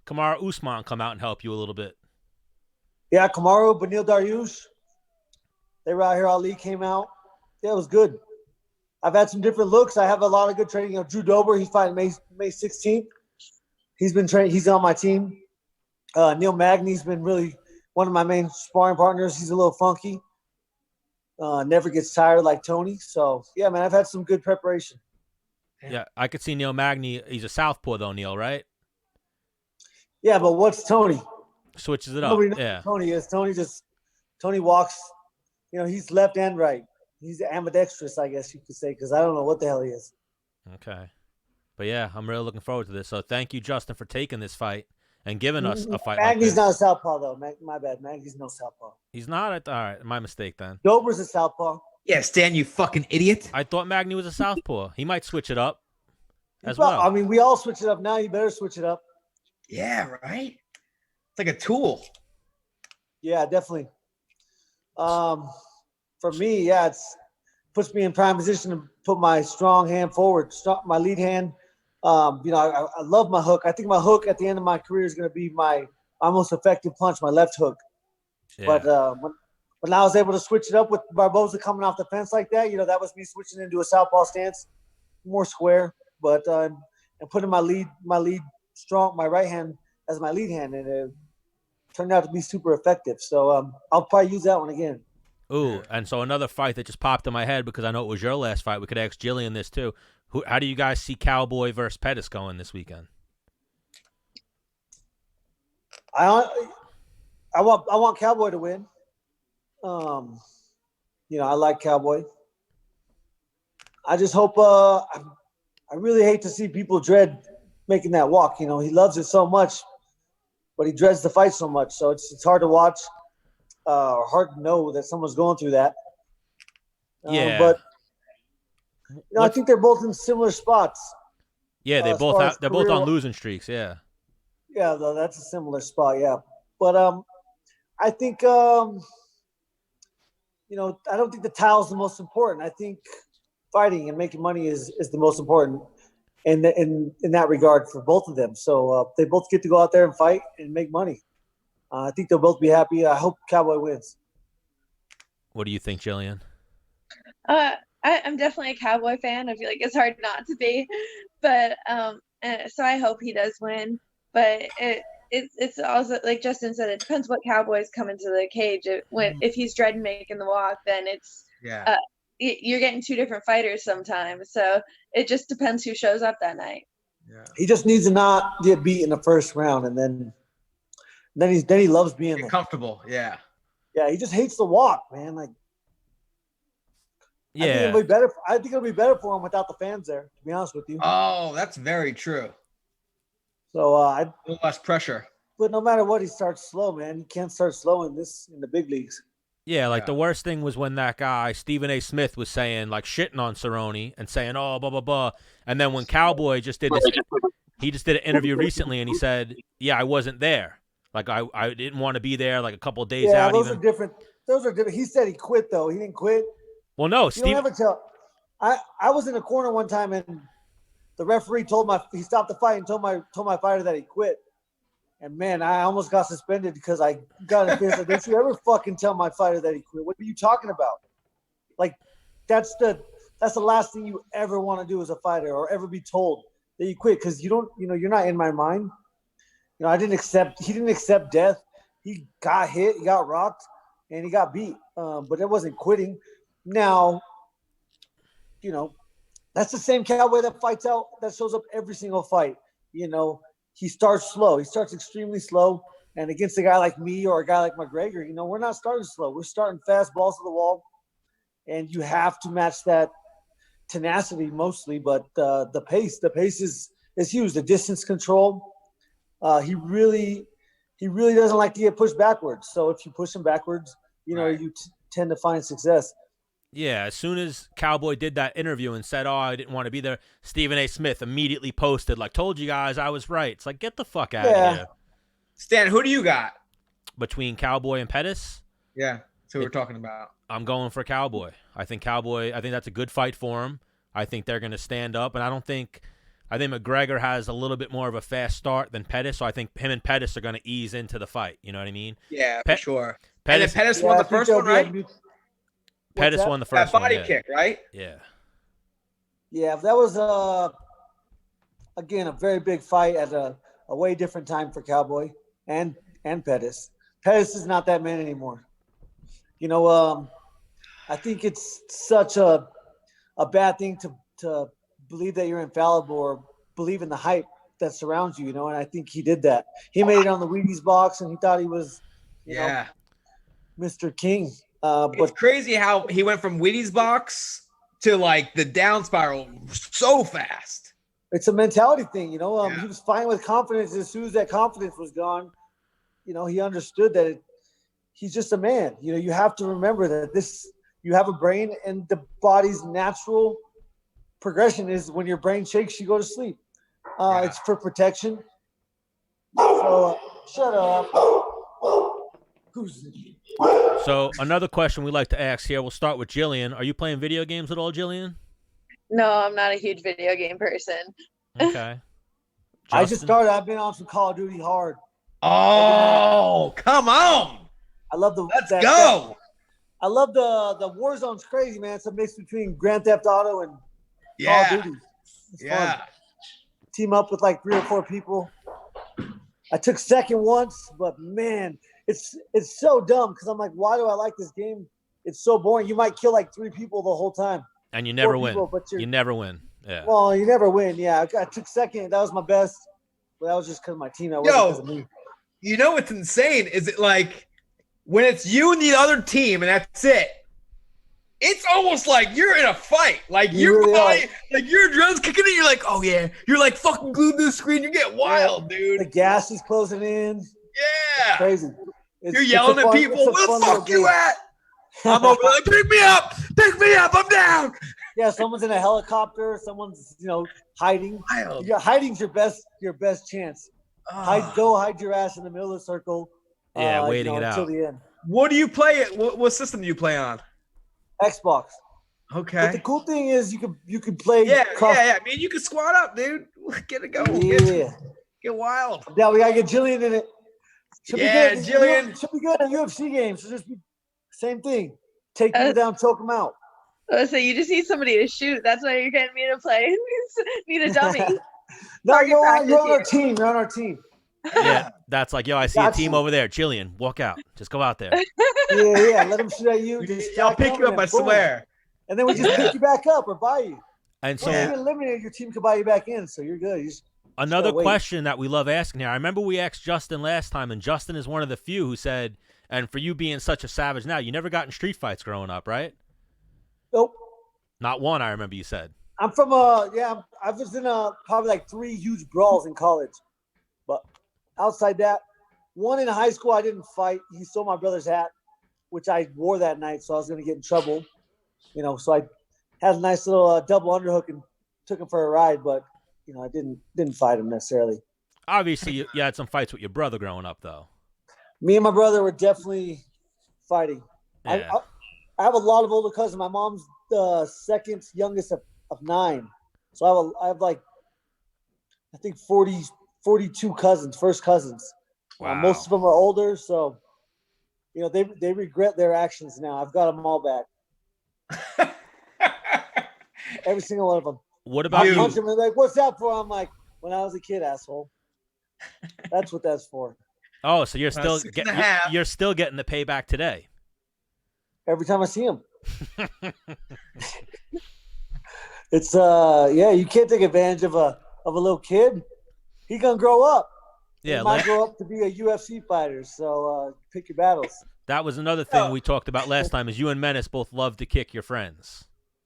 Kamaru Usman come out and help you a little bit. Yeah, Kamaru, Benil Dariush. They were out here. Ali came out. Yeah, it was good. I've had some different looks. I have a lot of good training. Drew Dober, he's fighting May 16th. He's been training. He's on my team. Neil Magny's been really one of my main sparring partners. He's a little funky. Never gets tired like Tony. So, yeah, man, I've had some good preparation. Yeah, I could see Neil Magny. He's a southpaw, though, Neil, right? Yeah, but what's Tony? Switches it up. Nobody knows Yeah. who Tony is. Tony walks, he's left and right. He's ambidextrous, I guess you could say, because I don't know what the hell he is. Okay. But, yeah, I'm really looking forward to this. So, thank you, Justin, for taking this fight. and given us a fight Magny's like this. not a southpaw, though. My bad. Magny's no southpaw. He's not. All right, my mistake then. Dober's a southpaw. Yeah, Stan, you fucking idiot. I thought Magny was a southpaw. He might switch it up as well. I mean, we all switch it up now. You better switch it up. Yeah, right? It's like a tool. Yeah, definitely. For me, yeah, it's puts me in prime position to put my strong hand forward, my lead hand. I love my hook. I think my hook at the end of my career is going to be my most effective punch, my left hook. Yeah. But when I was able to switch it up with Barboza coming off the fence like that, that was me switching into a southpaw stance, more square, but and putting my right hand as my lead hand, and it turned out to be super effective. So I'll probably use that one again. Ooh, and so another fight that just popped in my head because I know it was your last fight. We could ask Gillian this too. How do you guys see Cowboy versus Pettis going this weekend? I want Cowboy to win. I like Cowboy. I just hope. I really hate to see people dread making that walk. He loves it so much, but he dreads the fight so much. So it's hard to watch. Hard to know that someone's going through that. Yeah, but I think they're both in similar spots. Yeah, they're both on losing streaks. Yeah. Yeah, though that's a similar spot. Yeah, but I think I don't think the title's the most important. I think fighting and making money is the most important in that regard for both of them. So they both get to go out there and fight and make money. I think they'll both be happy. I hope Cowboy wins. What do you think, Gillian? I'm definitely a Cowboy fan. I feel like it's hard not to be, but so I hope he does win. But it's also, like Justin said, it depends what Cowboys come into the cage. If he's dreading making the walk, then it's you're getting two different fighters sometimes. So it just depends who shows up that night. Yeah, he just needs to not get beat in the first round, and then he loves being there. Comfortable. Yeah. Yeah, he just hates the walk, man. Like. Yeah. I think it'll be better for him without the fans there, to be honest with you. Oh, that's very true. So a little less pressure. But no matter what, he starts slow, man. You can't start slow in the big leagues. Yeah, the worst thing was when that guy, Stephen A. Smith, was saying, shitting on Cerrone and saying, oh, blah, blah, blah. And then when Cowboy just did this, he just did an interview recently and he said, yeah, I wasn't there. I didn't want to be there, a couple of days out. Yeah, those are different. He said he quit, though. He didn't quit. Well, no, Steve. You don't ever tell. I was in a corner one time and the referee he stopped the fight and told my fighter that he quit. And man, I almost got suspended because I got in face. Don't you ever fucking tell my fighter that he quit? What are you talking about? That's the last thing you ever want to do as a fighter, or ever be told that you quit, because you don't. You're not in my mind. He didn't accept death. He got hit, he got rocked, and he got beat. But it wasn't quitting. Now, that's the same Cowboy that shows up every single fight. He starts slow. He starts extremely slow. And against a guy like me or a guy like McGregor, we're not starting slow. We're starting fast, balls to the wall. And you have to match that tenacity mostly, but the pace is huge. The distance control. He really doesn't like to get pushed backwards. So if you push him backwards, you tend to find success. Yeah, as soon as Cowboy did that interview and said, oh, I didn't want to be there, Stephen A. Smith immediately posted, told you guys I was right. It's get the fuck out of here. Stan, who do you got? Between Cowboy and Pettis? Yeah, that's who we're talking about. I'm going for Cowboy. I think that's a good fight for him. I think they're going to stand up, and I think McGregor has a little bit more of a fast start than Pettis, so I think him and Pettis are going to ease into the fight. You know what I mean? Yeah, for sure. Pettis won the first one, right? Pettis won the first one. That body one, kick, right? Yeah. Yeah, that was again a very big fight at a way different time for Cowboy and Pettis. Pettis is not that man anymore. I think it's such a bad thing to believe that you're infallible or believe in the hype that surrounds you, and I think he did that. He made it on the Wheaties box and he thought he was, Mr. King. It's crazy how he went from Wheaties box to the down spiral so fast. It's a mentality thing, you know. He was fighting with confidence. As soon as that confidence was gone, you know, he understood that he's just a man. You know, you have to remember that you have a brain, and the body's natural progression is when your brain shakes, you go to sleep. It's for protection. So shut up. So another question we like to ask here. We'll start with Gillian. Are you playing video games at all, Gillian? No, I'm not a huge video game person. Okay. I just started. I've been on some Call of Duty hard. Oh, come on! I love the. Let's go! I love the Warzone's crazy, man. It's a mix between Grand Theft Auto and Call of Duty. It's fun. Team up with like 3 or 4 people. I took second once, but man, it's so dumb because I'm like, why do I like this game? It's so boring. You might kill like 3 people the whole time. And you never win. You never win. Yeah. Well, you never win. Yeah, I took second. That was my best. But that was just because of my team. That wasn't because of me. You know what's insane? Is it like when it's you and the other team and that's it? It's almost like you're in a fight. Like you're like your adrenaline's kicking in. You're like, oh yeah. You're like fucking glued to the screen. You get wild, dude. The gas is closing in. Yeah. It's crazy. You're yelling at people. Where the fuck you at? I'm over like, pick me up, I'm down. Yeah, someone's in a helicopter, someone's hiding. Wild. Yeah, hiding's your best chance. Hide your ass in the middle of the circle. Yeah, waiting it until out. the end. What do you play? What system do you play on? Xbox. Okay. But the cool thing is you can play. Yeah. I mean, you can squat up, dude. Get it going. Yeah. Get wild. Now we gotta get Gillian in it. Should be good. Gillian. Should be good in UFC games. Should just be same thing. Take people down, choke them out. So you just need somebody to shoot. That's why you're getting me to play. Need a dummy. No, you're on our team. You're on our team. Yeah, that's like, yo, I see a team over there. Gillian, walk out. Just go out there. Yeah. Let them shoot at you. I'll pick you up, I swear. And then we just pick you back up or buy you. And so once you get eliminated, your team can buy you back in. So you're good. Another question that we love asking here. I remember we asked Justin last time, and Justin is one of the few who said, and for you being such a savage now, you never got in street fights growing up, right? Nope. Not one, I remember you said. I'm from I was in probably like 3 huge brawls in college. But outside that, one in high school I didn't fight. He stole my brother's hat, which I wore that night, so I was gonna get in trouble. So I had a nice little double underhook and took him for a ride, but I didn't fight him necessarily. Obviously you had some fights with your brother growing up though. Me and my brother were definitely fighting. Yeah. I have a lot of older cousins. My mom's the second youngest of 9. So I have like, I think 42 cousins, first cousins. Wow. Most of them are older. So, they regret their actions now. I've got them all back. Every single one of them. What about you? Punch them and like, what's that for? I'm like, when I was a kid, asshole. That's what that's for. Oh, so you're still getting the payback today. Every time I see him. It's you can't take advantage of a little kid. He gonna grow up. Yeah, he might grow up to be a UFC fighter. So pick your battles. That was another thing we talked about last time. Is you and Menace both love to kick your friends.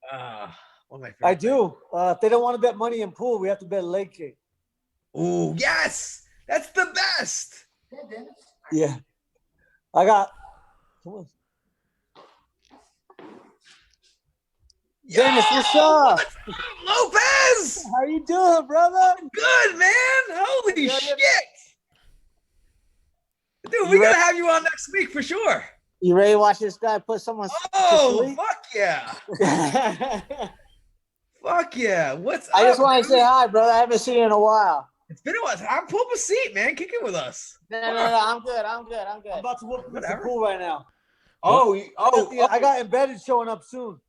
I do. If they don't want to bet money in pool, we have to bet a leg kick. Ooh, yes, that's the best. Yeah, I got. Come on. Dennis, what's up? Lopez! How you doing, brother? Good, man. Holy shit. Dude, we got to have you on next week for sure. You ready to watch this guy put someone to sleep? Fuck yeah. Fuck yeah. What's I just want to say hi, brother. I haven't seen you in a while. It's been a while. I'm pull up a seat, man. Kick it with us. No, I'm good. I'm about to whoop the pool right now. I got embedded showing up soon.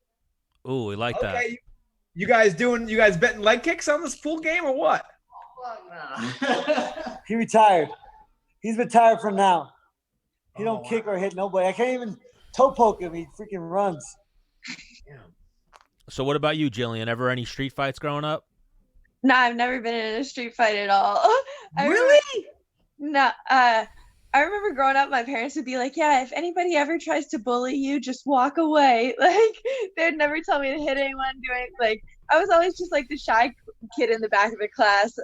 Ooh, we like that. You guys betting leg kicks on this pool game or what? He retired. He's retired for now. He don't kick or hit nobody. I can't even toe poke him. He freaking runs. Damn. So what about you, Gillian? Ever any street fights growing up? No, I've never been in a street fight at all. Really? I remember growing up, my parents would be like, yeah, if anybody ever tries to bully you, just walk away. Like, they'd never tell me to hit anyone, I was always just like the shy kid in the back of the class.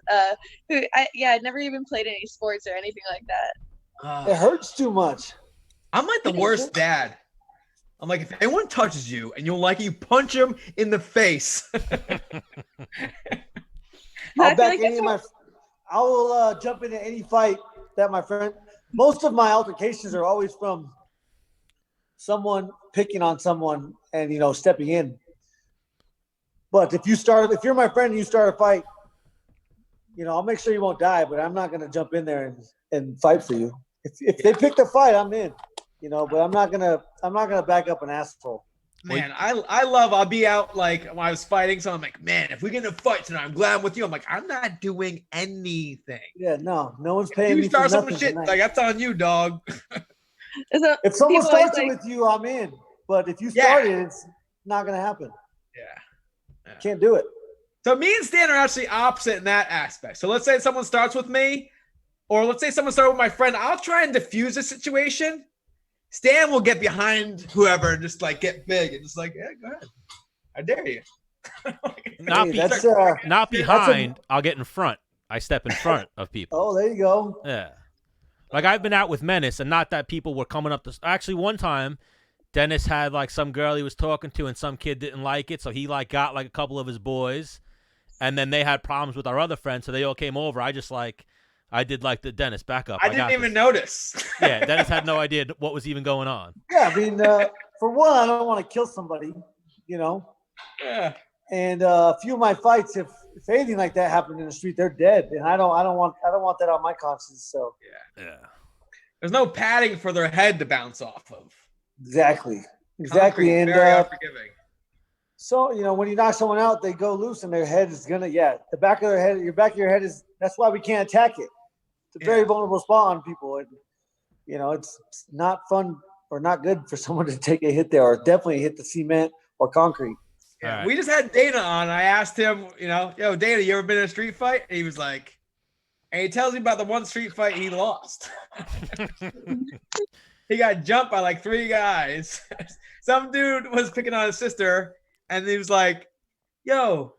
I'd never even played any sports or anything like that. It hurts too much. I'm like the worst dad. I'm like, if anyone touches you and you don't like it, you punch him in the face. I'll back any of my. I will jump into any fight that my friend. Most of my altercations are always from someone picking on someone and stepping in. But if you're my friend and you start a fight, I'll make sure you won't die. But I'm not going to jump in there and fight for you. If they pick the fight, I'm in. But I'm not gonna back up an asshole. Man, I'll be out like when I was fighting, so I'm like, man, if we get in a fight tonight, I'm glad I'm with you. I'm like, I'm not doing anything. Yeah, no one's paying me you start for some nothing shit, tonight. like that's on you, dog. If someone starts it with you, I'm in. But if you start it, it's not gonna happen. Yeah. Can't do it. So me and Stan are actually opposite in that aspect. So let's say someone starts with me, or let's say someone started with my friend. I'll try and diffuse the situation. Stan will get behind whoever and just like get big and just like, yeah, go ahead. I dare you. Not behind. I'll get in front. I step in front of people. Oh, there you go. Yeah. Like I've been out with Menace, and not that people were coming up to. Actually, one time, Dennis had like some girl he was talking to, and some kid didn't like it, so he like got like a couple of his boys, and then they had problems with our other friends, so they all came over. I did like the Dennis back up. I didn't even notice. Yeah, Dennis had no idea what was even going on. Yeah, I mean, for one, I don't want to kill somebody, Yeah. And a few of my fights, if anything like that happened in the street, they're dead, and I don't want that on my conscience. So yeah. There's no padding for their head to bounce off of. Exactly. Concrete, And very unforgiving. So when you knock someone out, they go loose, and their head is the back of their head, your back of your head is. That's why we can't attack it. It's a very vulnerable spot on people, and it's not fun or not good for someone to take a hit there, or definitely hit the cement or concrete. Yeah, right. We just had Dana on. I asked him, yo, Dana, you ever been in a street fight? And he was like, and he tells me about the one street fight he lost. He got jumped by like 3 guys. Some dude was picking on his sister, and he was like, yo,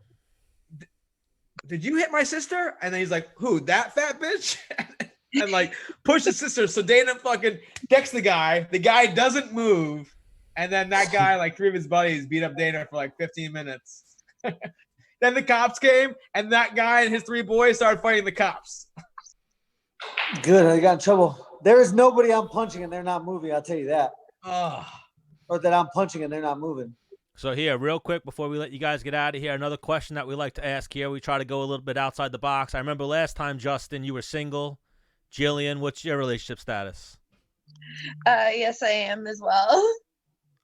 did you hit my sister? And then he's like, who, that fat bitch? And like push his sister. So Dana fucking decks the guy. The guy doesn't move. And then that guy, like 3 of his buddies, beat up Dana for like 15 minutes. Then the cops came, and that guy and his 3 boys started fighting the cops. Good. I got in trouble. There is nobody I'm punching and they're not moving. I'll tell you that. Or that I'm punching and they're not moving. So here, real quick, before we let you guys get out of here, another question that we like to ask here. We try to go a little bit outside the box. I remember last time, Justin, you were single. Gillian, what's your relationship status? Yes, I am as well.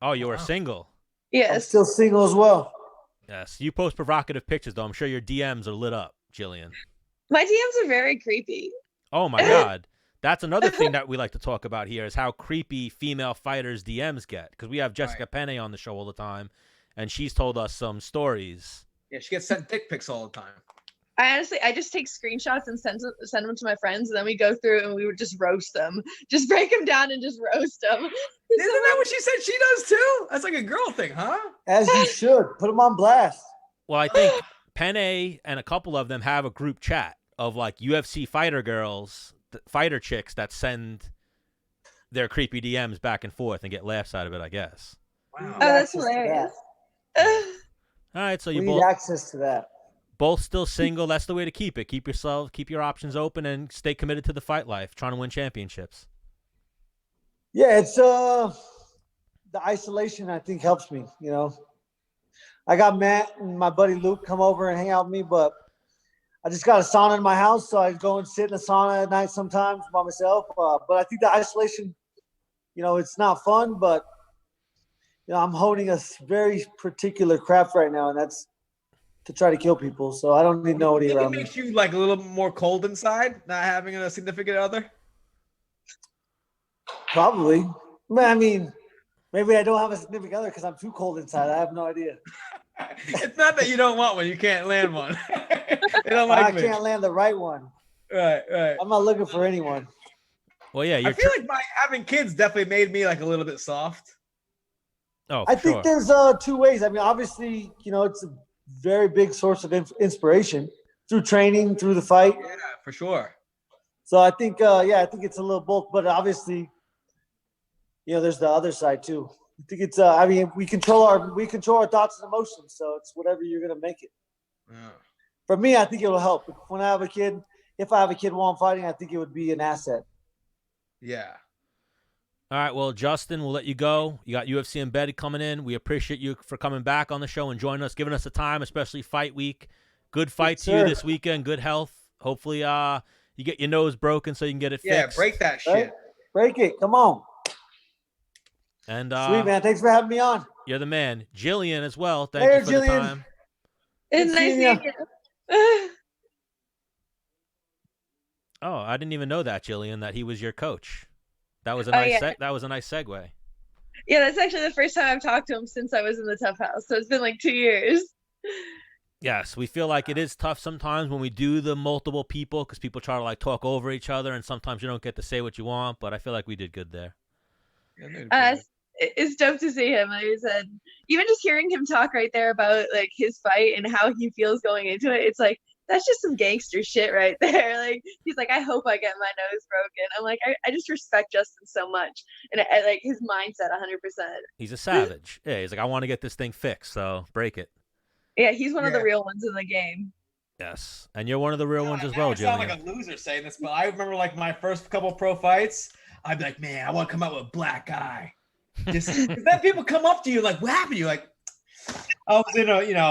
Oh, you are single? Yes. I'm still single as well. Yes. You post provocative pictures, though. I'm sure your DMs are lit up, Gillian. My DMs are very creepy. Oh, my God. That's another thing that we like to talk about here is how creepy female fighters' DMs get. Because we have Jessica Penne on the show all the time, and she's told us some stories. Yeah, she gets sent dick pics all the time. I just take screenshots and send them to my friends, and then we go through and we would just roast them. Just break them down and just roast them. Isn't that what she said she does too? That's like a girl thing, huh? As you should. Put them on blast. Well, I think Penne and a couple of them have a group chat of like UFC fighter girls, fighter chicks that send their creepy DMs back and forth and get laughs out of it, I guess. Wow. Oh, that's hilarious. All right, so you we both need access to that. Both still single. That's the way to keep it. Keep your options open, and stay committed to the fight life, trying to win championships. Yeah, it's the isolation I think helps me, I got Matt and my buddy Luke come over and hang out with me, but I just got a sauna in my house, so I go and sit in a sauna at night sometimes by myself. But I think the isolation, it's not fun, but I'm honing a very particular craft right now, and that's to try to kill people. So I don't need nobody around me. It makes you like a little more cold inside, not having a significant other? Probably. I mean, maybe I don't have a significant other because I'm too cold inside. I have no idea. It's not that you don't want one. You can't land one. They don't like me. I can't land the right one. Right. I'm not looking for anyone. Well, yeah. I feel like having kids definitely made me like a little bit soft. Oh, I think there's 2 ways. I mean, obviously, it's very big source of inspiration through training, through the fight. Yeah, for sure. So I think, I think it's a little both, but obviously, there's the other side too. I think it's, we control our thoughts and emotions. So it's whatever you're going to make it. Yeah. For me, I think it will help. When I have a kid, if I have a kid while I'm fighting, I think it would be an asset. Yeah. All right, well, Justin, we'll let you go. You got UFC Embedded coming in. We appreciate you for coming back on the show and joining us, giving us the time, especially fight week. Good fight to you this weekend. Good health. Hopefully you get your nose broken so you can get it fixed. Yeah, break that shit. Right? Break it. Come on. And sweet, man. Thanks for having me on. You're the man. Gillian as well. Thank you for Gillian. the time. It's nice meeting you. Oh, I didn't even know that, Gillian, that he was your coach. That was a nice that was a nice segue. Yeah, that's actually the first time I've talked to him since I was in the Tough House. So it's been like 2 years. Yes, we feel like it is tough sometimes when we do the multiple people because people try to like talk over each other and sometimes you don't get to say what you want, but I feel like we did good there. It's dope to see him. Like I said, even just hearing him talk right there about like his fight and how he feels going into it, it's like, that's just some gangster shit right there. Like, he's like, I hope I get my nose broken. I'm like, I just respect Justin so much. And I like his mindset 100%. He's a savage. Yeah, he's like, I want to get this thing fixed, so break it. Yeah, he's one of the real ones in the game. Yes, and you're one of the real ones as well, I Gillian. sound like a loser saying this, but I remember like my first couple pro fights, I'd be like, man, I want to come out with a black guy. Just then people come up to you like, what happened? You're like, I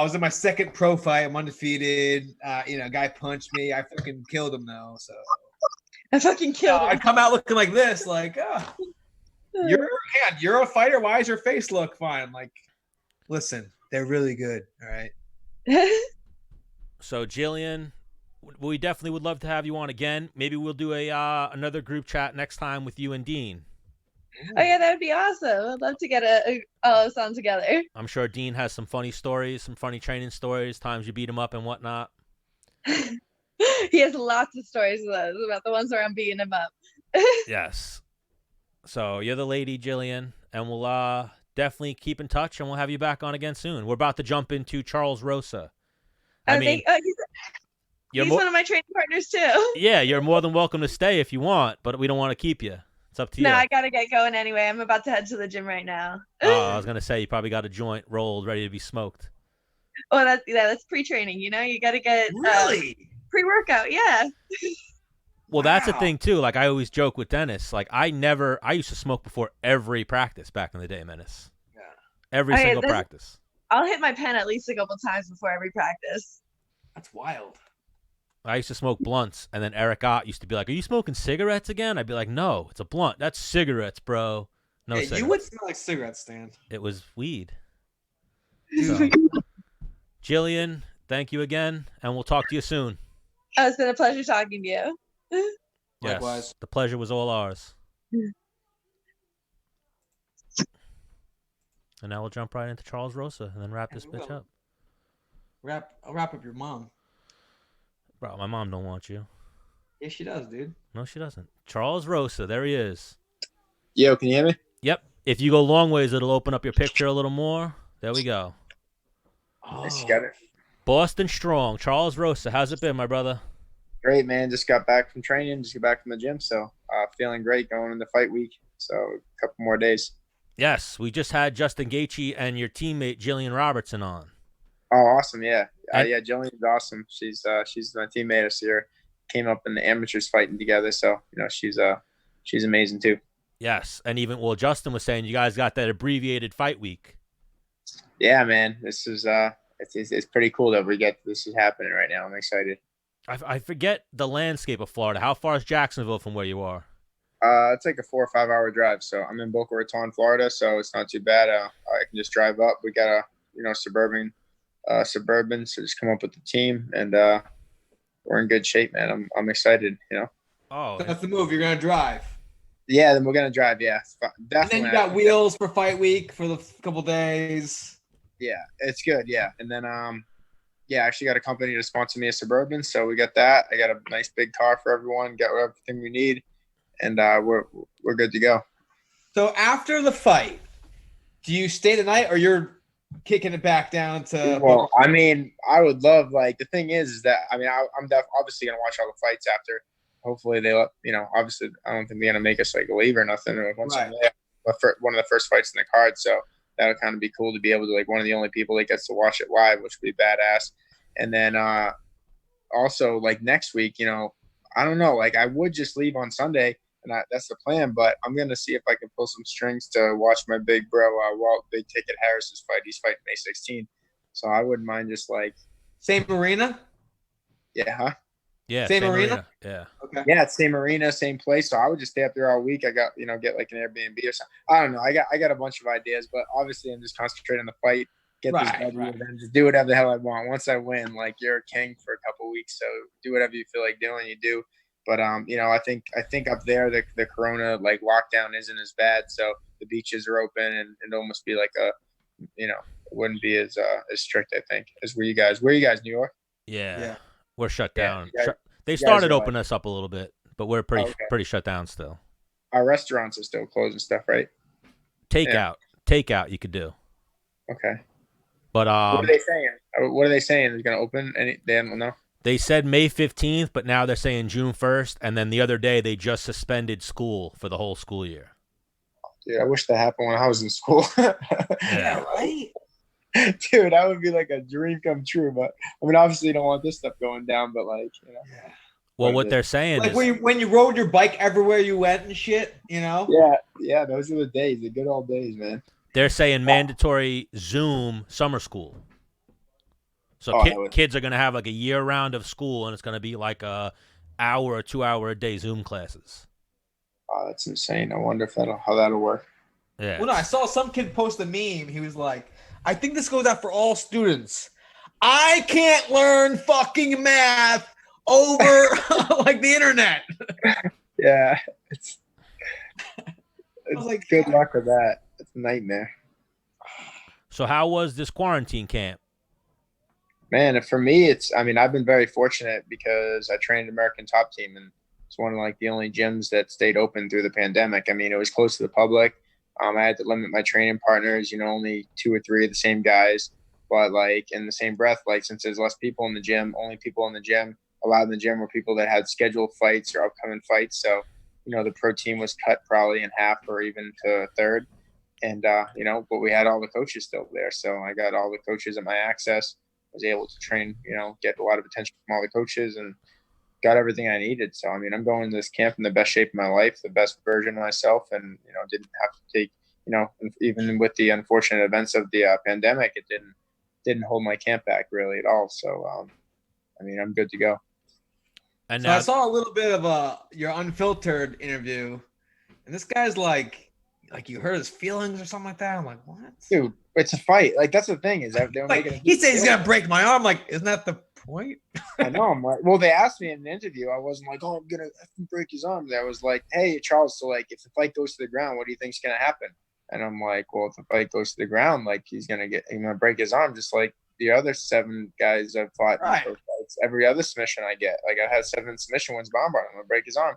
was in my second pro fight. I'm undefeated. Guy punched me. I fucking killed him though. So I fucking killed him. I'd come out looking like this, like, you're a fighter. Why does your face look fine? Like, listen, they're really good. All right. So Gillian, we definitely would love to have you on again. Maybe we'll do another group chat next time with you and Dean. Oh yeah, that would be awesome. I'd love to get all of us on together. I'm sure Dean has some funny stories, some funny training stories, times you beat him up and whatnot. He has lots of stories of those about the ones where I'm beating him up. Yes. So you're the lady, Gillian, and we'll definitely keep in touch, and we'll have you back on again soon. We're about to jump into Charles Rosa. He's one of my training partners too. Yeah, you're more than welcome to stay if you want, but we don't want to keep you. It's up to you. No, I gotta get going anyway. I'm about to head to the gym right now. I was gonna say you probably got a joint rolled, ready to be smoked. Oh, that's pre-training. You gotta get really pre-workout. Yeah. Well, that's the thing too. Like I always joke with Dennis. Like I used to smoke before every practice back in the day, Menace. Yeah. Every single practice. I'll hit my pen at least a couple times before every practice. That's wild. I used to smoke blunts, and then Eric Ott used to be like, "Are you smoking cigarettes again?" I'd be like, "No, it's a blunt. That's cigarettes, bro." No, cigarettes. You would smell like cigarettes, Stan. It was weed. So, Gillian, thank you again, and we'll talk to you soon. Oh, it's been a pleasure talking to you. Yes, likewise. The pleasure was all ours. And now we'll jump right into Charles Rosa and then wrap this bitch up. I'll wrap up your mom. Bro, my mom don't want you. Yeah, she does, dude. No, she doesn't. Charles Rosa, there he is. Yo, can you hear me? Yep. If you go long ways, it'll open up your picture a little more. There we go. Oh. Nice, you got it. Boston Strong. Charles Rosa, how's it been, my brother? Great, man. Just got back from training. Just got back from the gym. So feeling great going into fight week. So a couple more days. Yes, we just had Justin Gaethje and your teammate Gillian Robertson on. Oh, awesome. Yeah. Yeah, Gillian's awesome. She's my teammate this year. Came up in the amateurs fighting together. So, she's amazing too. Yes. And even, Justin was saying you guys got that abbreviated fight week. Yeah, man. This is, it's pretty cool that this is happening right now. I'm excited. I forget the landscape of Florida. How far is Jacksonville from where you are? It's like a 4 or 5 hour drive. So I'm in Boca Raton, Florida. So it's not too bad. I can just drive up. We got a, suburban. So just come up with the team, and we're in good shape, man. I'm excited. Oh, that's the move. You're gonna drive. Yeah, then we're gonna drive. Yeah, definitely. And then you got wheels for fight week for the couple days. Yeah, it's good. Yeah, and then I actually got a company to sponsor me a Suburban, so we got that. I got a nice big car for everyone. Got everything we need, and we're good to go. So after the fight, do you stay the night, or you're kicking it back down to. Well, I mean, I would love, like, the thing is that, I mean, I'm obviously going to watch all the fights after. Hopefully they let, obviously I don't think they're going to make us like leave or nothing. Or once I'm there, one of the first fights in the card. So that would kind of be cool to be able to, like, one of the only people that gets to watch it live, which would be badass. And then also, like, next week, I don't know, like, I would just leave on Sunday, and that's the plan, but I'm going to see if I can pull some strings to watch my big bro, Big Ticket Harris's fight. He's fighting May 16th. So I wouldn't mind just, like. Same arena? Yeah, huh? Yeah, same arena? Yeah. Okay. Yeah, it's same arena, same place. So I would just stay up there all week. I got, get like an Airbnb or something. I don't know. I got a bunch of ideas, but obviously I'm just concentrating on the fight, get this W, and then just do whatever the hell I want. Once I win, like, you're a king for a couple of weeks, so do whatever you feel like doing, you do. But I think up there the corona, like, lockdown isn't as bad, so the beaches are open, and it'd almost be like a, it wouldn't be as strict, I think, as where you guys, New York? Yeah. We're shut down. Yeah, they started opening us up a little bit, but we're pretty shut down still. Our restaurants are still closed and stuff, right? Takeout you could do. Okay. But what are they saying? They're going to open? They don't know. They said May 15th, but now they're saying June 1st, and then the other day they just suspended school for the whole school year. Dude, I wish that happened when I was in school. Yeah, right. Dude, that would be like a dream come true. But I mean, obviously, you don't want this stuff going down. But, like, Yeah. Well, what they're saying like is, when you rode your bike everywhere you went and shit, Yeah, those are the days, the good old days, man. they're saying mandatory Zoom summer school. So kids are gonna have like a year round of school, and it's gonna be like a hour or 2 hour a day Zoom classes. Oh, that's insane. I wonder how that'll work. Yeah. Well, no, I saw some kid post a meme. He was like, I think this goes out for all students. I can't learn fucking math over like the internet. Yeah. It's like, good luck with that. It's a nightmare. So how was this quarantine camp? Man, for me, I've been very fortunate because I trained American Top Team, and it's one of, like, the only gyms that stayed open through the pandemic. I mean, it was close to the public. I had to limit my training partners, only 2 or 3 of the same guys. But, like, in the same breath, like, since there's less people in the gym, only people in the gym allowed in the gym were people that had scheduled fights or upcoming fights. So, the pro team was cut probably in half or even to a third. And, but we had all the coaches still there. So I got all the coaches at my access, was able to train, get a lot of attention from all the coaches, and got everything I needed. So, I mean, I'm going to this camp in the best shape of my life, the best version of myself, and, didn't have to take, even with the unfortunate events of the pandemic, it didn't hold my camp back really at all. So, I'm good to go. And so I saw a little bit of your Unfiltered interview, and this guy's like you hurt his feelings or something like that. I'm like, what? Dude, it's a fight. Like, that's the thing is that they're making. He said he's gonna break my arm. Like, isn't that the point? I know. I'm like, well, they asked me in an interview. I wasn't like, oh, I'm gonna break his arm. I was like, hey, Charles. So, like, if the fight goes to the ground, what do you think's gonna happen? And I'm like, well, if the fight goes to the ground, like, he's gonna break his arm, just like the other 7 guys I've fought in pro fights. Every other submission I get, like, I had 7 submission wins, but I'm gonna break his arm.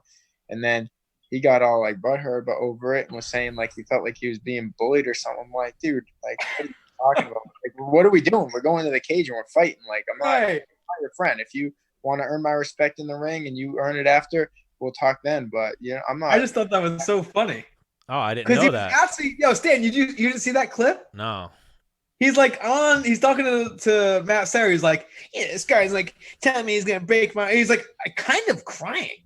And then he got all, like, butthurt over it and was saying, like, he felt like he was being bullied or something. I'm like, dude, like, what are you talking about? Like, what are we doing? We're going to the cage and we're fighting. Like, I'm not your friend. If you want to earn my respect in the ring and you earn it after, we'll talk then. But I'm not. I just thought that was so funny. Oh, I didn't know that. Actually, Stan, you didn't see that clip? No. He's like he's talking to Matt Serra. He's like, yeah, this guy's like telling me he's gonna break my. He's like, I kind of crying.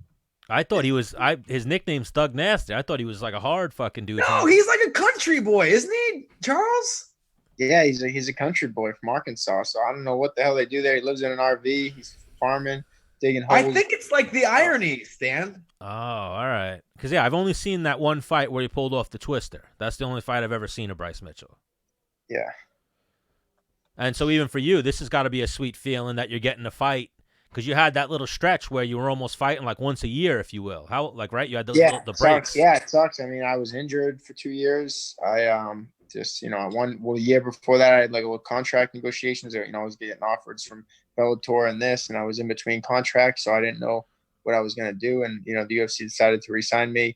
I thought he was. His nickname's Thug Nasty. I thought he was like a hard fucking dude. No, he's like a country boy, isn't he, Charles? Yeah, he's a country boy from Arkansas. So I don't know what the hell they do there. He lives in an RV. He's farming, digging holes. I think it's like the irony, Stan. Oh, all right. Because I've only seen that one fight where he pulled off the twister. That's the only fight I've ever seen of Bryce Mitchell. Yeah. And so even for you, this has got to be a sweet feeling that you're getting a fight. Because you had that little stretch where you were almost fighting like once a year, if you will. How, like, right? You had the breaks. Yeah, it sucks. I mean, I was injured for 2 years. I just, a year before that, I had like a little contract negotiations. I was getting offers from Bellator and this, and I was in between contracts, so I didn't know what I was going to do. And, the UFC decided to re-sign me,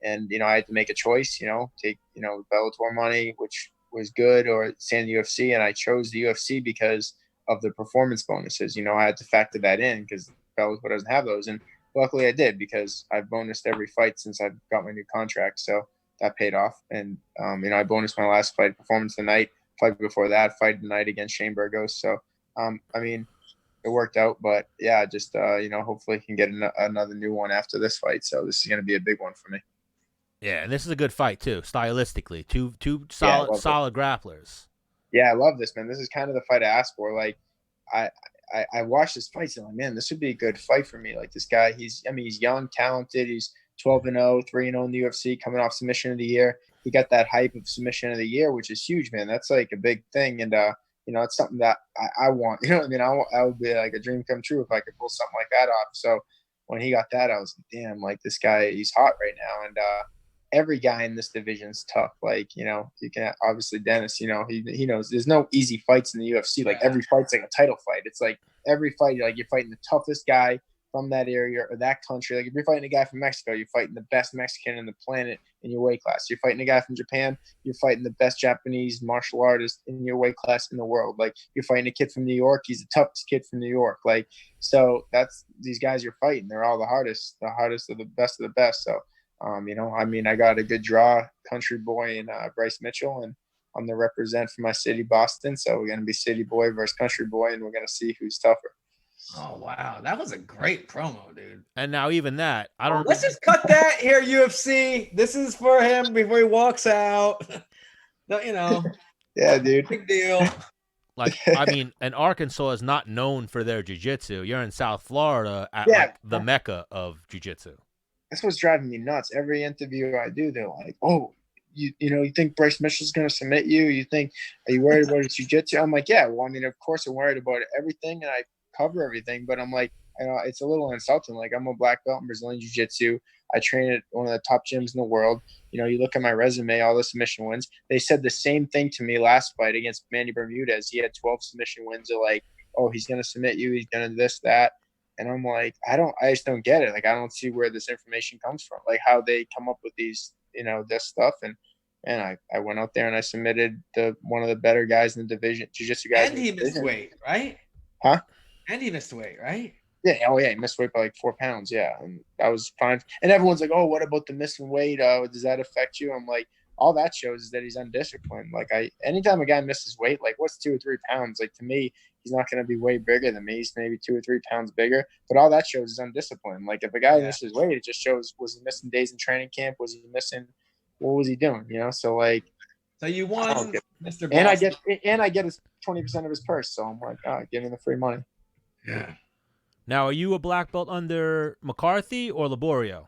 and, I had to make a choice, take, Bellator money, which was good or stay in the UFC, and I chose the UFC because of the performance bonuses. You know, I had to factor that in because Bellator doesn't have those, and luckily I did because I've bonused every fight since I've got my new contract, so that paid off. And you know, I bonused my last fight, performance of the night, fight before that, fight of the night against Shane Burgos. So I mean, it worked out, but yeah, just you know, hopefully can get another new one after this fight. So this is going to be a big one for me. Yeah, and this is a good fight too, stylistically. Two solid grapplers. Yeah, I love this, man. This is kind of the fight I asked for. Like, I watched this fight and I'm like, man, this would be a good fight for me. Like, this guy, he's young, talented. He's 12-0, 3-0 in the UFC, coming off submission of the year. He got that hype of submission of the year, which is huge, man. That's like a big thing, and you know, it's something that I want. You know what I mean? I would be like a dream come true if I could pull something like that off. So when he got that, I was like, damn, like this guy, he's hot right now, and every guy in this division is tough. Like, you know, you can obviously Dennis, you know, he knows there's no easy fights in the UFC. Like every fight's like a title fight. It's like every fight, like you're fighting the toughest guy from that area or that country. Like if you're fighting a guy from Mexico, you're fighting the best Mexican in the planet in your weight class. You're fighting a guy from Japan, you're fighting the best Japanese martial artist in your weight class in the world. Like you're fighting a kid from New York, he's the toughest kid from New York. Like, so that's these guys you're fighting. They're all the hardest of the best. So you know, I mean, I got a good draw, country boy and Bryce Mitchell, and I'm the represent for my city, Boston. So we're going to be city boy versus country boy, and we're going to see who's tougher. Oh, wow. That was a great promo, dude. And now even that, I don't. Let's just cut that here, UFC. This is for him before he walks out. No, you know. Yeah, dude. Big deal. Like, I mean, and Arkansas is not known for their jiu-jitsu. You're in South Florida at like the mecca of jiu-jitsu. That's what's driving me nuts. Every interview I do, they're like, "Oh, you know, you think Bryce Mitchell's going to submit you? Are you worried about his jiu-jitsu?" I'm like, yeah. Well, I mean, of course I'm worried about everything, and I cover everything. But I'm like, you know, it's a little insulting. Like, I'm a black belt in Brazilian jiu-jitsu. I train at one of the top gyms in the world. You know, you look at my resume, all the submission wins. They said the same thing to me last fight against Manny Bermudez. He had 12 submission wins. They're like, "Oh, he's going to submit you. He's going to this, that." And I'm like, I just don't get it. Like, I don't see where this information comes from, like how they come up with these, you know, this stuff. And I went out there and I submitted one of the better guys in the division, jiu-jitsu guys. And he missed weight, right? Huh? And he missed weight, right? Yeah. Oh, yeah. He missed weight by like 4 pounds. Yeah. And that was fine. And everyone's like, "Oh, what about the missing weight? Does that affect you?" I'm like, all that shows is that he's undisciplined. Like, anytime a guy misses weight, like what's 2 or 3 pounds? Like, to me, he's not going to be way bigger than me. He's maybe 2 or 3 pounds bigger, but all that shows is undisciplined. Like, if a guy misses weight, it just shows, was he missing days in training camp? Was he missing, what was he doing? You know? So like, so you won, Mr. And I get his 20% of his purse. So I'm like, give him the free money. Yeah. Now, are you a black belt under McCarthy or Laborio?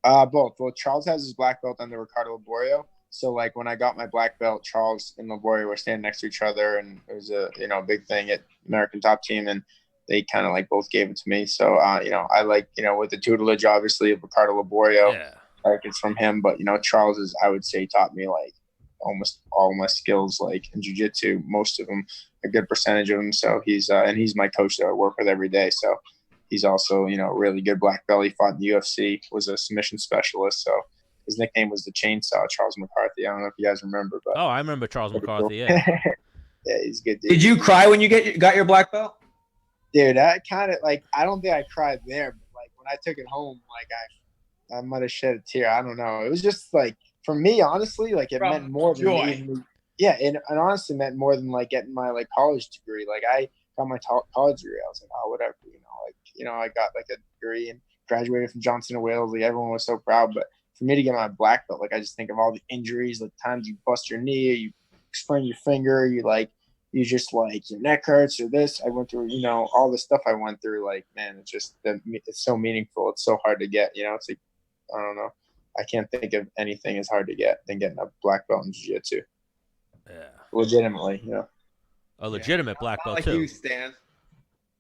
Both. Well, Charles has his black belt under Ricardo Laborio. So like when I got my black belt, Charles and Laborio were standing next to each other, and it was a, you know, big thing at American Top Team, and they kind of like both gave it to me. So you know, I like, you know, with the tutelage obviously of Ricardo Laborio, like it's from him, but you know, Charles is, I would say, taught me like almost all my skills, like in jiu-jitsu, most of them, a good percentage of them. So he's and he's my coach that I work with every day. So he's also, you know, really good black belt. He fought in the UFC, was a submission specialist. So his nickname was the Chainsaw, Charles McCarthy. I don't know if you guys remember, but I remember Charles McCarthy. Yeah, yeah, he's good. Dude. Did you cry when you got your black belt? Dude, I kind of like, I don't think I cried there, but like when I took it home, like I might have shed a tear. I don't know. It was just like, for me, honestly, like it meant more than me. Yeah, and honestly meant more than like getting my like college degree. Like I got my college degree. I was like, oh, whatever, you know, like, you know, I got like a degree and graduated from Johnson & Wales. Like everyone was so proud, but for me to get my black belt, like I just think of all the injuries, like times you bust your knee, you sprain your finger, you just like your neck hurts or this. I went through, you know, all the stuff I went through. Like, man, it's just, it's so meaningful. It's so hard to get, you know. It's like, I don't know. I can't think of anything as hard to get than getting a black belt in jiu-jitsu. Yeah. Legitimately, you know. A legitimate black belt like too. You, Stan.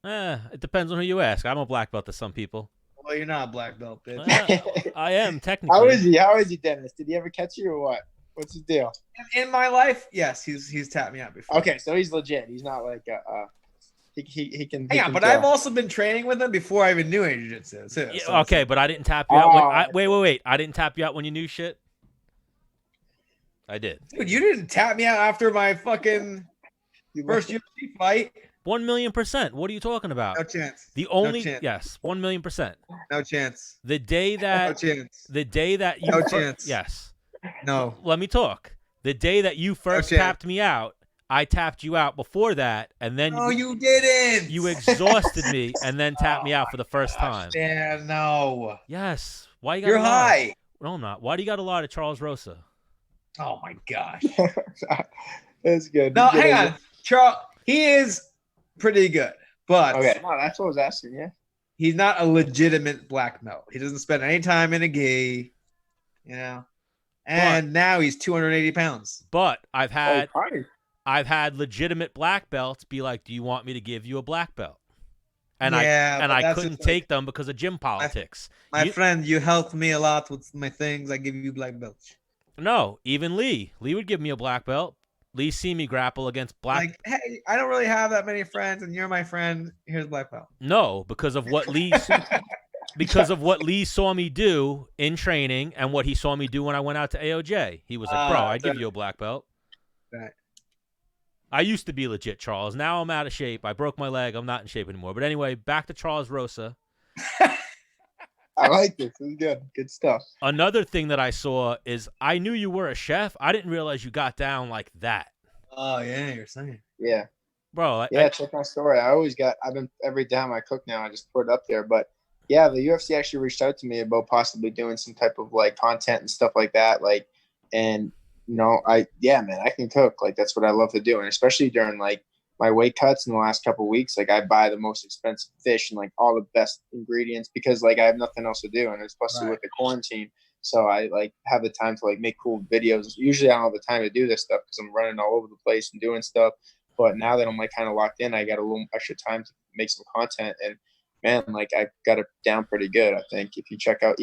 It depends on who you ask. I'm a black belt to some people. Well, you're not a black belt, bitch. I am technically. How is he, Dennis? Did he ever catch you or what? What's his deal? In my life, yes, he's tapped me out before. Okay, so he's legit. He's not like he can. Yeah, but I've also been training with him before I even knew jiu-jitsu too. Yeah, so okay, but I didn't tap you out. Wait. I didn't tap you out when you knew shit. I did. Dude, you didn't tap me out after my fucking first UFC fight. 1,000,000%. What are you talking about? No chance. The only no chance. yes, 1,000,000%. No chance. The day that No chance. the day that you No chance. yes. No. Let me talk. The day that you first tapped me out, I tapped you out before that, and then no, you didn't. You exhausted me and then tapped me out for the first time. Yeah, no. Yes. Why you got? You're high. No, I'm not. Why do you got a lot of Charles Rosa? Oh my gosh. That's good. No, hang on. Charles, he is pretty good, but okay. No, that's what I was asking. Yeah. He's not a legitimate black belt. He doesn't spend any time in a gi, you know. And now he's 280 pounds. But I've had legitimate black belts be like, "Do you want me to give you a black belt?" And I couldn't take them because of gym politics. My friend, you helped me a lot with my things. I give you black belts. No, even Lee would give me a black belt. Lee see me grapple against black. Like, hey, I don't really have that many friends, and you're my friend. Here's black belt. No, because of what Lee saw me do in training and what he saw me do when I went out to AOJ. He was like, "Bro, I'd give you a black belt." Right. I used to be legit, Charles. Now I'm out of shape. I broke my leg. I'm not in shape anymore. But anyway, back to Charles Rosa. I like this. This is good. Good stuff. Another thing that I saw is I knew you were a chef. I didn't realize you got down like that. Oh, yeah, you're saying. Yeah. Bro. Check my story. Every time I cook now, I just put it up there. But yeah, the UFC actually reached out to me about possibly doing some type of like content and stuff like that. Like, and I can cook. Like, that's what I love to do. And especially during like my weight cuts in the last couple of weeks, like I buy the most expensive fish and like all the best ingredients because like I have nothing else to do. And especially with the quarantine. So I like have the time to like make cool videos. Usually I don't have the time to do this stuff because I'm running all over the place and doing stuff. But now that I'm like kind of locked in, I got a little extra time to make some content. And man, like I got it down pretty good. I think if you check out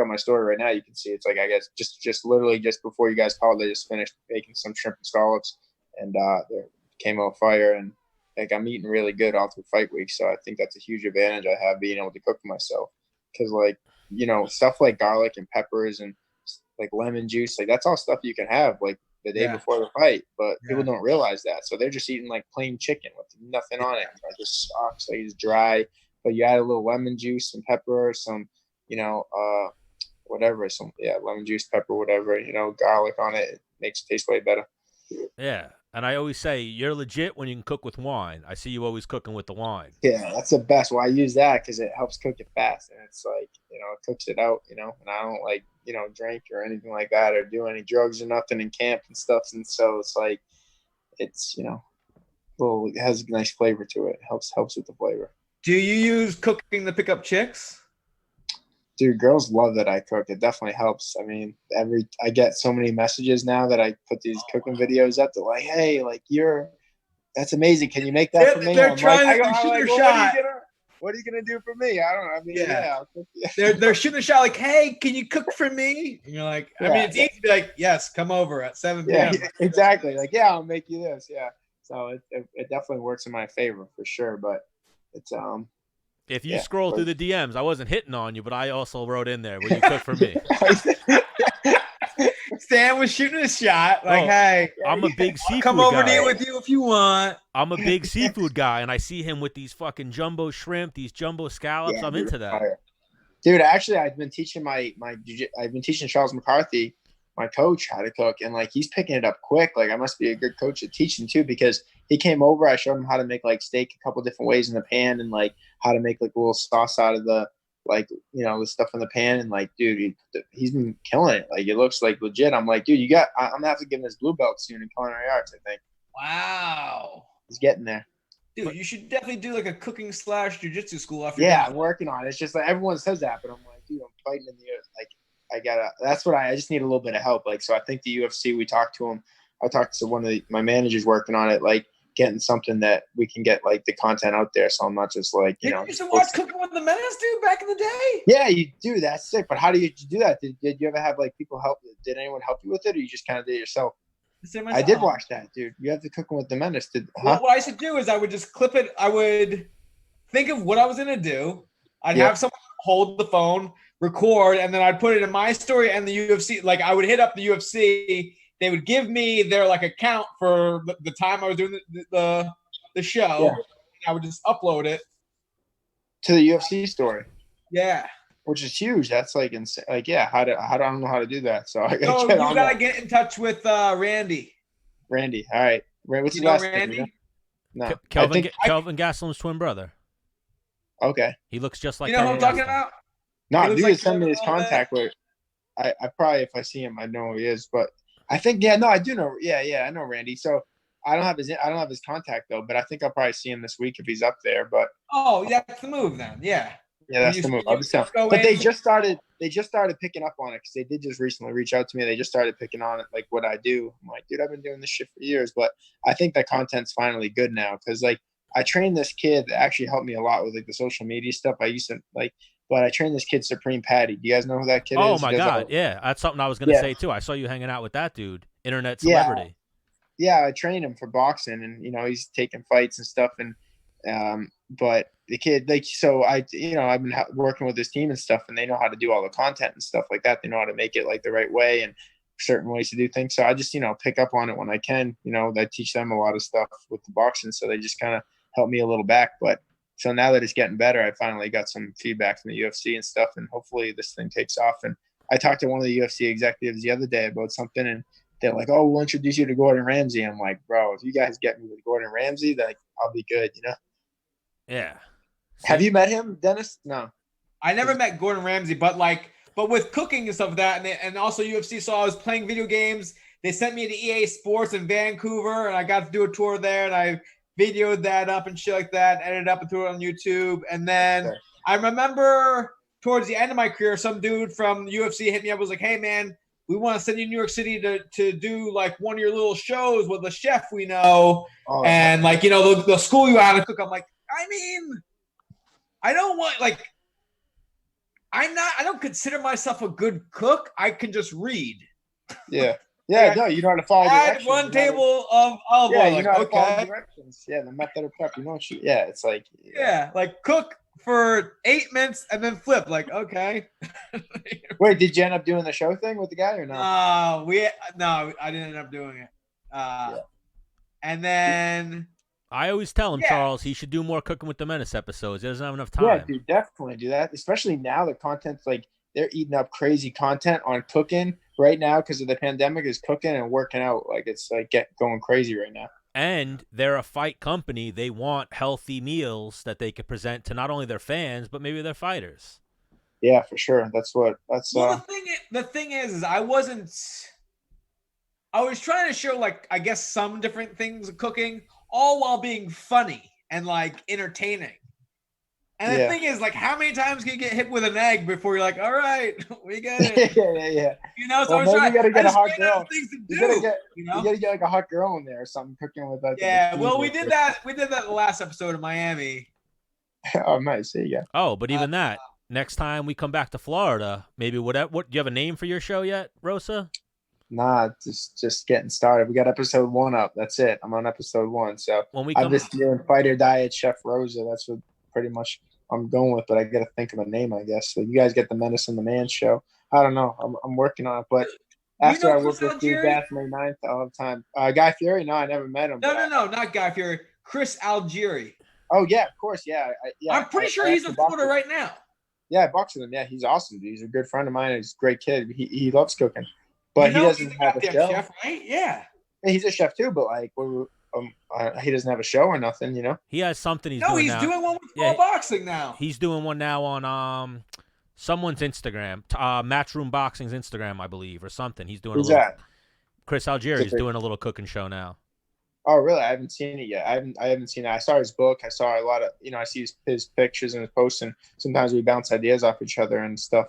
my story right now, you can see it's like, I guess just literally just before you guys called, I just finished making some shrimp and scallops and they came out fire, and like I'm eating really good all through fight week. So I think that's a huge advantage I have being able to cook for myself. Cause like, stuff like garlic and peppers and like lemon juice, like that's all stuff you can have like the day before the fight, but people don't realize that. So they're just eating like plain chicken with nothing on it. Like just socks, like it's dry. But you add a little lemon juice, some pepper, some, lemon juice, pepper, whatever, garlic on it. It makes it taste way better. Yeah. And I always say you're legit when you can cook with wine. I see you always cooking with the wine. Yeah, that's the best. Well, I use that because it helps cook it fast. And it's like, it cooks it out, and I don't like, drink or anything like that or do any drugs or nothing in camp and stuff. And so it's like, it's, it has a nice flavor to it. It helps with the flavor. Do you use cooking to pick up chicks? Dude, girls love that I cook. It definitely helps. I mean, I get so many messages now that I put these cooking videos up. They're like, "Hey, like that's amazing. Can you make that for me?" They're trying to shoot their shot. What are you gonna do for me? I don't know. I mean, I'll cook. They're shooting a shot like, "Hey, can you cook for me?" And you're like, I mean, it's easy to be like, "Yes, come over at 7 p.m." Yeah, exactly. Like, yeah, I'll make you this. Yeah. So it definitely works in my favor for sure. But it's If you scroll through the DMs, I wasn't hitting on you, but I also wrote in there, "Will you cook for me?" Stan was shooting a shot. Like, hey, I'm a big seafood guy. Come over to eat with you if you want. I'm a big seafood guy, and I see him with these fucking jumbo shrimp, these jumbo scallops. Yeah, I'm into that. Dude, actually, I've been teaching I've been teaching Charles McCarthy, my coach, how to cook, and like he's picking it up quick. Like I must be a good coach at teaching too, because he came over. I showed him how to make like steak a couple different ways in the pan, and like how to make like a little sauce out of the the stuff in the pan. And like, dude, he's been killing it. Like it looks like legit. I'm like, dude, I'm gonna have to give him his blue belt soon in culinary arts. I think. Wow. He's getting there. Dude, you should definitely do like a cooking / jiu-jitsu school after. Yeah, I'm working on it. It's just like everyone says that, but I'm like, dude, I'm fighting in the air. Like that's what I just need a little bit of help. Like, so I think the UFC, we talked to him. I talked to one of my managers working on it, like getting something that we can get like the content out there. So I'm not just like, you used to watch Cooking with the Menace, dude, back in the day? Yeah, you do. That's sick. But how do you do that? Did you ever have like people help? Did anyone help you with it, or you just kind of did it yourself? I did watch that, dude. You have the Cooking with the Menace. Well, what I used to do is I would just clip it. I would think of what I was going to do. I'd have someone hold the phone, record, and then I'd put it in my story and the UFC. Like I would hit up the UFC. they would give me their like account for the time I was doing the show. Yeah. I would just upload it to the UFC story. Yeah. Which is huge. That's like insane. Like, yeah, I don't know how to do that. So I gotta you gotta get in touch with Randy. Randy. All right. What's his last name? You know? No. Kelvin Gastelum's twin brother. Okay. He looks just like you know who I'm talking about? No, you can send me his contact. Where I probably, if I see him, I know who he is. But I think, I do know. Yeah, I know Randy. So I don't have his contact though. But I think I'll probably see him this week if he's up there. But that's the move then. Yeah. Yeah, that's the move. But they just started picking up on it because they did just recently reach out to me. They just started picking on it, like what I do. I'm like, dude, I've been doing this shit for years, but I think the content's finally good now because like I trained this kid that actually helped me a lot with like the social media stuff. I used to like, but I trained this kid Supreme Patty. Do you guys know who that kid is? Oh my god, yeah, that's something I was gonna say too. I saw you hanging out with that dude, internet celebrity. Yeah, I trained him for boxing, and he's taking fights and stuff, and but the kid, like, so I've been working with this team and stuff, and they know how to do all the content and stuff like that. They know how to make it like the right way and certain ways to do things. So I just, pick up on it when I can, I teach them a lot of stuff with the boxing. So they just kind of help me a little back. But so now that it's getting better, I finally got some feedback from the UFC and stuff, and hopefully this thing takes off. And I talked to one of the UFC executives the other day about something, and they're like, "Oh, we'll introduce you to Gordon Ramsay." I'm like, "Bro, if you guys get me with Gordon Ramsay, then I'll be good, Yeah. Have you met him, Dennis? No. I never met Gordon Ramsay, but with cooking and stuff like that, and also UFC. So I was playing video games. They sent me to EA Sports in Vancouver, and I got to do a tour there, and I videoed that up and shit like that, edited up and threw it on YouTube. And then I remember towards the end of my career, some dude from UFC hit me up, was like, "Hey man, we want to send you to New York City to do like one of your little shows with a chef we know, and like they'll school you how to cook." I'm like, I mean, I don't want I don't consider myself a good cook. I can just read. Yeah. Yeah, no, you know how to follow directions. Add one table of olive oil. You know how to follow directions. Yeah, the method of prep. It's like like cook for 8 minutes and then flip. Like, okay. Wait, did you end up doing the show thing with the guy or no? No, I didn't end up doing it. And then I always tell him, Charles, he should do more Cooking with the Menace episodes. He doesn't have enough time. Yeah, dude, definitely do that. Especially now the content's like they're eating up crazy content on cooking right now because of the pandemic is cooking and working out. Like it's like going crazy right now. And they're a fight company. They want healthy meals that they could present to not only their fans, but maybe their fighters. Yeah, for sure. Well, the thing is I was trying to show like, I guess some different things of cooking, all while being funny and like entertaining. And the thing is, like, how many times can you get hit with an egg before you're like, all right, we get it. yeah. So maybe you gotta get a hot girl. You gotta get like a hot girl in there or something cooking with that. Yeah, well, we did that. We did that the last episode of Miami. Oh, nice. There you go. Oh, but even that, next time we come back to Florida, maybe what do you have a name for your show yet, Rosa? Nah, just getting started. We got episode 1 up. That's it. I'm on episode 1. So I'm just doing Fighter Diet Chef Rosa. That's what pretty much I'm going with, but I got to think of a name, I guess. So you guys get the Menace and the Man show. I don't know. I'm working on it, but after I work with Steve Bass May 9th, I'll have time. Guy Fieri? No, I never met him. No, not Guy Fieri. Chris Algieri. Oh yeah, of course, yeah. I'm pretty sure he's in Florida right now. Yeah, I box with him. Yeah, he's awesome. Dude. He's a good friend of mine. He's a great kid. He loves cooking, but he doesn't have a show. Chef, right? Yeah, he's a chef too, but like he doesn't have a show or nothing, He has something he's doing one with Pro Boxing now. He's doing one now on someone's Instagram, Matchroom Boxing's Instagram, I believe, or something. He's doing Chris Algieri's doing a little cooking show now. Oh, really? I haven't seen it yet. I haven't seen it. I saw his book. I saw a lot of, I see his pictures and his posts, and sometimes we bounce ideas off each other and stuff.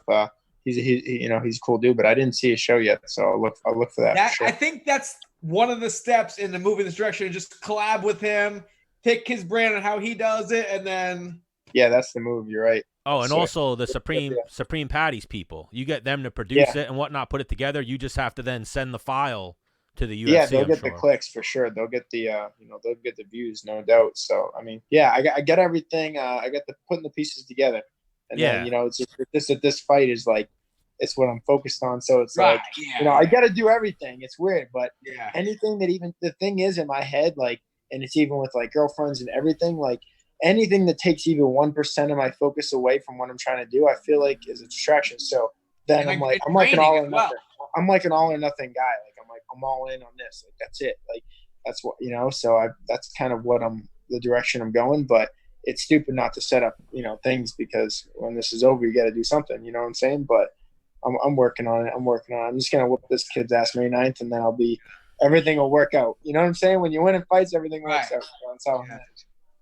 He's a cool dude, but I didn't see his show yet, so I'll look for that. For sure. I think that's one of the steps in the moving this direction, just collab with him, pick his brand and how he does it, and then that's the move. You're right. Oh, and also the Supreme Patties people, you get them to produce it and whatnot, put it together. You just have to then send the file to the UFC. Yeah, they'll get the clicks for sure. They'll get the they'll get the views, no doubt. So I mean, I got everything. I got putting the pieces together, and then it's just this fight is like it's what I'm focused on. So it's Right, like, yeah, you know, I got to do everything. It's weird, but yeah. anything that even the thing is in my head, like, and it's even with like girlfriends and everything, like anything that takes even 1% of my focus away from what I'm trying to do, I feel like is a distraction. So then I'm like an all or nothing. I'm like an all or nothing guy. Like I'm all in on this. Like that's it. Like that's what, you know, so that's kind of what the direction I'm going, but it's stupid not to set up, you know, things because when this is over, you got to do something, you know what I'm saying? But I'm working on it. I'm just going to whoop this kid's ass May 9th and then everything will work out. You know what I'm saying? When you win in fights, everything works out. That's how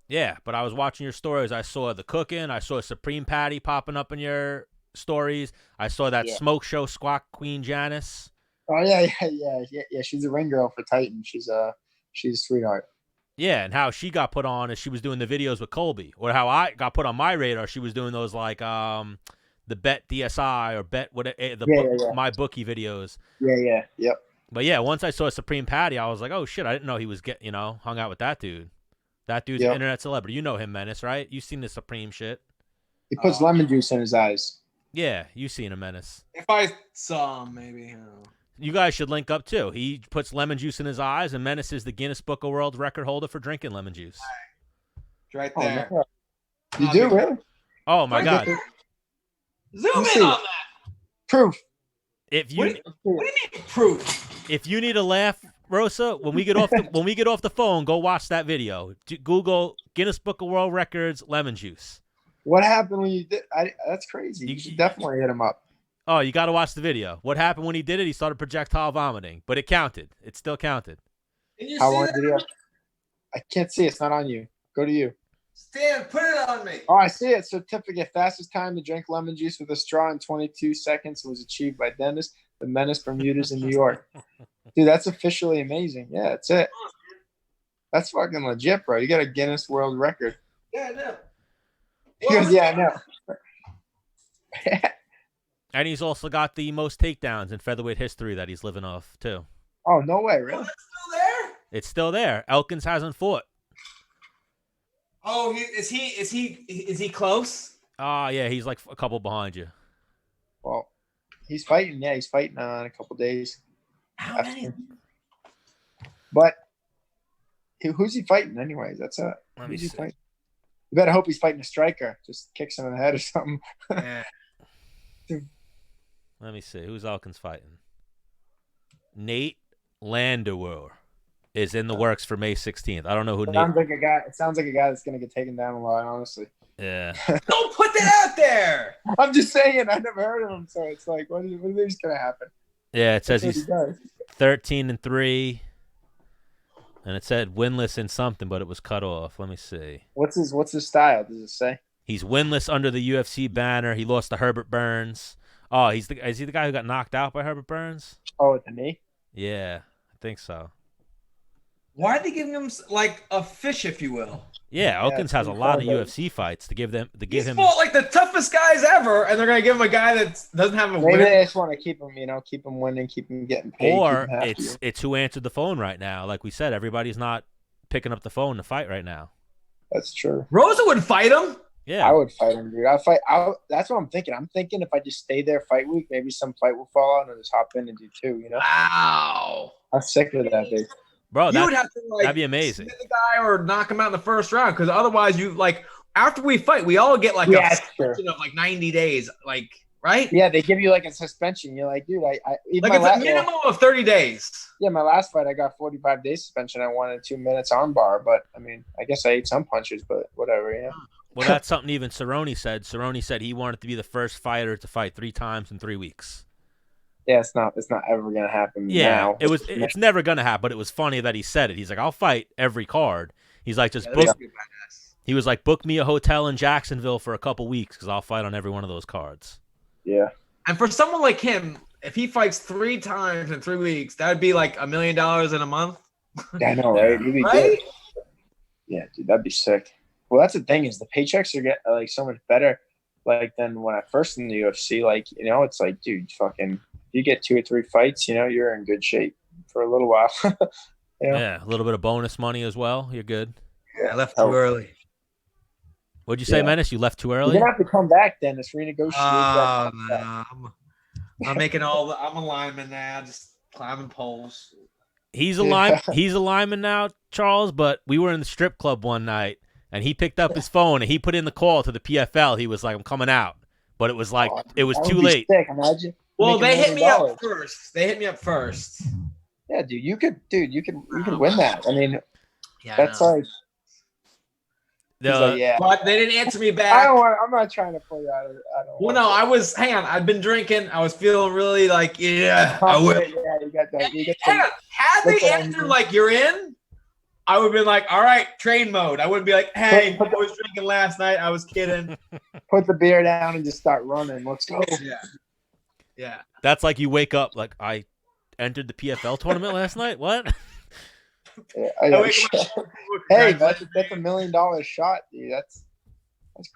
Yeah, but I was watching your stories. I saw the cooking. I saw Supreme Patty popping up in your stories. I saw that smoke show Squawk Queen Janice. Oh yeah. She's a ring girl for Titan. She's a sweetheart. Yeah, and how she got put on as she was doing the videos with Colby, or how I got put on my radar. She was doing those like the Bet DSI or Bet my bookie videos. Yeah. Yep. But yeah, once I saw Supreme Patty, I was like, oh shit, I didn't know he was hung out with that dude. That dude's an internet celebrity. You know him, Menace, right? You've seen the Supreme shit. He puts lemon juice in his eyes. Yeah, you've seen him, Menace. If I saw him, maybe. You know. You guys should link up too. He puts lemon juice in his eyes, and Menace is the Guinness Book of World Record holder for drinking lemon juice. Right there. Oh, you do, really? Oh my God! Zoom in on that. Proof. If you what do you mean proof? If you need a laugh, Rosa, when we get off the phone, go watch that video. Google Guinness Book of World Records lemon juice. What happened when you did? That's crazy. You should definitely hit him up. Oh, you got to watch the video. What happened when he did it? He started projectile vomiting, but it counted. It still counted. How long did he have? I can't see. It's not on you. Go to you. Stan, put it on me. Oh, I see it. Certificate. Fastest time to drink lemon juice with a straw in 22 seconds was achieved by Dennis, the Menace Bermudas in New York. Dude, that's officially amazing. Yeah, that's it. That's fucking legit, bro. You got a Guinness World Record. Yeah, I know. He goes, yeah, I know. And he's also got the most takedowns in featherweight history that he's living off, too. Oh, no way, really? Oh, that's still there? It's still there. Elkins hasn't fought. Oh, is he close? Yeah, he's like a couple behind you. Well, he's fighting. Yeah, he's fighting in a couple days. How many? But who's he fighting anyways? That's a who's he fighting? You better hope he's fighting a striker. Just kicks him in the head or something. Yeah. Let me see. Who's Elkins fighting? Nate Landauer is in the works for May 16th. I don't know who Nate. It sounds like a guy that's going to get taken down a lot, honestly. Yeah. Don't put that out there. I'm just saying. I never heard of him, so it's like, what is going to happen? Yeah, it says he's 13-3, and it said winless in something, but it was cut off. Let me see. What's his style? Does it say? He's winless under the UFC banner. He lost to Herbert Burns. Oh, is he the guy who got knocked out by Herbert Burns? Oh, with the knee? Yeah, I think so. Why are they giving him like a fish, if you will? Yeah, Elkins has a lot of UFC fights to give him. He's fought like the toughest guys ever, and they're gonna give him a guy that doesn't have a win. Maybe they just want to keep him, keep him winning, keep him getting paid. Or it's who answered the phone right now. Like we said, everybody's not picking up the phone to fight right now. That's true. Rosa would fight him. Yeah, I would fight him, dude. That's what I'm thinking. I'm thinking if I just stay there fight week, maybe some fight will fall out and I'll just hop in and do two. Wow. I'm sick of that, dude. Bro, you would have to that'd be amazing. Hit the guy or knock him out in the first round, because otherwise, you like after we fight, we all get like a suspension of like 90 days, like right? Yeah, they give you like a suspension. You're like, dude, I like it's a minimum of 30 days. Yeah, my last fight, I got 45 days suspension. I won in 2 minutes on bar, but I mean, I guess I ate some punches, but whatever. Yeah. Well, that's something even Cerrone said. Cerrone said he wanted to be the first fighter to fight 3 times in 3 weeks. Yeah, it's not ever gonna happen. Yeah, now. it's never gonna happen. But it was funny that he said it. He's like, I'll fight every card. He's like, he was like, book me a hotel in Jacksonville for a couple weeks because I'll fight on every one of those cards. Yeah. And for someone like him, if he fights 3 times in 3 weeks, that would be like $1 million in a month. Yeah, I know, right? He'd be good. Yeah, dude, that'd be sick. Well, that's the thing is the paychecks are getting like so much better, like than when I first in the UFC. Like, it's like, dude, fucking. You get 2 or 3 fights, you're in good shape for a little while. Yeah, a little bit of bonus money as well. You're good. Yeah, I left too early. What'd you say, Menace? You left too early? You're going to have to come back, Dennis. Renegotiate. No. I'm a lineman now, just climbing poles. He's a lineman now, Charles, but we were in the strip club one night and he picked up his phone and he put in the call to the PFL. He was like, I'm coming out. But it was like it was too late. Sick, imagine. Well, they hit me up first. Yeah, dude, you could win that. I mean, Yeah, that's like, The, but they didn't answer me back. I'm not trying to pull you out of it. Well, no, hang on. I've been drinking. I was feeling really like, I will. Yeah, you got that. Hang on. Had they answered like, you're in, I would have been like, all right, train mode. I wouldn't be like, hey, I was drinking last night. I was kidding. Put the beer down and just start running. Let's go. Yeah. That's like you wake up like, I entered the PFL tournament last night. What? Yeah, hey, that's $1 million shot, dude. That's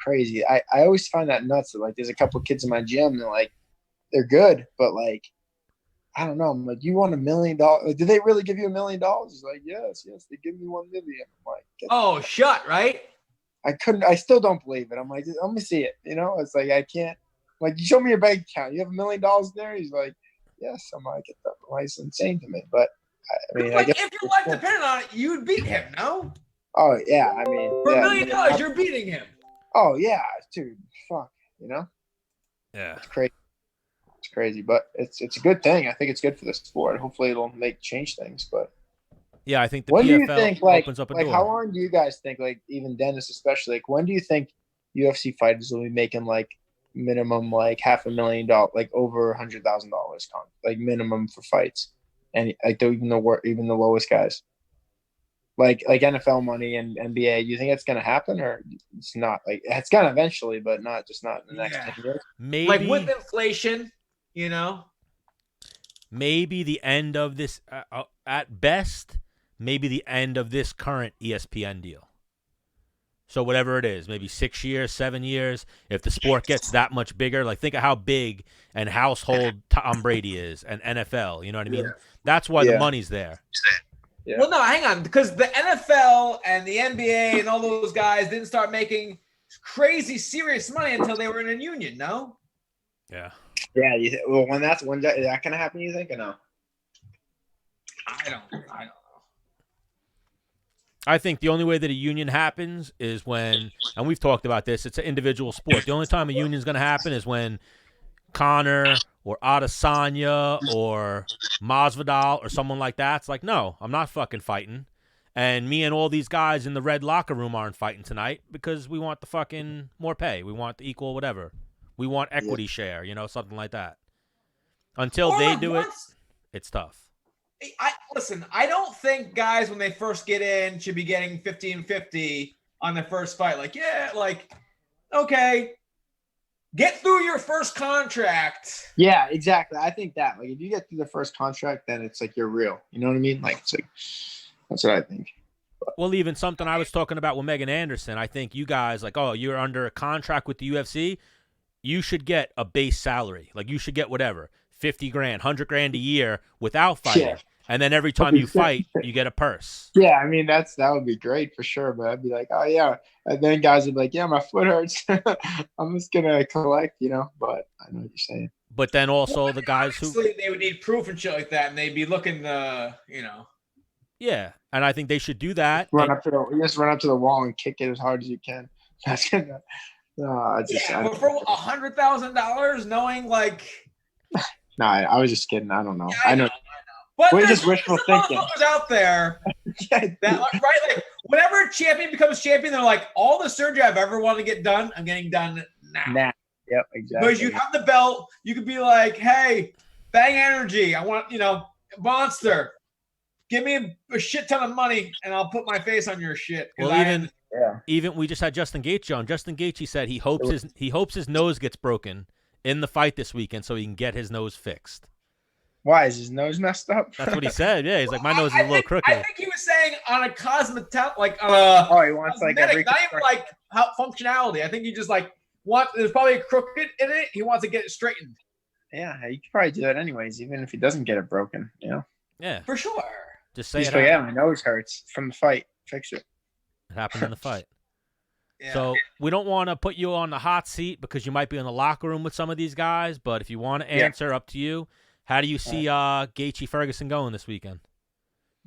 crazy. I always find that nuts. That, like, there's a couple kids in my gym that like they're good, but like I don't know. I'm like, you want $1 million? Like, did they really give you $1 million? He's like, yes, they give me 1 million. I'm like, shut right. I still don't believe it. I'm like, let me see it. You know, it's like I can't. Like, you show me your bank account. You have $1 million in there. He's like, yes. I'm like, get that. Why is insane to me? But I mean, like, if your life depended on it, you would beat him, no? Oh yeah, I mean, for $1 million, you're beating him. Oh yeah, dude, fuck, you know? Yeah, it's crazy. It's crazy, but it's a good thing. I think it's good for the sport. Hopefully, it'll change things. But yeah, I think the when PFL do you think opens up a door. door. How long do you guys think? Like even Dennis, especially, like when do you think UFC fighters will be making like minimum like $500,000, like over $100,000, like minimum for fights? And like even the lowest guys, like NFL money and NBA, you think it's gonna happen or it's not? Like it's gonna eventually, but not in the next 10 years. Maybe like with inflation, you know. Maybe the end of this, at best, maybe the end of this current ESPN deal. So whatever it is, maybe 6 years, 7 years. If the sport gets that much bigger, like think of how big and household Tom Brady is and NFL. You know what I mean? Yeah. That's why the money's there. Yeah. Well, no, hang on, because the NFL and the NBA and all those guys didn't start making crazy serious money until they were in a union. No. Yeah. Yeah. When that gonna happen, you think or no? I don't know. I think the only way that a union happens is when, and we've talked about this, it's an individual sport. The only time a union is going to happen is when Conor or Adesanya or Masvidal or someone like that's like, no, I'm not fucking fighting. And me and all these guys in the red locker room aren't fighting tonight because we want the fucking more pay. We want the equal whatever. We want equity share, you know, something like that. Until they do it, it's tough. Listen, I don't think guys when they first get in should be getting 50-50 on their first fight. Like, yeah, like, okay, get through your first contract. Yeah, exactly. I think that, like, if you get through the first contract, then it's like you're real. You know what I mean? Like, it's like that's what I think. Well, even something I was talking about with Megan Anderson, I think you guys like, oh, you're under a contract with the UFC, you should get a base salary. Like, you should get whatever, $50,000, $100,000 a year without fighting. Yeah. And then every time you fight, you get a purse. Yeah, I mean, that would be great for sure. But I'd be like, oh, yeah. And then guys would be like, yeah, my foot hurts. I'm just going to collect, you know. But I know what you're saying. But then also the guys who... They would need proof and shit like that. And they'd be looking, you know. Yeah, and I think they should do that. Run up to the wall and kick it as hard as you can. That's going to... but for $100,000, knowing, like... No, I was just kidding. I don't know. Yeah, I know. But we're just wishful thinking. Motherfuckers out there that, right? Like, whenever a champion becomes champion, they're like, all the surgery I've ever wanted to get done, I'm getting done now. Yep, exactly. Because you have the belt, you could be like, hey, Bang Energy, I want, Monster, give me a shit ton of money, and I'll put my face on your shit. Well, even we just had Justin Gaethje on. Justin Gaethje said he hopes his nose gets broken in the fight this weekend so he can get his nose fixed. Why is his nose messed up? That's what he said. Yeah, he's like, my nose is a little crooked. I think he was saying on a cosmetic, like he wants like not even like functionality. I think he just like there's probably a crooked in it. He wants to get it straightened. Yeah, he could probably do that anyways, even if he doesn't get it broken. You know. Yeah, for sure. Just say it. Yeah, my nose hurts from the fight. Fix it. It happened in the fight. Yeah. So we don't want to put you on the hot seat because you might be in the locker room with some of these guys. But if you want to answer, up to you. How do you see Gaethje Ferguson going this weekend?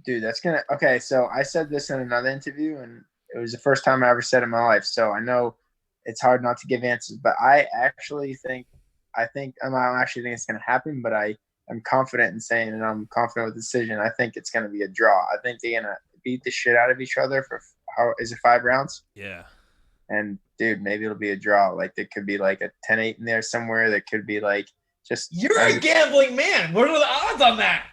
Dude, that's gonna. Okay, so I said this in another interview, and it was the first time I ever said it in my life. So I know it's hard not to give answers, but I don't actually think it's gonna happen. But I'm confident in saying, and I'm confident with the decision. I think it's gonna be a draw. I think they're gonna beat the shit out of each other for is it 5 rounds? Yeah. And dude, maybe it'll be a draw. Like there could be like a 10-8 in there somewhere. There could be like just. You're a gambling man. What are the odds on that?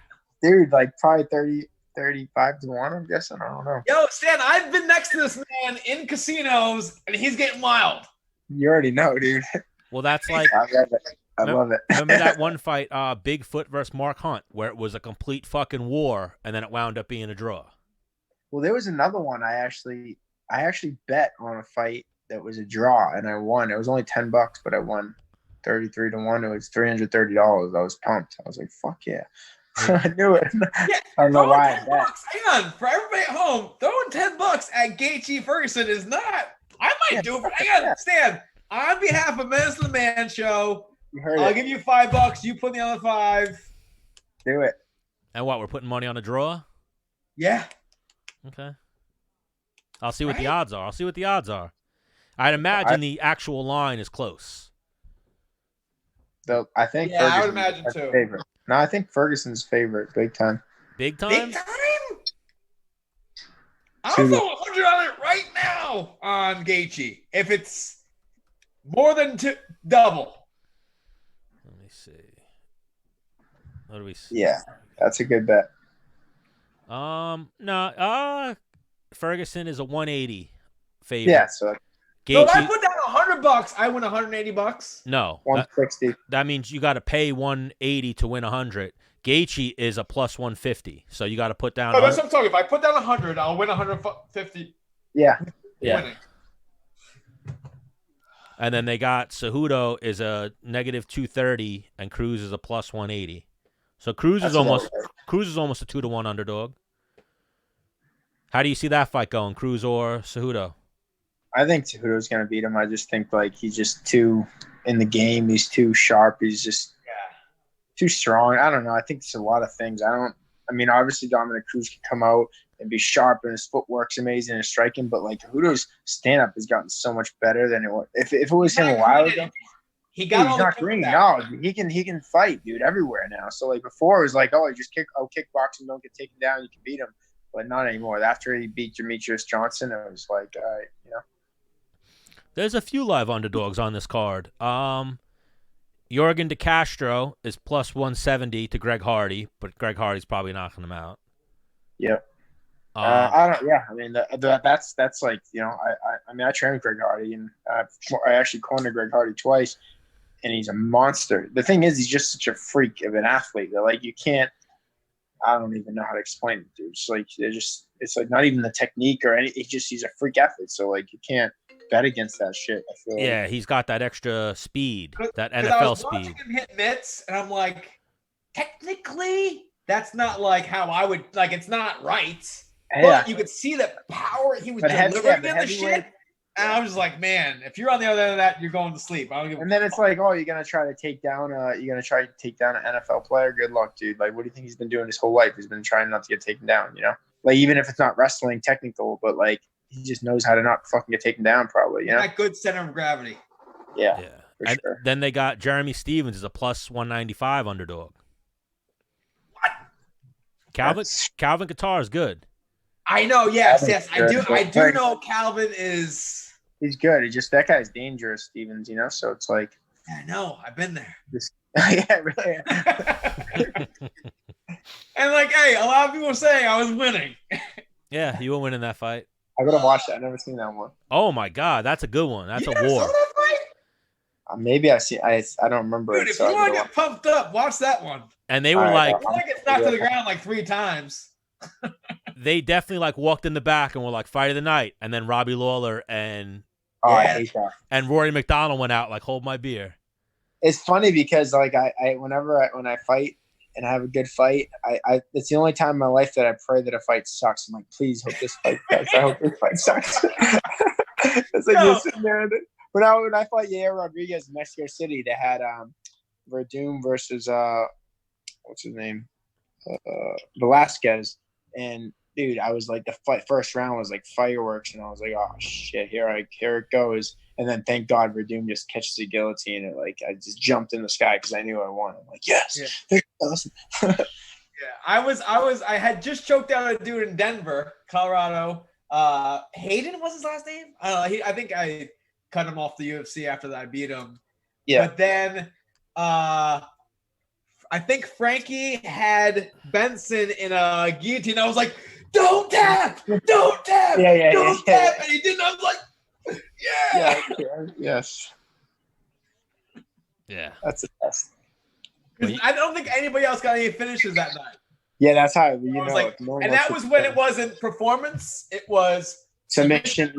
Dude, like probably 35 to 1, I'm guessing. I don't know. Yo, Stan, I've been next to this man in casinos, and he's getting wild. You already know, dude. Well, that's like I love it. Remember that one fight, Bigfoot versus Mark Hunt, where it was a complete fucking war, and then it wound up being a draw. Well, there was another one I actually bet on a fight that was a draw, and I won. It was only $10, but I won 33 to 1. It was $330. I was pumped. I was like, fuck yeah. I knew it. Yeah, I don't know why. Hang on, for everybody at home, throwing $10 at Gaethje Ferguson is not. I might do it, but hang on, Stan. On behalf of Menace the Man Show, I'll give you $5. You put in the other 5. Do it. And what? We're putting money on a draw? Yeah. Okay. I'll see what the odds are. I'd imagine the actual line is close. I think. Yeah, I would imagine too. Favorite. No, I think Ferguson's favorite, big time. Big time? Big time? I'll throw 100 on it right now on Gaethje. If it's more than double. Let me see. What do we see? Yeah, that's a good bet. No, Ferguson is a 180 favorite. Yeah, so if I put down $100, I win $180. No, 160. That means you got to pay 180 to win 100. Gaethje is a plus 150, so you got to put down. No, that's what I'm talking. If I put down 100, I'll win 150. Yeah. Winning. And then they got Cejudo is a negative 230, and Cruz is a plus 180. So Cruz is almost a 2-to-1 underdog. How do you see that fight going, Cruz or Cejudo? I think Cejudo's going to beat him. I just think like he's just too in the game. He's too sharp. He's just too strong. I don't know. I think it's a lot of things. Obviously Dominick Cruz can come out and be sharp, and his footwork's amazing and striking. But like Cejudo's stand-up has gotten so much better than it was. If it was him a while ago, he's not green. No, he can fight, dude, everywhere now. So like before, it was like, oh, you just kickboxing, don't get taken down, you can beat him. But not anymore. After he beat Demetrius Johnson, it was like, all right, There's a few live underdogs on this card. Jorgen De Castro is plus 170 to Greg Hardy, but Greg Hardy's probably knocking him out. Yep. I don't. Yeah, I mean that's like I trained with Greg Hardy, and I actually cornered Greg Hardy twice, and he's a monster. The thing is, he's just such a freak of an athlete that like you can't. I don't even know how to explain it, dude. It's like not even the technique or anything. He's a freak athlete, so like you can't bet against that shit. I feel. Yeah, like. He's got that extra speed, that NFL I was speed. Watching him hit mitts, and I'm like, technically, that's not like how I would like. It's not right. Yeah. But you could see the power he was delivering in the shit. And I was just like, man, if you're on the other end of that, you're going to sleep. I don't give a then it's like, oh, you're gonna try to take down an NFL player. Good luck, dude. Like, what do you think he's been doing his whole life? He's been trying not to get taken down. Like even if it's not wrestling technical, but like he just knows how to not fucking get taken down. Probably, That good center of gravity. Yeah. And sure. Then they got Jeremy Stevens as a plus 195 underdog. What? Calvin Kattar is good. I know. Yes. I do know Calvin is. He's good. That guy's dangerous, Stevens. So it's like. Yeah, I know. I've been there. Yeah, really. And like, hey, a lot of people say I was winning. Yeah, you were winning that fight. I gotta watch that. I've never seen that one. Oh my God, that's a good one. That's a war. Saw that fight? Maybe I see. I don't remember. Dude, if you want to get pumped up, watch that one. And they were like, it's knocked to the ground like 3 times. They definitely like walked in the back and were like fight of the night, and then Robbie Lawler and I hate that. And Rory McDonald went out like hold my beer. It's funny because like when I fight and I have a good fight, I it's the only time in my life that I pray that a fight sucks. I'm like, please hope this fight sucks. I hope this fight sucks. It's like you're sitting there. When I fought Yair Rodriguez in Mexico City, they had Verdum versus what's his name, Velasquez, and dude, I was like first round was like fireworks, and I was like, oh shit, here it goes. And then thank God Verdum just catches the guillotine, and like I just jumped in the sky because I knew I won. I'm like, yes, awesome. Yeah, I had just choked out a dude in Denver, Colorado. Hayden was his last name. I don't know. I think I cut him off the UFC after that I beat him. Yeah. But then I think Frankie had Benson in a guillotine. I was like, don't tap, don't tap, don't tap. And he didn't. I was like, yeah. Yes. Yeah. That's the best. I don't think anybody else got any finishes that night. Yeah, that's how and that was when it wasn't performance; it was submission.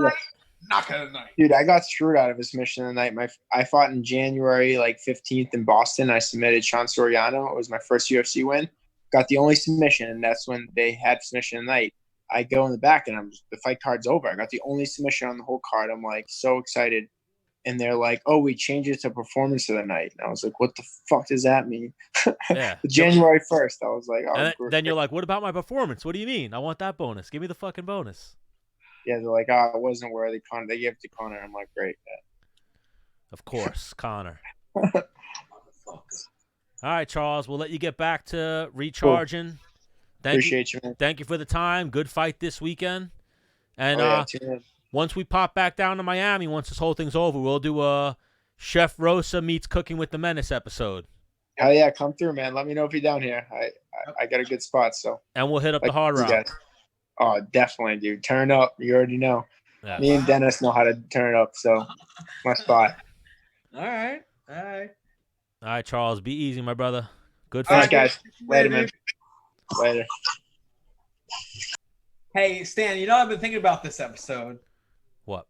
Knockout night. Dude, I got screwed out of a submission of the night. I fought in January 15th in Boston. I submitted Sean Soriano. It was my first UFC win. Got the only submission, and that's when they had submission of the night. I go in the back, and the fight card's over. I got the only submission on the whole card. I'm like so excited. And they're like, oh, we changed it to performance of the night. And I was like, what the fuck does that mean? Yeah. January 1st, I was like, oh. And then you're like, what about my performance? What do you mean? I want that bonus. Give me the fucking bonus. Yeah, they're like, oh, it wasn't worthy. Conor. They gave it to Conor. I'm like, great. Yeah. Of course, Conor. All right, Charles, we'll let you get back to recharging. Cool. Appreciate you, man. Thank you for the time. Good fight this weekend. And once we pop back down to Miami, once this whole thing's over, we'll do a Chef Rosa meets Cooking with the Menace episode. Hell yeah, come through, man. Let me know if you're down here. I got a good spot, so. And we'll hit up the Hard Rock. Oh, definitely, dude. Turn up. You already know. Yeah. Me and Dennis know how to turn it up, so my spot. All right. All right, Charles. Be easy, my brother. Good fight. All right, guys. Later, man. Later. Hey, Stan, you know I've been thinking about this episode. What?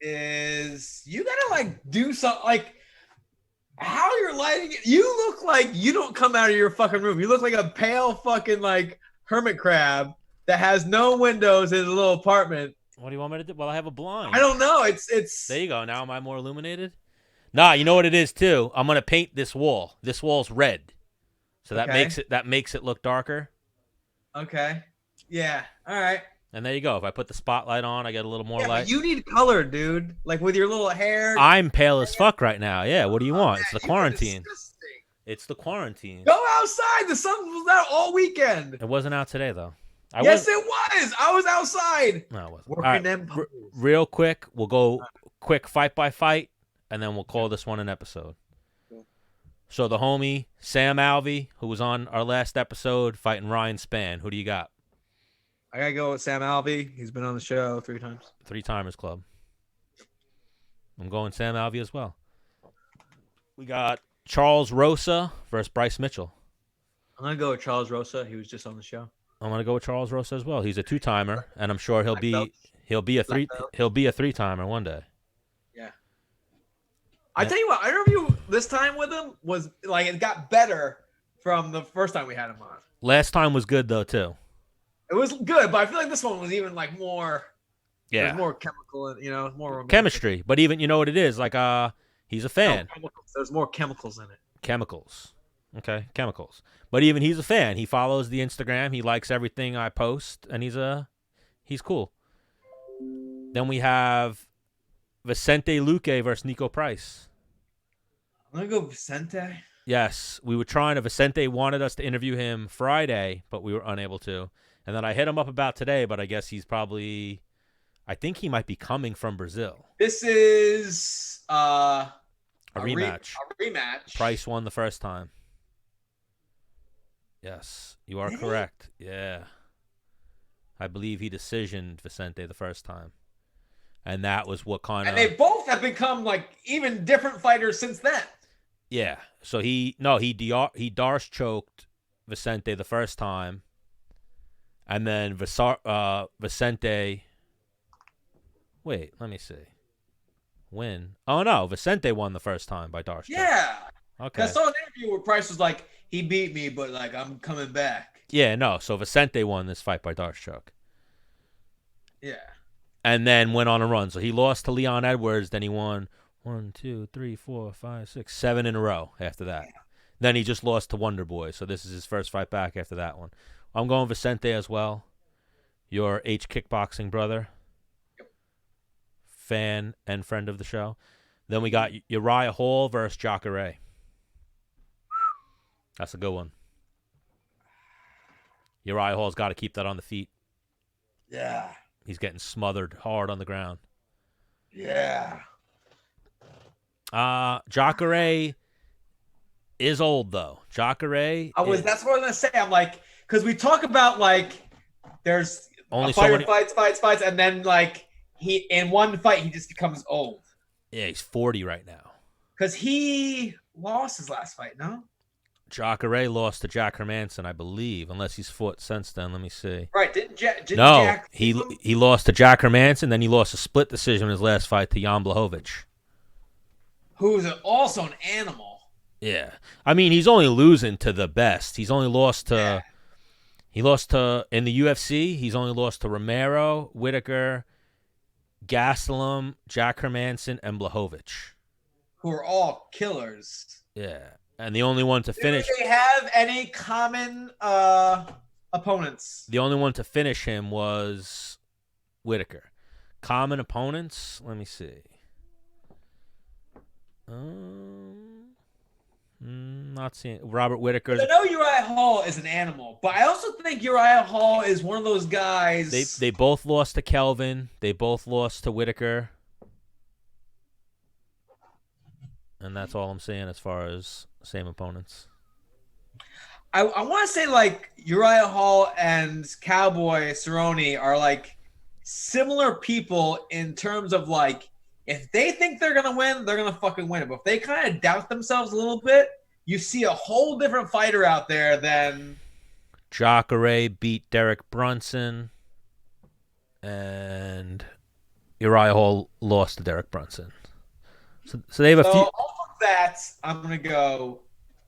Is you gotta do something how you're lighting it. You look like you don't come out of your fucking room. You look like a pale fucking hermit crab that has no windows in a little apartment. What do you want me to do? Well, I have a blind. I don't know. It's there you go. Now am I more illuminated? Nah, you know what it is too? I'm gonna paint this wall. This wall's red. So that makes it look darker. Okay. Yeah. All right. And there you go. If I put the spotlight on, I get a little more light. But you need color, dude. With your little hair. I'm pale as fuck right now. Yeah. What do you want? It's the quarantine. It's the quarantine. Go outside. The sun was out all weekend. It wasn't out today though. Yes, it was. I was outside. No, it wasn't. All right, real quick, we'll go quick fight by fight, and then we'll call this one an episode. So the homie Sam Alvey, who was on our last episode, fighting Ryan Spann. Who do you got? I gotta go with Sam Alvey. He's been on the show 3 times. 3-timers club. I'm going Sam Alvey as well. We got Charles Rosa versus Bryce Mitchell. I'm gonna go with Charles Rosa. He was just on the show. I'm gonna go with Charles Rosa as well. He's a 2-timer, and I'm sure he'll be a 3-timer one day. Yeah. I tell you what, our interview this time with him was it got better from the first time we had him on. Last time was good though too. It was good, but I feel like this one was even more. Yeah. There's more chemical and more romantic. Chemistry, but even you know what it is he's a fan. No, there's more chemicals in it. Chemicals. Okay, chemicals. But even he's a fan. He follows the Instagram. He likes everything I post, and he's cool. Then we have Vicente Luque versus Nico Price. I'm gonna go Vicente. Yes, we were trying to. Vicente wanted us to interview him Friday, but we were unable to. And then I hit him up about today, but I guess he's probably. I think he might be coming from Brazil. This is a rematch. A rematch. Price won the first time. Yes, you are correct. Yeah. I believe he decisioned Vicente the first time. And that was what kind of... And they both have become, even different fighters since then. Yeah. So he Darce choked Vicente the first time. And then Vicente... Wait, let me see. Win. Oh, no. Vicente won the first time by Darce. Yeah. Okay. I saw an interview where Price was like, he beat me, but I'm coming back. Yeah, no. So Vicente won this fight by Darce choke. Yeah. and then went on a run. So he lost to Leon Edwards, then he won 1, 2, 3, 4, 5, 6, 7 in a row after that. Then he just lost to Wonder Boy, so this is his first fight back after that one. I'm going Vicente as well. Your H Kickboxing brother. Fan and friend of the show. Then we got Uriah Hall versus Jacare. That's a good one. Uriah Hall's got to keep that on the feet. Yeah. He's getting smothered hard on the ground. Yeah. Jacare is old though. Jacare. That's what I was gonna say. I'm like, because we talk about like, there's only a fighter so many... fights, and then like he in one fight he just becomes old. Yeah, he's 40 right now. Because he lost his last fight, no? Jacare lost to Jack Hermanson, I believe, unless he's fought since then. Let me see. Right? Didn't no, Jack he lost to Jack Hermanson, then he lost a split decision in his last fight to Jan Blachowicz. Who's also an animal. Yeah. I mean, he's only losing to the best. He's only lost to... Yeah. He lost to... In the UFC, he's only lost to Romero, Whitaker, Gastelum, Jack Hermanson, and Blachowicz. Who are all killers. Yeah. And the only one to finish... Do they have any common opponents? The only one to finish him was Whitaker. Common opponents? Let me see. Not seeing Robert Whitaker. I know Uriah Hall is an animal, but I also think Uriah Hall is one of those guys. They both lost to Kelvin. They both lost to Whitaker. And that's all I'm saying as far as same opponents. I want to say like Uriah Hall and Cowboy Cerrone are like similar people in terms of like, if they think they're going to win, they're going to fucking win it. But if they kind of doubt themselves a little bit, you see a whole different fighter out there than... Jacare beat Derek Brunson, and Uriah Hall lost to Derek Brunson. So they have a few... off of that, I'm going to go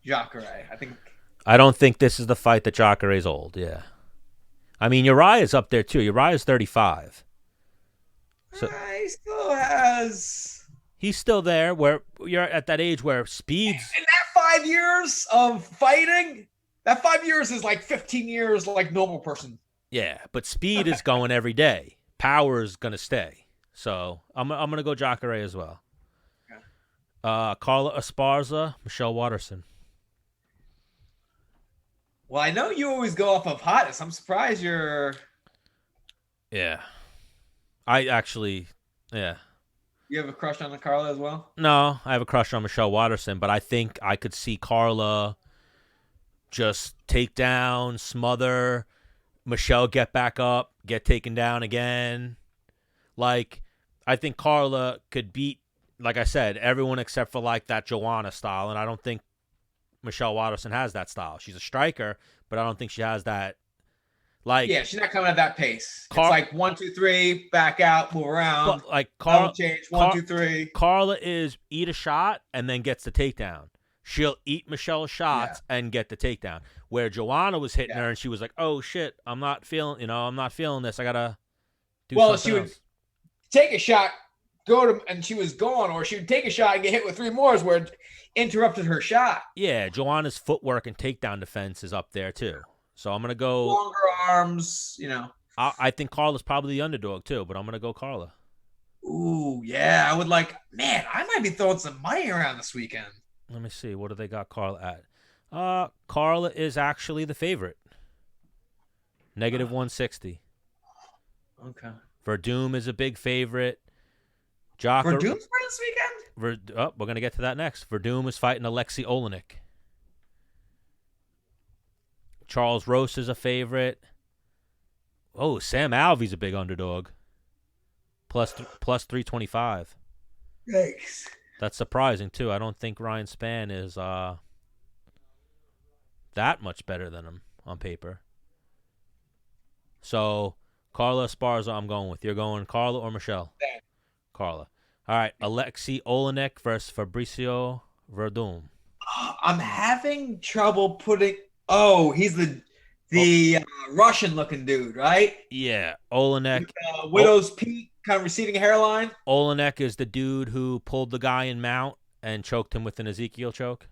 Jacare. I don't think this is the fight that Jacare's old, yeah. I mean, Uriah's up there, too. Uriah's 35. So he still has... He's still there where you're at that age where speed's... In that 5 years of fighting, that 5 years is like 15 years like normal person. Yeah, but speed is going every day. Power is going to stay. So I'm going to go Jacare as well. Okay. Carla Esparza, Michelle Waterson. Well, I know you always go off of hottest. I'm surprised you're... Yeah. I actually, yeah. You have a crush on Carla as well? No, I have a crush on Michelle Waterson, but I think I could see Carla just take down, smother, Michelle get back up, get taken down again. Like, I think Carla could beat, like I said, everyone except for like that Joanna style, and I don't think Michelle Waterson has that style. She's a striker, but I don't think she has that. Like, yeah, she's not coming at that pace. It's like 1, 2, 3, back out, move around. But like Carla, change 1, 2, 3. Carla is eat a shot and then gets the takedown. She'll eat Michelle's shots and get the takedown. Where Joanna was hitting her and she was like, "Oh shit, I'm not feeling this. I gotta do." Well, something she would else. take a shot, and she was gone, or she would take a shot and get hit with 3 more, where it interrupted her shot. Yeah, Joanna's footwork and takedown defense is up there too. So I'm going to go... Longer arms, I think Carla's probably the underdog, too, but I'm going to go Carla. Ooh, yeah. I would man, I might be throwing some money around this weekend. Let me see. What do they got Carla at? Carla is actually the favorite. Negative 160. Okay. Verdum is a big favorite. Verdum's fighting this weekend? We're going to get to that next. Verdum is fighting Alexei Olenek. Charles Rosa is a favorite. Oh, Sam Alvey's a big underdog. Plus 325. Yikes. That's surprising, too. I don't think Ryan Spann is that much better than him on paper. So, Carla Esparza, I'm going with. You're going Carla or Michelle? Yeah. Carla. All right, Alexei Olenek versus Fabricio Verdum. I'm having trouble putting... Oh, he's the The Russian-looking dude, right? Yeah, Olenek. Widow's Peak, kind of receding hairline. Olenek is the dude who pulled the guy in mount and choked him with an Ezekiel choke.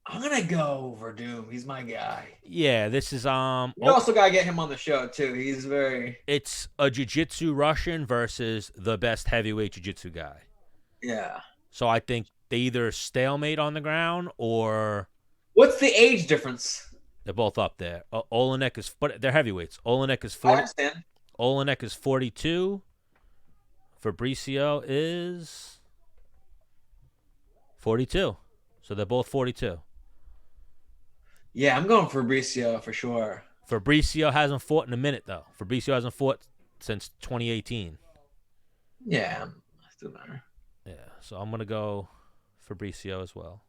I'm gonna go Verdum. He's my guy. Yeah, this is We also gotta get him on the show too. He's very. It's a jiu-jitsu Russian versus the best heavyweight jiu-jitsu guy. Yeah. So I think they either stalemate on the ground or. What's the age difference? They're both up there. Olenek is, but they're heavyweights. Olenek is 40. Olenek is 42. Fabricio is 42. So they're both 42. Yeah, I'm going Fabricio for sure. Fabricio hasn't fought in a minute though. Fabricio hasn't fought since 2018. Yeah, still matter. Yeah, so I'm gonna go Fabricio as well.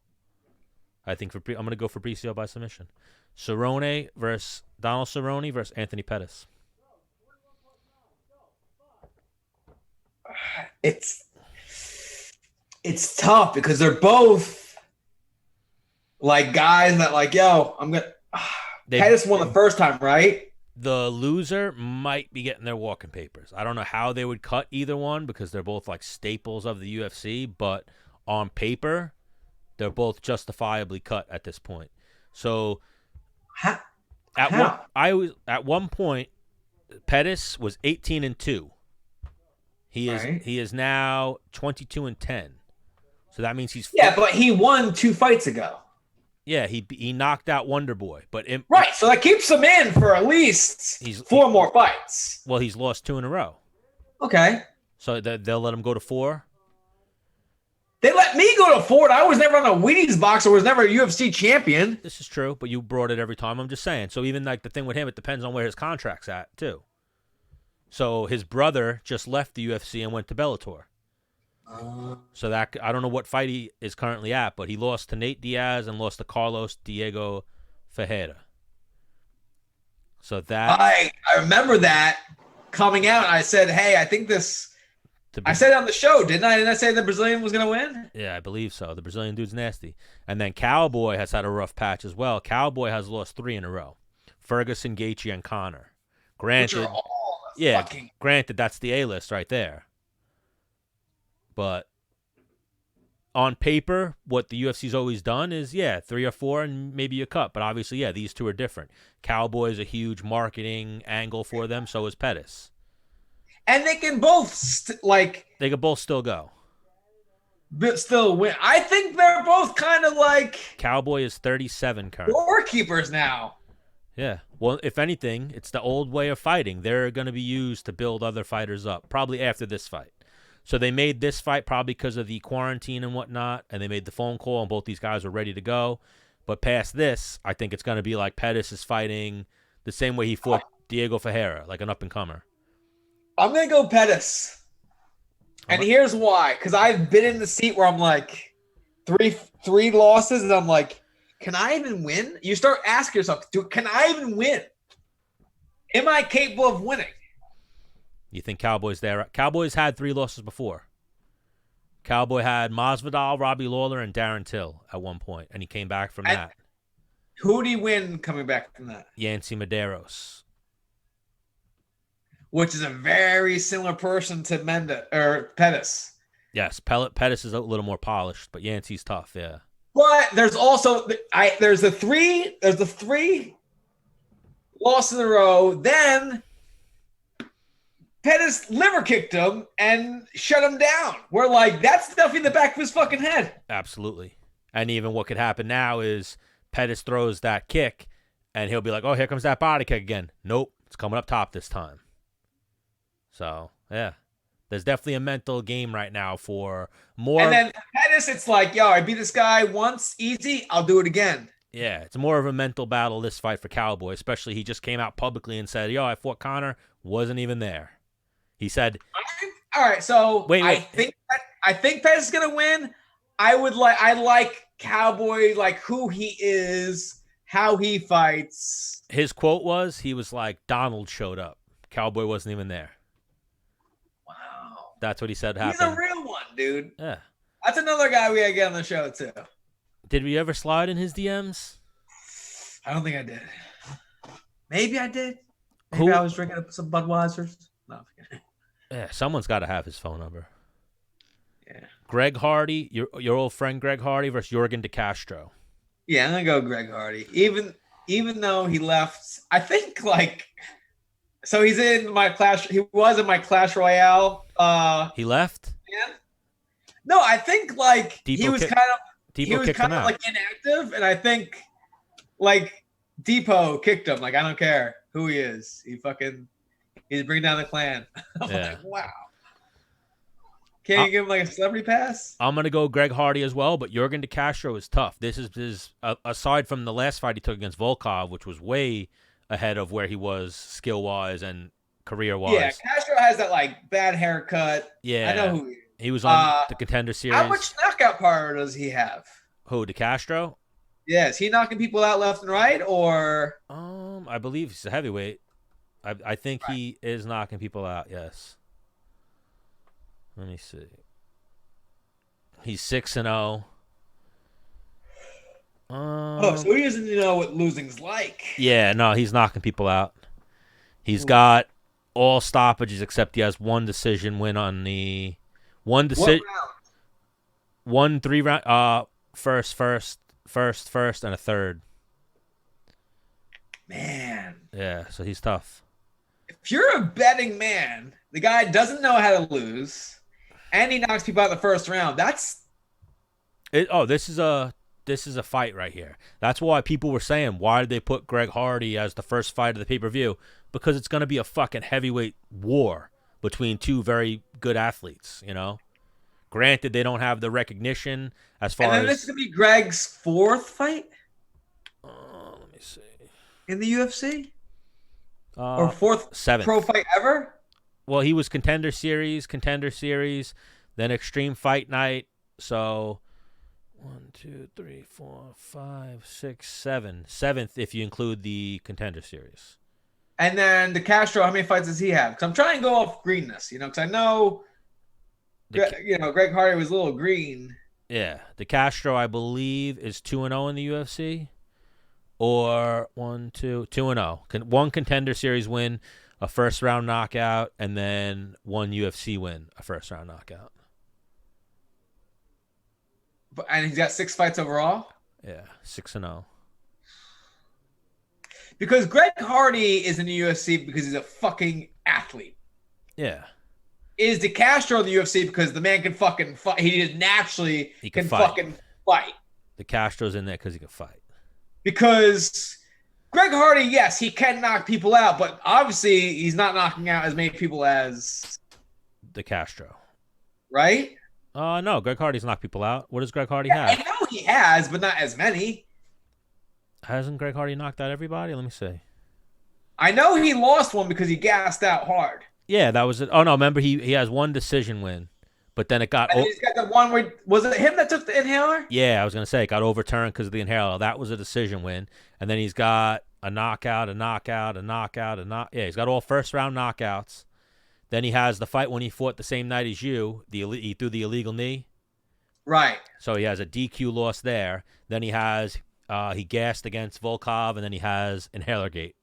I think I'm gonna go Fabricio by submission. Donald Cerrone versus Anthony Pettis. It's tough because they're both like guys that like, yo, I'm gonna. Pettis won the first time, right? The loser might be getting their walking papers. I don't know how they would cut either one because they're both like staples of the UFC, but on paper, they're both justifiably cut at this point. So at one point, Pettis was 18-2. He is now 22-10. So that means he's but he won 2 fights ago. Yeah, he knocked out Wonder Boy, but right, so that keeps him in for at least 4 more fights. Well, he's lost 2 in a row. Okay, so they'll let him go to 4. They let me go to 4. I was never on a Wheaties box. I was never a UFC champion. This is true, but you brought it every time. I'm just saying. So even like the thing with him, it depends on where his contract's at too. So his brother just left the UFC and went to Bellator. So that I don't know what fight he is currently at, but he lost to Nate Diaz and lost to Carlos Diego Ferreira. So that I remember that coming out. I said, "Hey, I think this." I said it on the show, didn't I? Didn't I say the Brazilian was going to win? Yeah, I believe so. The Brazilian dude's nasty. And then Cowboy has had a rough patch as well. Cowboy has lost 3 in a row. Ferguson, Gaethje, and Conor. Granted, granted, that's the A-list right there. But on paper, what the UFC's always done is, 3 or 4 and maybe a cut. But obviously, these two are different. Cowboy is a huge marketing angle for them. So is Pettis. And they can both they could both still go, but still win. I think they're both kind of like Cowboy is 37 currently. Doorkeepers now. Yeah. Well, if anything, it's the old way of fighting. They're going to be used to build other fighters up, probably after this fight. So they made this fight probably because of the quarantine and whatnot, and they made the phone call, and both these guys were ready to go. But past this, I think it's going to be like Pettis is fighting the same way he fought Diego Ferreira, like an up-and-comer. I'm going to go Pettis. And here's why. Because I've been in the seat where I'm like, three losses, and I'm like, can I even win? You start asking yourself, can I even win? Am I capable of winning? You think Cowboy's there? Cowboy's had 3 losses before. Cowboy had Masvidal, Robbie Lawler, and Darren Till at one point, and he came back from that. Who did he win coming back from that? Yancy Medeiros. Which is a very similar person to Pettis. Yes, Pettis is a little more polished, but Yancey's tough, yeah. But there's also there's the three losses in a row. Then Pettis liver kicked him and shut him down. We're like, that's stuff in the back of his fucking head. Absolutely. And even what could happen now is Pettis throws that kick, and he'll be like, oh, here comes that body kick again. Nope, it's coming up top this time. So, yeah. There's definitely a mental game right now for more. And then Pettis, it's like, yo, I beat this guy once, easy, I'll do it again. Yeah, it's more of a mental battle, this fight for Cowboy, especially he just came out publicly and said, yo, I fought Conor, wasn't even there. He said, all right, so wait. I think Pettis is gonna win. I like Cowboy, like who he is, how he fights. His quote was, he was like, Donald showed up. Cowboy wasn't even there. Wow. That's what he said happened. He's a real one, dude. Yeah. That's another guy we gotta get on the show too. Did we ever slide in his DMs? I don't think I did. Maybe I did. Maybe I was drinking some Budweisers. No, I'm kidding. Yeah, someone's got to have his phone number. Yeah. Greg Hardy, your old friend Greg Hardy versus Jorgen De Castro. Yeah, I'm gonna go Greg Hardy. Even though he left, I think so he's in my Clash. He was in my Clash Royale. He left. Yeah. No, I think he was kind of inactive, and I think Depot kicked him. I don't care who he is. He's bringing down the clan. I'm like, wow. Can't you give him a celebrity pass? I'm going to go Greg Hardy as well, but Jorgen De Castro is tough. This is aside from the last fight he took against Volkov, which was way ahead of where he was skill-wise and career-wise. Yeah, Castro has that bad haircut. Yeah. I know who he is. He was on the Contender Series. How much knockout power does he have? Who, De Castro? Yeah, is he knocking people out left and right, or? I believe he's a heavyweight. I think he is knocking people out, yes. Let me see. He's 6-0. So he doesn't know what losing's like. Yeah, no, he's knocking people out. He's got all stoppages except he has one decision win on the one decision. What round? 1 3-round. First, and a third. Man. Yeah, so he's tough. If you're a betting man, the guy doesn't know how to lose, and he knocks people out in the first round. That's it. Oh, this is a fight right here. That's why people were saying, why did they put Greg Hardy as the first fight of the pay-per-view? Because it's going to be a fucking heavyweight war between two very good athletes, Granted, they don't have the recognition as far as... And then this is going to be Greg's fourth fight? Let me see. In the UFC? Or seventh pro fight ever? Well, he was Contender Series, then Extreme Fight Night. So 1, 2, 3, 4, 5, 6, 7. Seventh if you include the Contender Series. And then De Castro, how many fights does he have? Because I'm trying to go off greenness, because I know, Greg Hardy was a little green. Yeah, De Castro, I believe, is 2-0 in the UFC. Or 2-0. One Contender Series win, a first-round knockout, and then one UFC win, a first-round knockout. And he's got 6 fights overall? Yeah, 6-0. Because Greg Hardy is in the UFC because he's a fucking athlete. Yeah. Is De Castro in the UFC because the man can fucking fight? He just naturally can fucking fight. De Castro's in there because he can fight. Because Greg Hardy, yes, he can knock people out, but obviously he's not knocking out as many people as De Castro. Right? No, Greg Hardy's knocked people out. What does Greg Hardy have? I know he has, but not as many. Hasn't Greg Hardy knocked out everybody? Let me see. I know he lost one because he gassed out hard. Yeah, that was it. Oh, no, remember he has one decision win, but then it got... And he's got the one where... Was it him that took the inhaler? Yeah, I was going to say, it got overturned because of the inhaler. That was a decision win. And then he's got a knockout. Yeah, he's got all first-round knockouts. Then he has the fight when he fought the same night as you. He threw the illegal knee. Right. So he has a DQ loss there. Then he has... he gassed against Volkov, and then he has Inhalergate.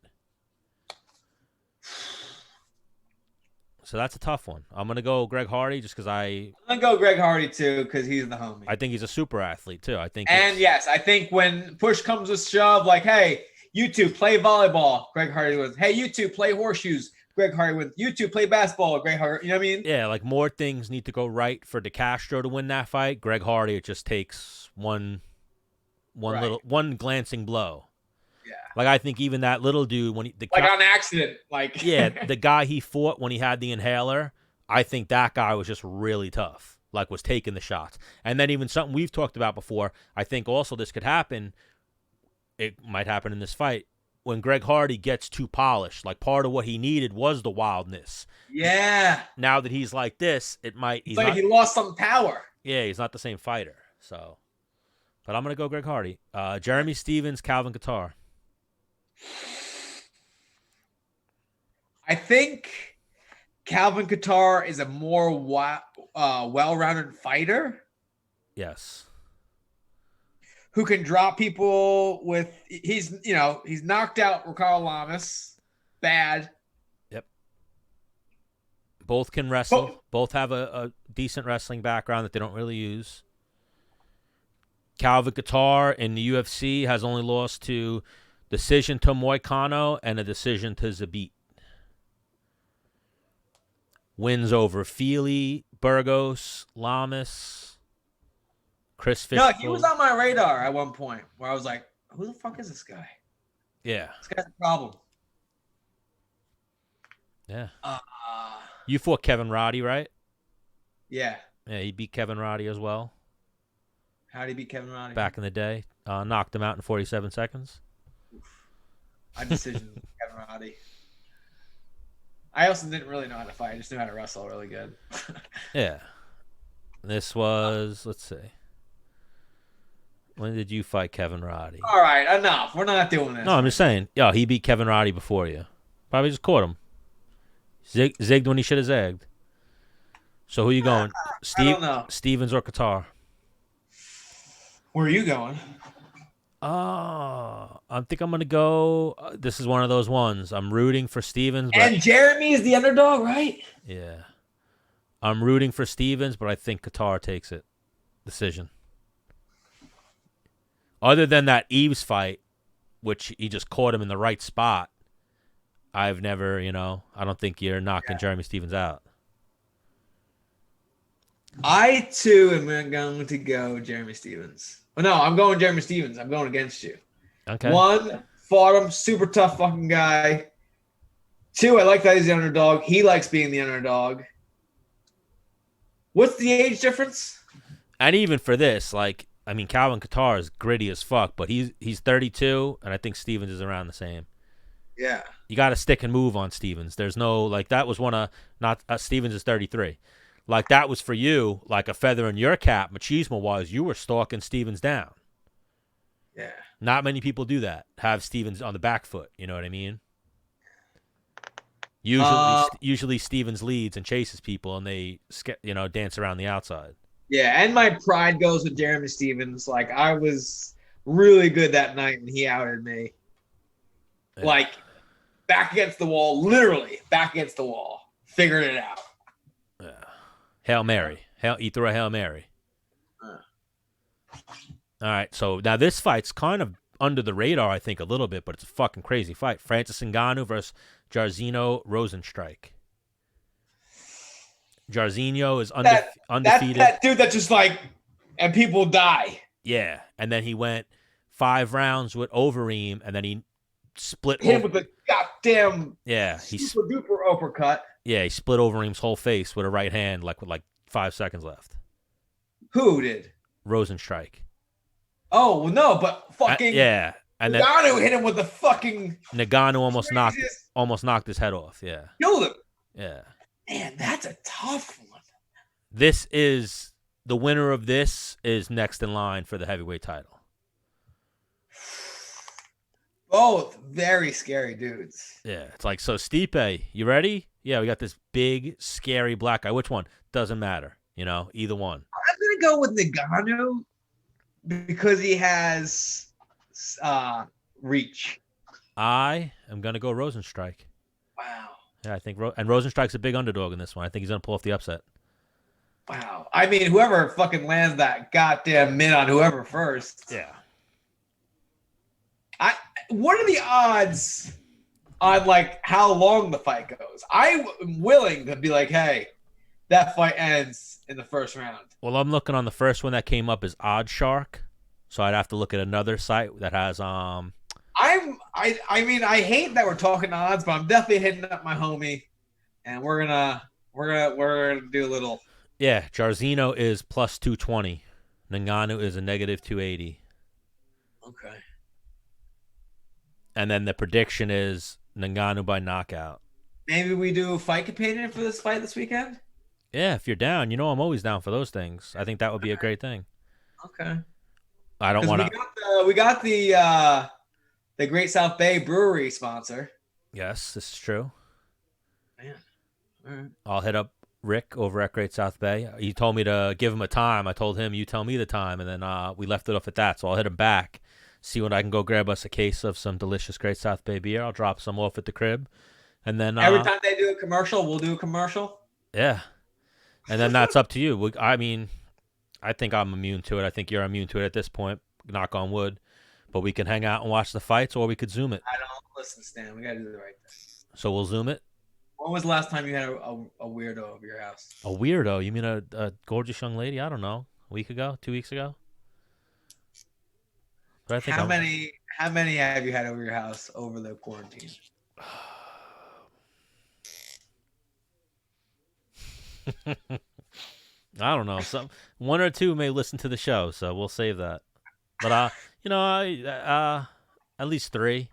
So that's a tough one. I'm going to go Greg Hardy just because I'm going to go Greg Hardy, too, because he's the homie. I think he's a super athlete, too. I think. Yes, I think when push comes to shove, hey, you two play volleyball, Greg Hardy wins. Hey, you two play horseshoes, Greg Hardy wins. You two play basketball, Greg Hardy. You know what I mean? Yeah, more things need to go right for De Castro to win that fight. Greg Hardy, it just takes one glancing blow. Yeah. I think even that little dude when on accident, yeah, the guy he fought when he had the inhaler, I think that guy was just really tough. Was taking the shots. And then even something we've talked about before, I think also this could happen. It might happen in this fight when Greg Hardy gets too polished. Part of what he needed was the wildness. Yeah. Now that he's like this, it might. He lost some power. Yeah, he's not the same fighter. So. But I'm going to go Greg Hardy. Jeremy Stevens, Calvin Kattar. I think Calvin Kattar is a more well-rounded fighter. Yes. who can drop people with. He's knocked out Ricardo Lamas. Bad. Yep. Both can wrestle. Both have a decent wrestling background that they don't really use. Calvin Kattar in the UFC has only lost to decision to Moicano and a decision to Zabit. Wins over Feely, Burgos, Lamas, Chris Fishgold. No, he was on my radar at one point where I was like, who the fuck is this guy? Yeah. This guy's a problem. Yeah. You fought Kevin Roddy, right? Yeah. Yeah, he beat Kevin Roddy as well. How did he beat Kevin Roddy? Back in the day. Knocked him out in 47 seconds. I decision Kevin Roddy. I also didn't really know how to fight. I just knew how to wrestle really good. Yeah. This was, let's see. When did you fight Kevin Roddy? All right, enough. We're not doing this. No, I'm just saying. Yo, he beat Kevin Roddy before you. Probably just caught him. Zigged when he should have zagged. So who you going? I don't know. Stevens or Qatar? Where are you going? I think I'm going to go. This is one of those ones. I'm rooting for Stevens. And Jeremy is the underdog, right? Yeah. I'm rooting for Stevens, but I think Qatar takes it. Decision. Other than that Eves fight, which he just caught him in the right spot, I've never, I don't think you're knocking Jeremy Stevens out. I, too, am going to go Jeremy Stevens. Well, no, I'm going Jeremy Stevens. I'm going against you. Okay. 1, fought him, super tough fucking guy. 2, I like that he's the underdog. He likes being the underdog. What's the age difference? And even for this, Calvin Kattar is gritty as fuck, but he's 32, and I think Stevens is around the same. Yeah. You got to stick and move on Stevens. There's no, that was one of, not, Stevens is 33. That was for you, like a feather in your cap, machismo-wise, you were stalking Stevens down. Yeah. Not many people do that, have Stevens on the back foot, you know what I mean? Usually Stevens leads and chases people, and they, dance around the outside. Yeah, and my pride goes with Jeremy Stevens. I was really good that night, and he outed me. Yeah. Back against the wall, literally back against the wall. Figured it out. Yeah. Hail Mary. He threw a Hail Mary. All right, so now this fight's kind of under the radar, I think, a little bit, but it's a fucking crazy fight. Francis Ngannou versus Jairzinho Rozenstruik. Jairzinho is undefeated. That dude that just and people die. Yeah, and then he went 5 rounds with Overeem, and then he split him with a goddamn super duper uppercut. Yeah, he split Overeem's whole face with a right hand, with 5 seconds left. Who did? Rozenstruik. Oh well, no, but fucking yeah, and then Ngannou hit him with the fucking. Ngannou almost knocked his head off. Yeah, killed him. Yeah. Man, that's a tough one. This is the winner of this is next in line for the heavyweight title. Both very scary dudes. Yeah, it's so Stipe, you ready? Yeah, we got this big, scary black guy. Which one? Doesn't matter. Either one. I'm gonna go with Ngannou because he has reach. I am gonna go Rozenstruik. Wow. Yeah, I think and Rozenstruik's a big underdog in this one. I think he's gonna pull off the upset. Wow. I mean, whoever fucking lands that goddamn min on whoever first. Yeah. What are the odds on how long the fight goes? I'm willing to be hey, that fight ends in the first round. Well, I'm looking on the first one that came up is OddsShark, so I'd have to look at another site that has I hate that we're talking odds, but I'm definitely hitting up my homie, and we're gonna do a little. Yeah, Jairzinho is plus 220. Ngannou is a negative 280. Okay. And then the prediction is Ngannou by knockout. Maybe we do a fight companion for this fight this weekend? Yeah, if you're down. I'm always down for those things. I think that would be a great thing. Okay. I don't want to. We got the Great South Bay Brewery sponsor. Yes, this is true. Man. All right. I'll hit up Rick over at Great South Bay. He told me to give him a time. I told him, you tell me the time, and then we left it off at that. So I'll hit him back, see when I can go grab us a case of some delicious Great South Bay beer. I'll drop some off at the crib, and then every time they do a commercial, we'll do a commercial. Yeah, and then that's up to you. I mean, I think I'm immune to it. I think you're immune to it at this point. Knock on wood. But we can hang out and watch the fights, or we could Zoom it. I don't listen, Stan. We gotta do the right thing. So we'll Zoom it. When was the last time you had a weirdo over your house? A weirdo? You mean a gorgeous young lady? I don't know. A week ago? 2 weeks ago? But I think how many have you had over your house over the quarantine? I don't know. One or two may listen to the show, so we'll save that. But at least three.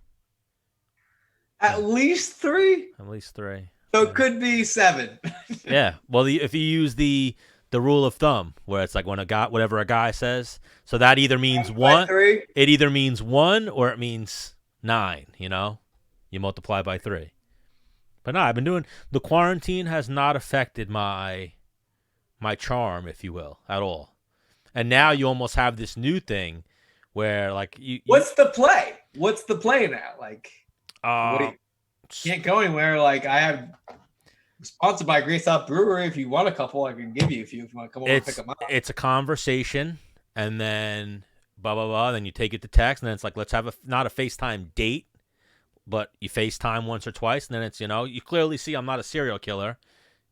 At least three? At least three. So it could be 7. Yeah. Well, if you use the rule of thumb, where it's like when whatever a guy says, so that either means 1. It either means 1 or it means 9. You know, you multiply by 3. But no, I've been doing. The quarantine has not affected my charm, if you will, at all. And now you almost have this new thing where, like, you What's the play? What's the play now? Like, can't go anywhere. Like, I'm sponsored by Great South Brewery. If you want a couple, I can give you a few if you want to come over and pick them up. It's a conversation, and then blah, blah, blah. Then you take it to text, and then it's like, let's have not a FaceTime date, but you FaceTime once or twice, and then it's, you clearly see I'm not a serial killer.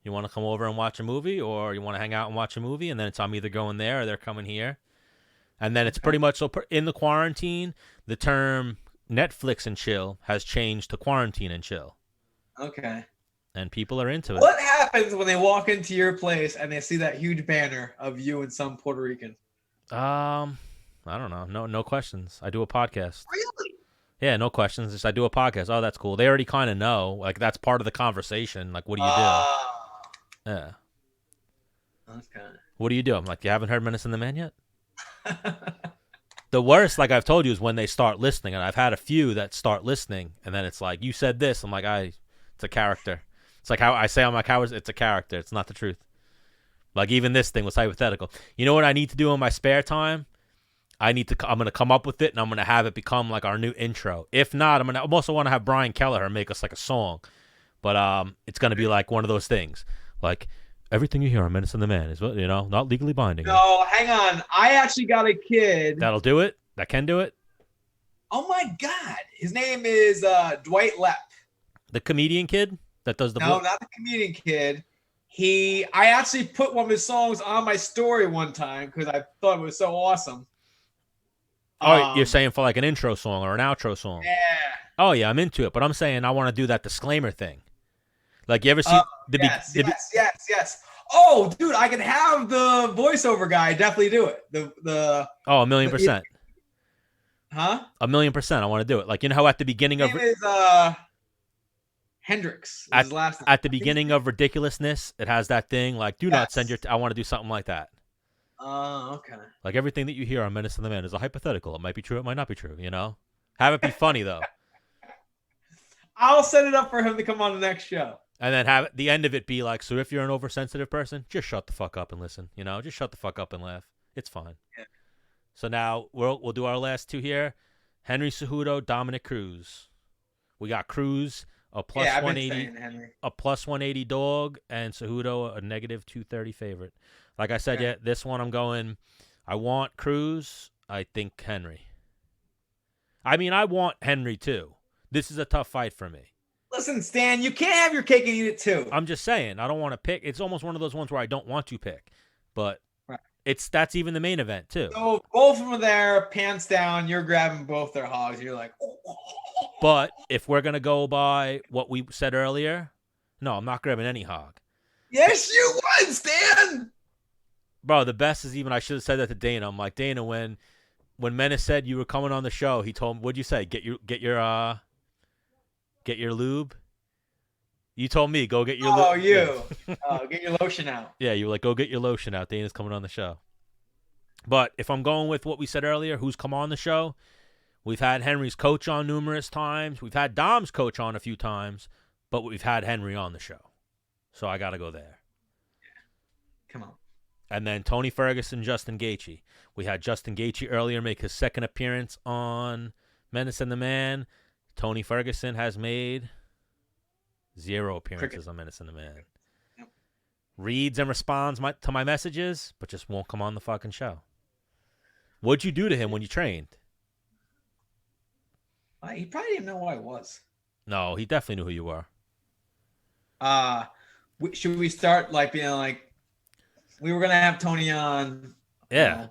You want to come over and watch a movie, or you want to hang out and watch a movie, and then it's I'm either going there or they're coming here. And then it's pretty much so in the quarantine, the term Netflix and chill has changed to quarantine and chill. Okay. And people are into it. What happens when they walk into your place and they see that huge banner of you and some Puerto Rican? I don't know. No questions. I do a podcast. Really? Yeah, no questions. Just I do a podcast. Oh, that's cool. They already kind of know. Like, that's part of the conversation. Like, what do you do? Yeah. Okay. What do you do? I'm like, you haven't heard Menace and the Man yet? The worst, like I've told you, is when they start listening. And I've had a few that start listening, and then it's like, you said this. I'm like, it's a character. It's like how I say on my cowards, it's a character. It's not the truth. Like, even this thing was hypothetical. You know what I need to do in my spare time? I'm going to come up with it, and I'm going to have it become like our new intro. If not, I'm also want to have Brian Kelleher make us like a song. But it's going to be like one of those things. Like, everything you hear on Menace and the Man is, not legally binding. No, hang on. I actually got a kid. That'll do it? That can do it? Oh, my God. His name is Dwight Lepp. The comedian kid that does the No, not the comedian kid. I actually put one of his songs on my story one time because I thought it was so awesome. Oh, you're saying for like an intro song or an outro song? Yeah. Oh, yeah, I'm into it. But I'm saying I want to do that disclaimer thing. Like, you ever see Yes. Oh, dude, I can have the voiceover guy definitely do it. The 1,000,000%. Huh? 1,000,000%. I want to do it. Like, you know how at the beginning His of name is Hendrix. His last name. At the beginning of Ridiculousness, it has that thing like, do not send your. I want to do something like that. Okay. Like, everything that you hear on Menace and the Man is a hypothetical. It might be true. It might not be true. Have it be funny though. I'll set it up for him to come on the next show. And then have the end of it be like, so if you're an oversensitive person, just shut the fuck up and listen. Just shut the fuck up and laugh. It's fine. Yeah. So now we'll do our last two here. Henry Cejudo, Dominick Cruz. We got Cruz a plus 180, a plus 180 dog, and Cejudo a negative 230 favorite. Like I said, this one I'm going. I want Cruz. I think Henry. I mean, I want Henry too. This is a tough fight for me. Listen, Stan, you can't have your cake and eat it too. I'm just saying, I don't want to pick. It's almost one of those ones where I don't want to pick, but that's even the main event too. So both of them are there, pants down. You're grabbing both their hogs. You're like, But if we're gonna go by what we said earlier, no, I'm not grabbing any hog. Yes, you would, Stan. Bro, the best is even I should have said that to Dana. I'm like, Dana, when Menace said you were coming on the show, he told me, what'd you say? Get your lube. You told me go get your lube. Oh, you. Get your lotion out. Yeah, you were like, go get your lotion out. Dana's coming on the show. But if I'm going with what we said earlier, who's come on the show? We've had Henry's coach on numerous times. We've had Dom's coach on a few times, but we've had Henry on the show. So I got to go there. Come on. And then Tony Ferguson, Justin Gaethje. We had Justin Gaethje earlier make his second appearance on Menace and the Man. Tony Ferguson has made 0 appearances on Menace and the Man. Yep. Reads and responds to my messages, but just won't come on the fucking show. What'd you do to him when you trained? He probably didn't know who I was. No, he definitely knew who you were. Should we start being like, we were gonna have Tony on? Yeah,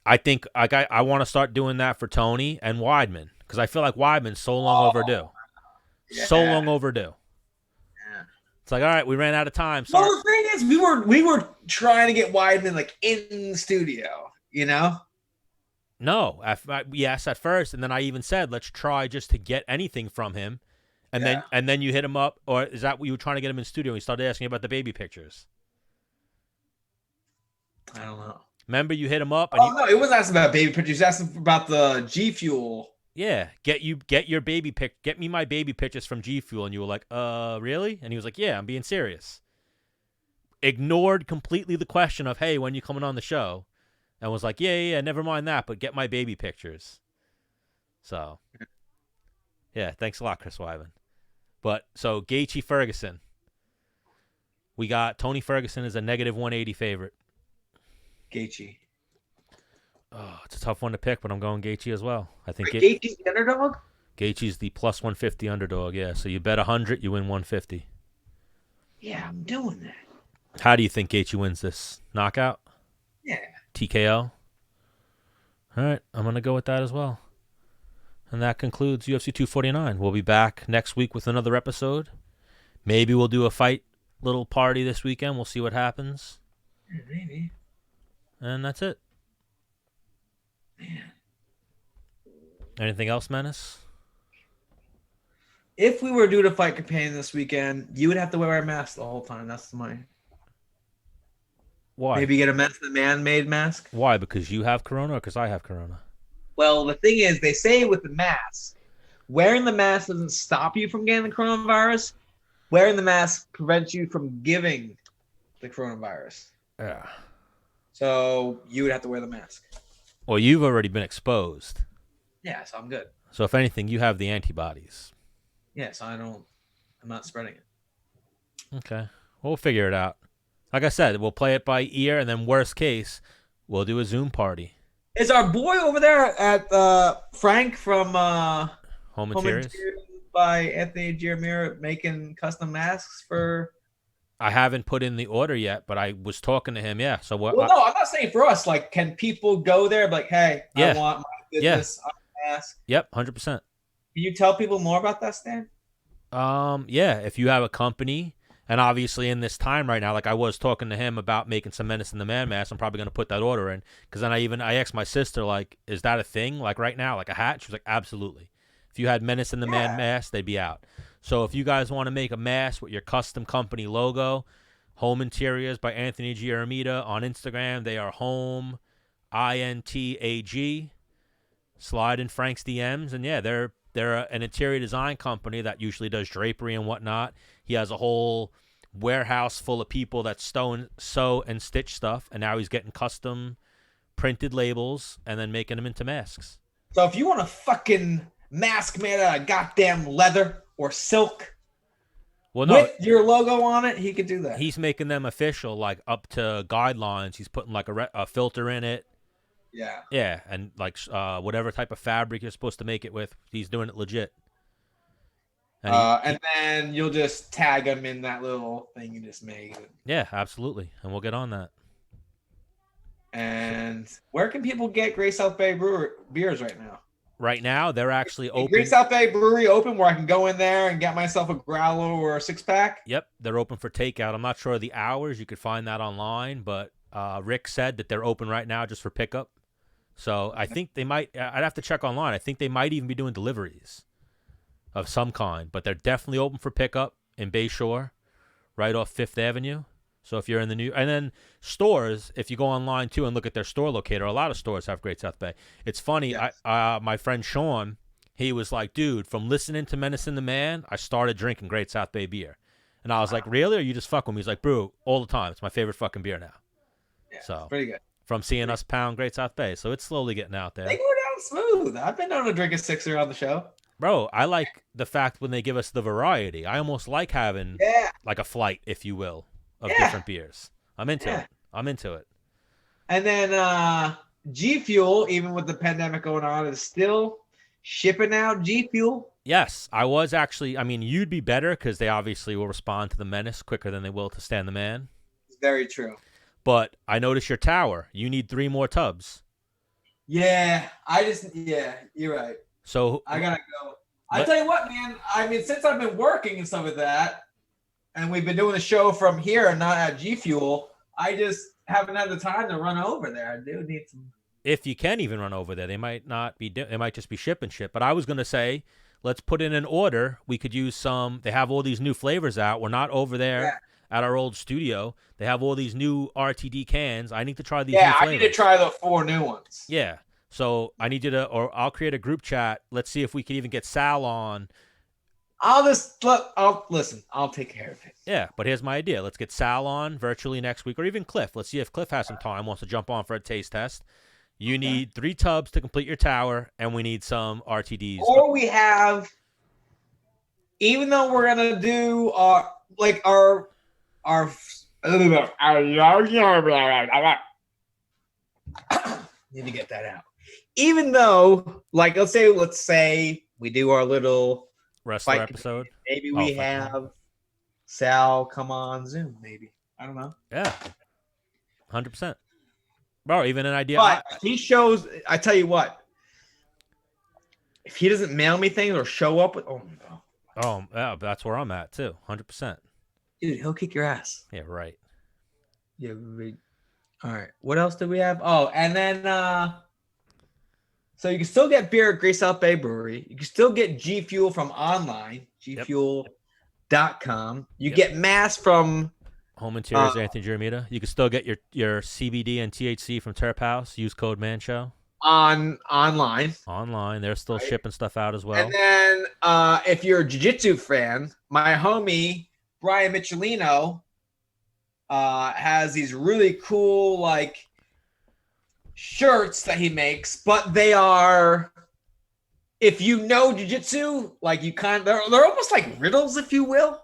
I think I want to start doing that for Tony and Weidman because I feel like Weidman's so long overdue. Yeah. So long overdue. Yeah. It's like, all right, we ran out of time. Sorry. Well, the thing is, we were trying to get Weidman in the studio, No, yes, at first, and then I even said, let's try just to get anything from him, and then you hit him up, or is that what you were trying to get him in studio? And he started asking about the baby pictures. I don't know. Remember, you hit him up. And no, it wasn't asking about baby pictures. He was asking about the G Fuel. Yeah, get me my baby pictures from G Fuel, and you were like, really? And he was like, yeah, I'm being serious. Ignored completely the question of, hey, when you coming on the show? And was like, yeah, never mind that, but get my baby pictures. So, yeah, thanks a lot, Chris Wyman. But, so, Gaethje Ferguson. We got Tony Ferguson as a -180 favorite. Gaethje. Oh, it's a tough one to pick, but I'm going Gaethje as well. I think Gaethje's the underdog? Gaethje's the +150 underdog, yeah. So you bet 100, you win 150. Yeah, I'm doing that. How do you think Gaethje wins this? Knockout? Yeah. TKO? All right, I'm going to go with that as well. And that concludes UFC 249. We'll be back next week with another episode. Maybe we'll do a fight little party this weekend. We'll see what happens. Yeah, maybe. And that's it. Man. Anything else, Menace? If we were due to fight companion this weekend, you would have to wear a mask the whole time. That's my... Why? Maybe get a Menace the Man-made mask. Why? Because you have corona or because I have corona? Well, the thing is, they say with the mask, wearing the mask doesn't stop you from getting the coronavirus. Wearing the mask prevents you from giving the coronavirus. Yeah. So you would have to wear the mask. Well, you've already been exposed. Yeah, so I'm good. So if anything, you have the antibodies. Yeah, so I'm not spreading it. Okay. We'll figure it out. Like I said, we'll play it by ear, and then worst case, we'll do a Zoom party. Is our boy over there at Frank from Home Interiors by Anthony Jeremiah making custom masks for? I haven't put in the order yet, but I was talking to him. Yeah. So what? Well, no, I'm not saying for us. Like, can people go there? Like, hey, yeah. I want my business mask. Yep, 100%. Can you tell people more about that, Stan? Yeah. If you have a company. And obviously in this time right now, like I was talking to him about making some Menace in the Man mask, I'm probably going to put that order in. Because then I asked my sister, like, is that a thing? Like right now, like a hat? She was like, absolutely. If you had Menace in the Man mask, they'd be out. So if you guys want to make a mask with your custom company logo, Home Interiors by Anthony Giaramita on Instagram. They are Home, INTAG. Slide in Frank's DMs. And yeah, they're an interior design company that usually does drapery and whatnot. He has a whole warehouse full of people that sew and stitch stuff, and now he's getting custom printed labels and then making them into masks. So if you want a fucking mask made out of goddamn leather or silk with your logo on it, he could do that. He's making them official, like up to guidelines. He's putting like a filter in it. Yeah. Yeah, and like whatever type of fabric you're supposed to make it with, he's doing it legit. And then you'll just tag him in that little thing you just made. Yeah, absolutely. And we'll get on that. And where can people get Great South Bay beers right now? Right now, they're actually open. Great South Bay Brewery open where I can go in there and get myself a growler or a 6-pack? Yep, they're open for takeout. I'm not sure of the hours. You could find that online, but Rick said that they're open right now just for pickup. So I think they might. I'd have to check online. I think they might even be doing deliveries of some kind, but they're definitely open for pickup in Bayshore, right off 5th Avenue. So if you're in the new, and then stores, if you go online too and look at their store locator, a lot of stores have Great South Bay. It's funny. Yes. My friend Sean, he was like, dude, from listening to Menace and the Man, I started drinking Great South Bay beer. And I was like, really? Or you just fuck with me? He's like, bro, all the time. It's my favorite fucking beer now. Yeah, So it's pretty good. from seeing us pound Great South Bay, so it's slowly getting out there. They go down smooth. I've been known to drink a sixer on the show. Bro, I like the fact when they give us the variety. I almost like having like a flight, if you will, of different beers. I'm into it. I'm into it. And then G Fuel, even with the pandemic going on, is still shipping out G Fuel. Yes, I was actually. I mean, you'd be better because they obviously will respond to the Menace quicker than they will to Stand the Man. It's very true. But I noticed your tower. You need 3 more tubs. Yeah, you're right. So I gotta go. I tell you what, man. I mean, since I've been working and stuff like that, and we've been doing the show from here and not at G Fuel, I just haven't had the time to run over there. I do need some. If you can even run over there, they might not be. They might just be shipping shit. But I was gonna say, let's put in an order. We could use some. They have all these new flavors out. We're not over there at our old studio. They have all these new RTD cans. I need to try these. Yeah, new flavors. I need to try the 4 new ones. Yeah. So I need you to, or I'll create a group chat. Let's see if we can even get Sal on. I'll listen. I'll take care of it. Yeah, but here's my idea. Let's get Sal on virtually next week, or even Cliff. Let's see if Cliff has some time, wants to jump on for a taste test. You need 3 tubs to complete your tower, and we need some RTDs. Or we have, even though we're gonna do our need to get that out. Even though, like, let's say we do our little wrestler episode. Maybe we have Sal come on Zoom. Maybe, I don't know. Yeah, 100%. Bro, even an idea. But he shows. I tell you what. If he doesn't mail me things or show up with, oh no. Oh, yeah, that's where I'm at too. 100%. Dude, he'll kick your ass. Yeah, right. Yeah. All right. What else do we have? Oh, and then so you can still get beer at Great South Bay Brewery. You can still get G Fuel from online, gfuel.com. You get masks from Home Interiors, Anthony Jeremita. You can still get your CBD and THC from Terp House. Use code MANSHOW. Online. They're still shipping stuff out as well. And then if you're a jiu-jitsu fan, my homie Brian Michelino has these really cool like shirts that he makes, but they are, if you know jiu-jitsu, like they're almost like riddles, if you will.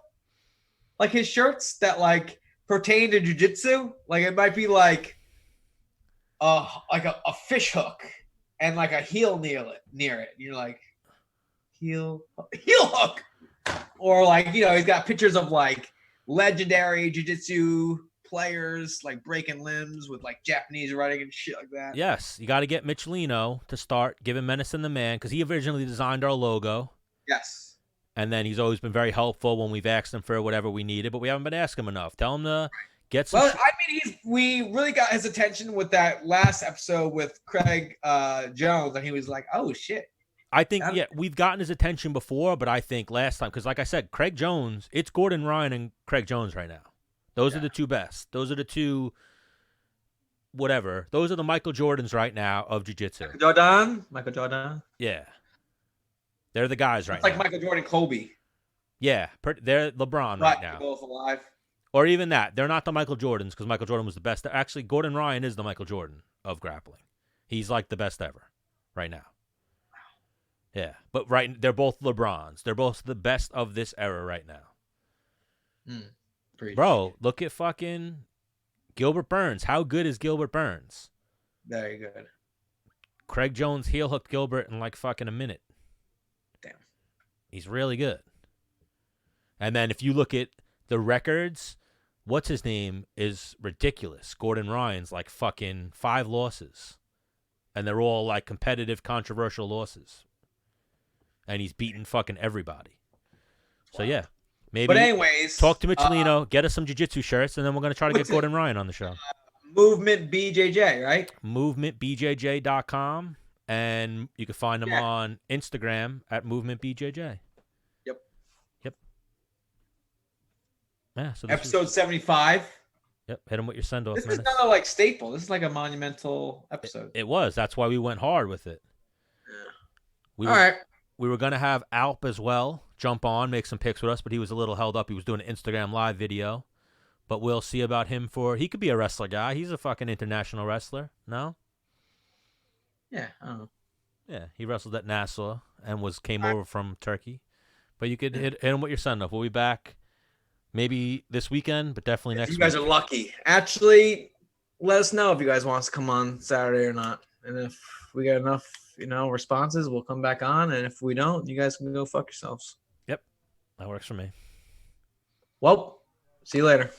Like his shirts that like pertain to jiu-jitsu, like it might be like a fish hook and like a heel near it. You're like heel hook, or like he's got pictures of like legendary jiu-jitsu players like breaking limbs with like Japanese writing and shit like that. Yes, you got to get Michelino to start giving Menace and the Man, because he originally designed our logo. Yes. And then he's always been very helpful when we've asked him for whatever we needed, but we haven't been asking him enough. Tell him to get some. Well, we really got his attention with that last episode with Craig Jones, and he was like, "Oh shit." I think we've gotten his attention before, but I think last time, because like I said, Craig Jones, it's Gordon Ryan and Craig Jones right now. Those are the two best. Those are the two, whatever. Those are the Michael Jordans right now of jiu-jitsu. Michael Jordan. Yeah. They're the guys right now. It's like Michael Jordan, Kobe. Yeah, they're LeBron right now. Both alive. Or even that. They're not the Michael Jordans, because Michael Jordan was the best. Actually, Gordon Ryan is the Michael Jordan of grappling. He's like the best ever right now. Yeah, but they're both LeBrons. They're both the best of this era right now. Bro, look at fucking Gilbert Burns. How good is Gilbert Burns? Very good. Craig Jones heel hooked Gilbert in like fucking a minute. Damn. He's really good. And then if you look at the records, what's his name is ridiculous. Gordon Ryan's like fucking 5 losses. And they're all like competitive, controversial losses. And he's beaten fucking everybody. So yeah. Maybe. But anyways, talk to Michelino, get us some jiu-jitsu shirts, and then we're going to try to get Gordon Ryan on the show. Movement BJJ, right? MovementBJJ.com, and you can find them on Instagram at MovementBJJ. Yep. Yeah. So episode 75. Yep. Hit them with your send-off. This is not like staple. This is like a monumental episode. It was. That's why we went hard with it. Yeah. All right. We were going to have Alp as well jump on, make some pics with us, but he was a little held up. He was doing an Instagram live video. But we'll see about him he could be a wrestler guy. He's a fucking international wrestler. No? Yeah, I don't know. Yeah, he wrestled at Nassau and came over from Turkey. But you could hit him with your send-off. We'll be back maybe this weekend, but definitely next week. You guys are lucky. Actually, let us know if you guys want us to come on Saturday or not. And if we get enough, responses, we'll come back on. And if we don't, you guys can go fuck yourselves. Yep, that works for me. Well, see you later.